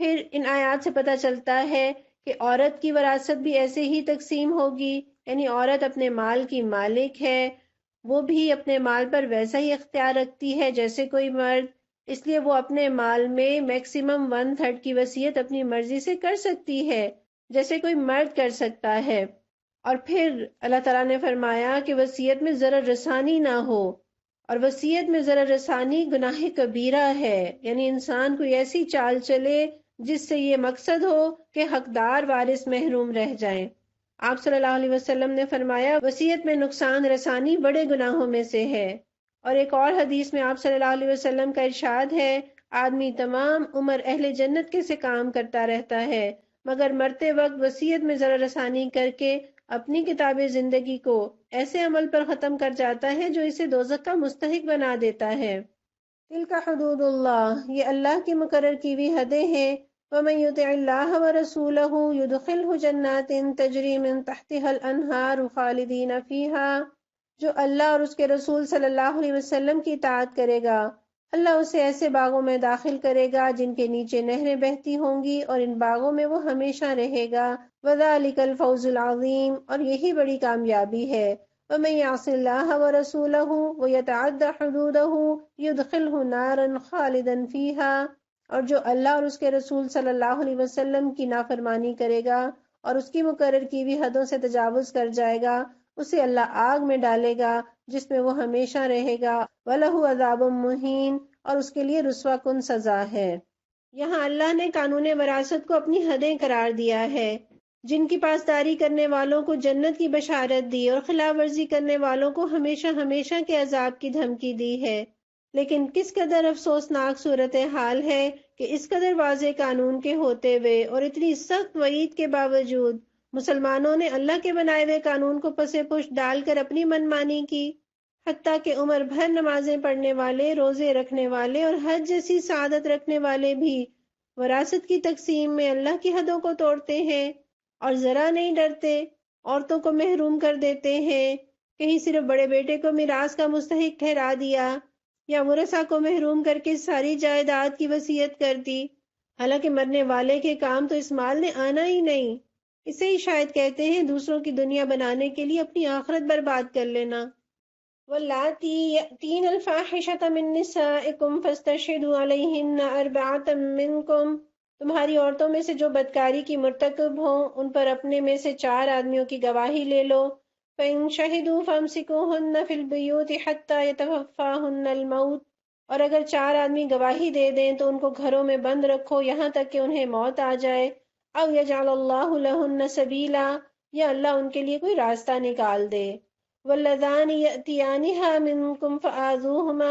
A: پھر ان آیات سے پتہ چلتا ہے کہ عورت کی وراثت بھی ایسے ہی تقسیم ہوگی، یعنی عورت اپنے مال کی مالک ہے، وہ بھی اپنے مال پر ویسا ہی اختیار رکھتی ہے جیسے کوئی مرد، اس لیے وہ اپنے مال میں میکسیمم 1/3 کی وصیت اپنی مرضی سے کر سکتی ہے جیسے کوئی مرد کر سکتا ہے۔ اور پھر اللہ تعالیٰ نے فرمایا کہ وصیت میں ضرر رسانی نہ ہو، اور وصیت میں ضرر رسانی گناہ کبیرہ ہے، یعنی انسان کوئی ایسی چال چلے جس سے یہ مقصد ہو کہ حقدار وارث محروم رہ جائیں۔ آپ صلی اللہ علیہ وسلم نے فرمایا وصیت میں نقصان رسانی بڑے گناہوں میں سے ہے، اور ایک اور حدیث میں آپ صلی اللہ علیہ وسلم کا ارشاد ہے آدمی تمام عمر اہل جنت کے سے کام کرتا رہتا ہے مگر مرتے وقت وصیت میں ضرر رسانی کر کے اپنی کتاب زندگی کو ایسے عمل پر ختم کر جاتا ہے جو اسے دوزخ کا مستحق بنا دیتا ہے۔ تلک حدود اللہ، یہ اللہ کی مقرر کی ہوئی حدیں ہیں۔ وَمَن يُطِعِ اللَّهَ وَرَسُولَهُ يُدْخِلْهُ جَنَّاتٍ تَجْرِي مِن تَحْتِهَا الْأَنْهَارُ خَالِدِينَ فِيهَا، جو اللہ اور اس کے رسول صلی اللہ علیہ وسلم کی اطاعت کرے گا اللہ اسے ایسے باغوں میں داخل کرے گا جن کے نیچے نہریں بہتی ہوں گی اور ان باغوں میں وہ ہمیشہ رہے گا۔ وَذَلِكَ الْفَوْزُ الْعَظِيمُ، اور یہی بڑی کامیابی ہے۔ وَمَن يَعْصِ اللَّهَ وَرَسُولَهُ وَيَتَعَدَّ حُدُودَهُ يُدْخِلْهُ نَارًا خَالِدًا فِيهَا، اور جو اللہ اور اس کے رسول صلی اللہ علیہ وسلم کی نافرمانی کرے گا اور اس کی مقرر کی ہوئی حدوں سے تجاوز کر جائے گا اسے اللہ آگ میں ڈالے گا جس میں وہ ہمیشہ رہے گا۔ وَلَهُ عَذَابٌ مُّهِينٌ، اور اس کے لیے رسوا کن سزا ہے۔ یہاں اللہ نے قانون وراثت کو اپنی حدیں قرار دیا ہے، جن کی پاسداری کرنے والوں کو جنت کی بشارت دی اور خلاف ورزی کرنے والوں کو ہمیشہ ہمیشہ کے عذاب کی دھمکی دی ہے۔ لیکن کس قدر افسوسناک صورتحال ہے کہ اس قدر واضح قانون کے ہوتے ہوئے اور اتنی سخت وعید کے باوجود مسلمانوں نے اللہ کے بنائے ہوئے قانون کو پس پشت ڈال کر اپنی منمانی کی، حتیٰ کہ عمر بھر نمازیں پڑھنے والے، روزے رکھنے والے اور حج جیسی سعادت رکھنے والے بھی وراثت کی تقسیم میں اللہ کی حدوں کو توڑتے ہیں اور ذرا نہیں ڈرتے، عورتوں کو محروم کر دیتے ہیں، کہیں صرف بڑے بیٹے کو میراث کا مستحق ٹھہرا دیا یا ورثہ کو محروم کر کے ساری جائیداد کی وصیت کر دی، حالانکہ مرنے والے کے کام تو اس مال نے آنا ہی نہیں۔ اسے ہی شاید کہتے ہیں دوسروں کی دنیا بنانے کے لیے اپنی آخرت برباد کر لینا۔ واللاتی یأتین الفاحشۃ من نسائکم فاستشہدوا علیہن اربعۃ منکم، تمہاری عورتوں میں سے جو بدکاری کی مرتکب ہوں ان پر اپنے میں سے 4 آدمیوں کی گواہی لے لو۔ فإن شہدوا فامسکوہن فی البیوت حتی یتوفاہن الموت، اور اگر 4 آدمی گواہی دے دیں تو ان کو گھروں میں بند رکھو یہاں تک کہ انہیں موت آ جائے۔ او یجعل اللہ لہن سبیلا، یا اللہ ان کے لیے کوئی راستہ نکال دے۔ واللذان یأتیانہا منکم فآذوہما،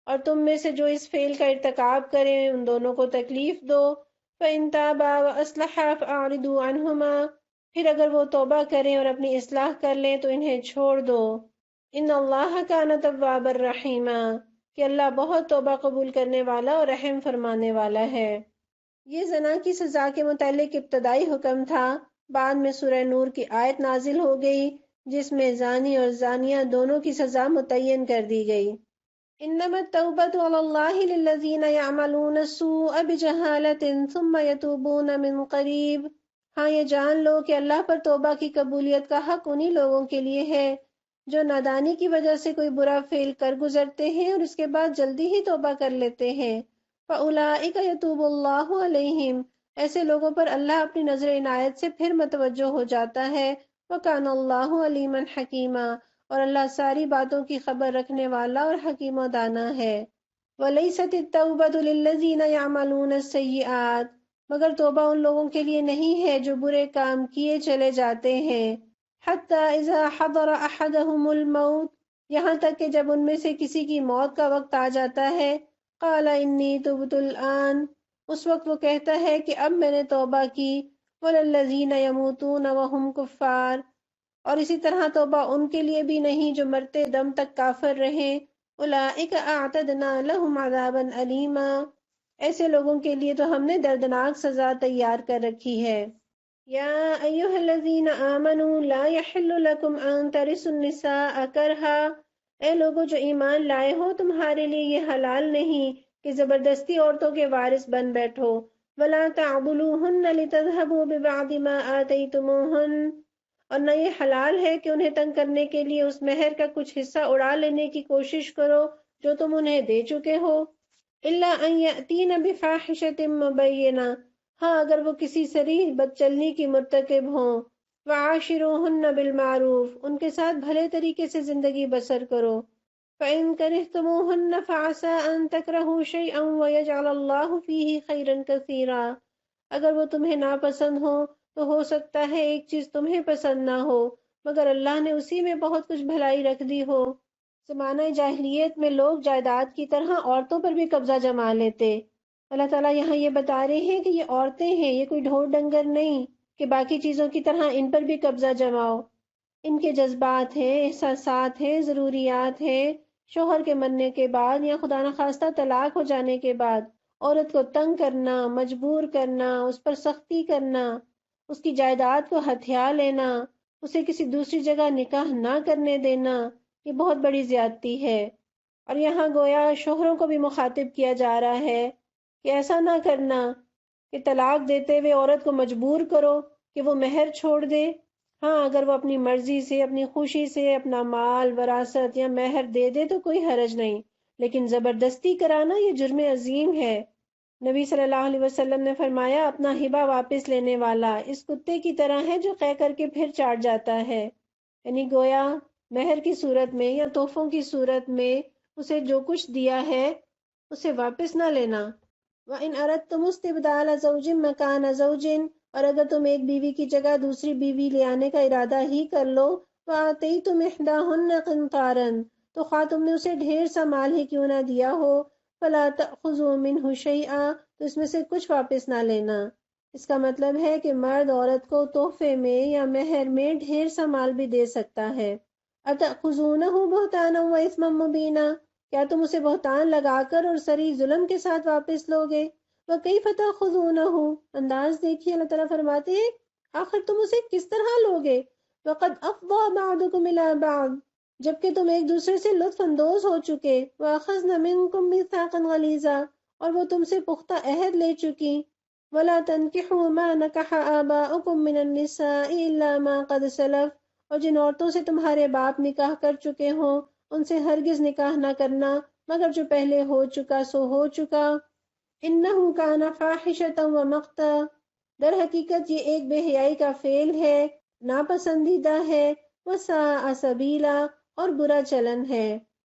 A: اور تم میں سے جو اس فعل کا ارتکاب کریں ان دونوں کو تکلیف دو۔ فإن تابا وأصلحا فأعرضوا عنہما، پھر اگر وہ توبہ کریں اور اپنی اصلاح کر لیں تو انہیں چھوڑ دو۔ ان اللہ کان توابا رحیما، کہ اللہ بہت توبہ قبول کرنے والا اور رحم فرمانے والا ہے۔ یہ زنا کی سزا کے متعلق ابتدائی حکم تھا، بعد میں سورہ نور کی آیت نازل ہو گئی جس میں زانی اور زانیہ دونوں کی سزا متعین کر دی گئی۔ انما التوبۃ علی اللہ للذین یعملون السوء بجہالۃ ثم یتوبون من قریب، ہاں یہ جان لو کہ اللہ پر توبہ کی قبولیت کا حق انہی لوگوں کے لیے ہے جو نادانی کی وجہ سے کوئی برا فعل کر گزرتے ہیں اور اس کے بعد جلدی ہی توبہ کر لیتے ہیں۔ فَأُولَئِكَ يَتُوبُ اللَّهُ عَلَيْهِمْ، ایسے لوگوں پر اللہ اپنی نظر عنایت سے پھر متوجہ ہو جاتا ہے۔ وَكَانَ اللَّهُ عَلِيمًا حَكِيمًا، اور اللہ ساری باتوں کی خبر رکھنے والا اور حکیم و دانا ہے۔ وَلَيْسَتِ التَّوْبَةُ لِلَّذِينَ يَعْمَلُونَ السَّيِّئَاتِ، مگر توبہ ان لوگوں کے لیے نہیں ہے جو برے کام کیے چلے جاتے ہیں۔ حَتَّى إِذَا حَضَرَ أَحَدَهُمُ الْمَوْتُ، یہاں تک کہ جب ان میں سے کسی کی موت کا وقت آ جاتا ہے، قَالَ إِنِّي تُبْتُ الْآنَ، اس وقت وہ کہتا ہے کہ اب میں نے توبہ کی۔ وَلَلَّذِينَ يَمُوتُونَ وَهُمْ كُفَّارٌ، اور اسی طرح توبہ ان کے لیے بھی نہیں جو مرتے دم تک کافر رہیں۔ أُولَئِكَ أَعْتَدْنَا لَهُمْ عَذَابًا أَلِيمًا، ایسے لوگوں کے لیے تو ہم نے دردناک سزا تیار کر رکھی ہے۔ یا ایھا الذین آمنوا لا یحل لکم ان ترثوا النساء کرہا، اے لوگو جو ایمان لائے ہو تمہارے لیے یہ حلال نہیں کہ زبردستی عورتوں کے وارث بن بیٹھو۔ ولا تعضلوہن لتذہبوا ببعض ما آتیتموہن، اور نہ یہ حلال ہے کہ انہیں تنگ کرنے کے لیے اس مہر کا کچھ حصہ اڑا لینے کی کوشش کرو جو تم انہیں دے چکے ہو۔ الا ان یأتین بفاحشۃ مبینہ، ہاں اگر وہ کسی صریح بدچلنی کی مرتکب ہوں۔ وعاشروہن بالمعروف، ان کے ساتھ بھلے طریقے سے زندگی بسر کرو۔ فإن کرہتموہن فعسى ان تکرہوا شیئا ویجعل اللہ فیہ خیرا کثیرا، اگر وہ تمہیں ناپسند ہو تو ہو سکتا ہے ایک چیز تمہیں پسند نہ ہو مگر اللہ نے اسی میں بہت کچھ بھلائی رکھ دی ہو۔ زمانہ جاہلیت میں لوگ جائیداد کی طرح عورتوں پر بھی قبضہ جما لیتے۔ اللہ تعالیٰ یہاں یہ بتا رہے ہیں کہ یہ عورتیں ہیں، یہ کوئی ڈھور ڈنگر نہیں کہ باقی چیزوں کی طرح ان پر بھی قبضہ جماؤ۔ ان کے جذبات ہیں، احساسات ہیں، ضروریات ہیں۔ شوہر کے مرنے کے بعد یا خدا نخواستہ طلاق ہو جانے کے بعد عورت کو تنگ کرنا، مجبور کرنا، اس پر سختی کرنا، اس کی جائیداد کو ہتھیا لینا، اسے کسی دوسری جگہ نکاح نہ کرنے دینا، یہ بہت بڑی زیادتی ہے۔ اور یہاں گویا شوہروں کو بھی مخاطب کیا جا رہا ہے کہ ایسا نہ کرنا کہ طلاق دیتے ہوئے عورت کو مجبور کرو کہ وہ مہر چھوڑ دے۔ ہاں اگر وہ اپنی مرضی سے، اپنی خوشی سے اپنا مال، وراثت یا مہر دے دے تو کوئی حرج نہیں، لیکن زبردستی کرانا یہ جرم عظیم ہے۔ نبی صلی اللہ علیہ وسلم نے فرمایا اپنا ہبہ واپس لینے والا اس کتے کی طرح ہے جو قے کر کے پھر چاٹ جاتا ہے، یعنی گویا مہر کی صورت میں یا تحفوں کی صورت میں اسے جو کچھ دیا ہے اسے واپس نہ لینا۔ وَإِنْ أَرَدْتُمُ اسْتِبْدَالَ زَوْجٍ مَّكَانَ زَوْجٍ، اور اگر تم ایک بیوی کی جگہ دوسری بیوی لے آنے کا ارادہ ہی کر لو، وَآتَيْتُمْ إِحْدَاهُنَّ قِنطَارًا، تو خواہ تم نے اسے ڈھیر سا مال ہی کیوں نہ دیا ہو، فَلَا تَأْخُذُوا مِنْهُ شَيْئًا، تو اس میں سے کچھ واپس نہ لینا۔ اس کا مطلب ہے کہ مرد عورت کو تحفے میں یا مہر میں ڈھیر سا مال بھی دے سکتا ہے۔ أَتَأْخُذُونَهُ بُهْتَانًا وَإِثْمًا مُّبِينًا، کیا تم اسے بہتان لگا کر اور صریح ظلم کے ساتھ واپس لوگے؟ وَكَيْفَ تَأْخُذُونَهُ، انداز دیکھیے اللہ تعالیٰ فرماتے ہیں آخر تم اسے کس طرح لوگے؟ وَقَدْ أَفْضَىٰ بَعْضُكُمْ إِلَىٰ بَعْضٍ، جبکہ تم ایک دوسرے سے لطف اندوز ہو چکے۔ وَأَخَذْنَ مِنْكُمْ مِيثَاقًا غَلِيظًا، اور وہ تم سے پختہ عہد لے چکی۔ وَلَا تَنكِحُوا مَا نَكَحَ آبَاؤُكُم مِّنَ النِّسَاءِ إِلَّا مَا قَدْ سَلَفَ، اور جن عورتوں سے تمہارے باپ نکاح کر چکے ہوں ان سے ہرگز نکاح نہ کرنا مگر جو پہلے ہو چکا سو ہو چکا، انہو کان فاحشۃ و مقتا، در حقیقت یہ ایک بے حیائی کا فعل ہے، ناپسندیدہ ہے، وساء سبیلا، اور برا چلن ہے۔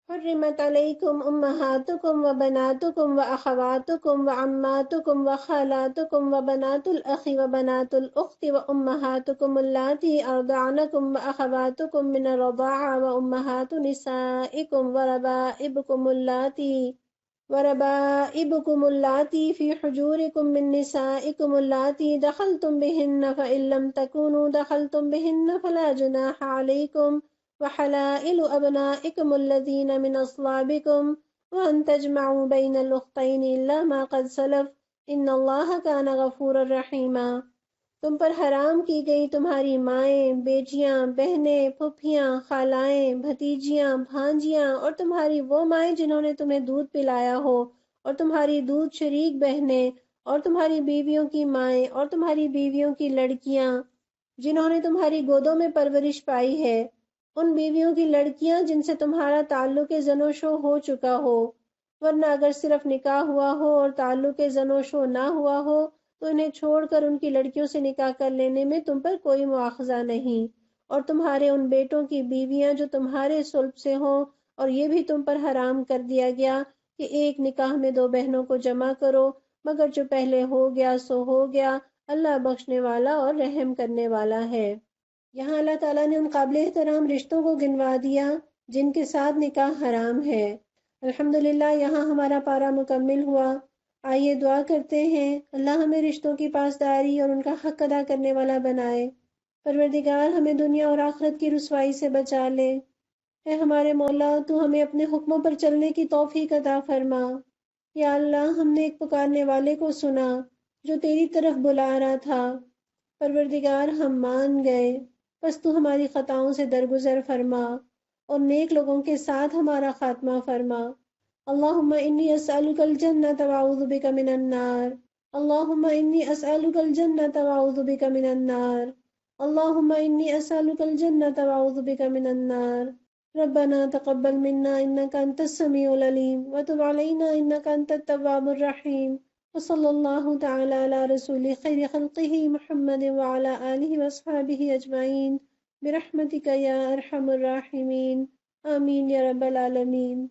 A: حرمت علیکم امہاتکم و بناتکم و اخواتکم و عماتکم و خالاتکم و بنات الاخ و بنات الاخت و امہاتکم اللاتی ارضعنکم و اخواتکم من الرضاعہ و امہات نسائکم وربائبكم اللاتي في حجوركم من نسائكم اللاتي دخلتم بهن فإن لم تكونوا دخلتم بهن فلا جناح عليكم وحلائل أبنائكم الذين من أصلابكم وأن تجمعوا بين الأختين إلا ما قد سلف إن الله كان غفورا رحيما۔ تم پر حرام کی گئی تمہاری مائیں، بیٹیاں، بہنیں، پھوپھیاں، خالائیں، بھتیجیاں، بھانجیاں، اور تمہاری وہ مائیں جنہوں نے تمہیں دودھ پلایا ہو، اور تمہاری دودھ شریک بہنیں، اور تمہاری بیویوں کی مائیں، اور تمہاری بیویوں کی لڑکیاں جنہوں نے تمہاری گودوں میں پرورش پائی ہے، ان بیویوں کی لڑکیاں جن سے تمہارا تعلق زن و شو ہو چکا ہو، ورنہ اگر صرف نکاح ہوا ہو اور تعلق زن و شو نہ ہوا ہو تو انہیں چھوڑ کر ان کی لڑکیوں سے نکاح کر لینے میں تم پر کوئی مواخذہ نہیں، اور تمہارے ان بیٹوں کی بیویاں جو تمہارے صلب سے ہوں، اور یہ بھی تم پر حرام کر دیا گیا کہ ایک نکاح میں دو بہنوں کو جمع کرو، مگر جو پہلے ہو گیا سو ہو گیا، اللہ بخشنے والا اور رحم کرنے والا ہے۔ یہاں اللہ تعالیٰ نے ان قابل احترام رشتوں کو گنوا دیا جن کے ساتھ نکاح حرام ہے۔ الحمدللہ یہاں ہمارا پارہ مکمل ہوا۔ آئیے دعا کرتے ہیں اللہ ہمیں رشتوں کی پاسداری اور ان کا حق ادا کرنے والا بنائے۔ پروردگار ہمیں دنیا اور آخرت کی رسوائی سے بچا لے۔ اے ہمارے مولا، تو ہمیں اپنے حکموں پر چلنے کی توفیق عطا فرما۔ یا اللہ، ہم نے ایک پکارنے والے کو سنا جو تیری طرف بلا رہا تھا۔ پروردگار ہم مان گئے، بس تو ہماری خطاؤں سے درگزر فرما اور نیک لوگوں کے ساتھ ہمارا خاتمہ فرما۔ اللہم انی اسألک الجنۃ واعوذ بک من النار۔ اللہم انی اسألک الجنۃ واعوذ بک من النار۔ اللہم انی اسألک الجنۃ واعوذ بک من النار۔ ربنا تقبل منا انک انت السمیع العلیم وتب علینا انک انت التواب الرحیم۔ وصلی اللہ تعالی علی رسول خیر خلقہ محمد وعلی آلہ واصحابہ اجمعین برحمتک یا ارحم الراحمین، آمین یا رب العالمین۔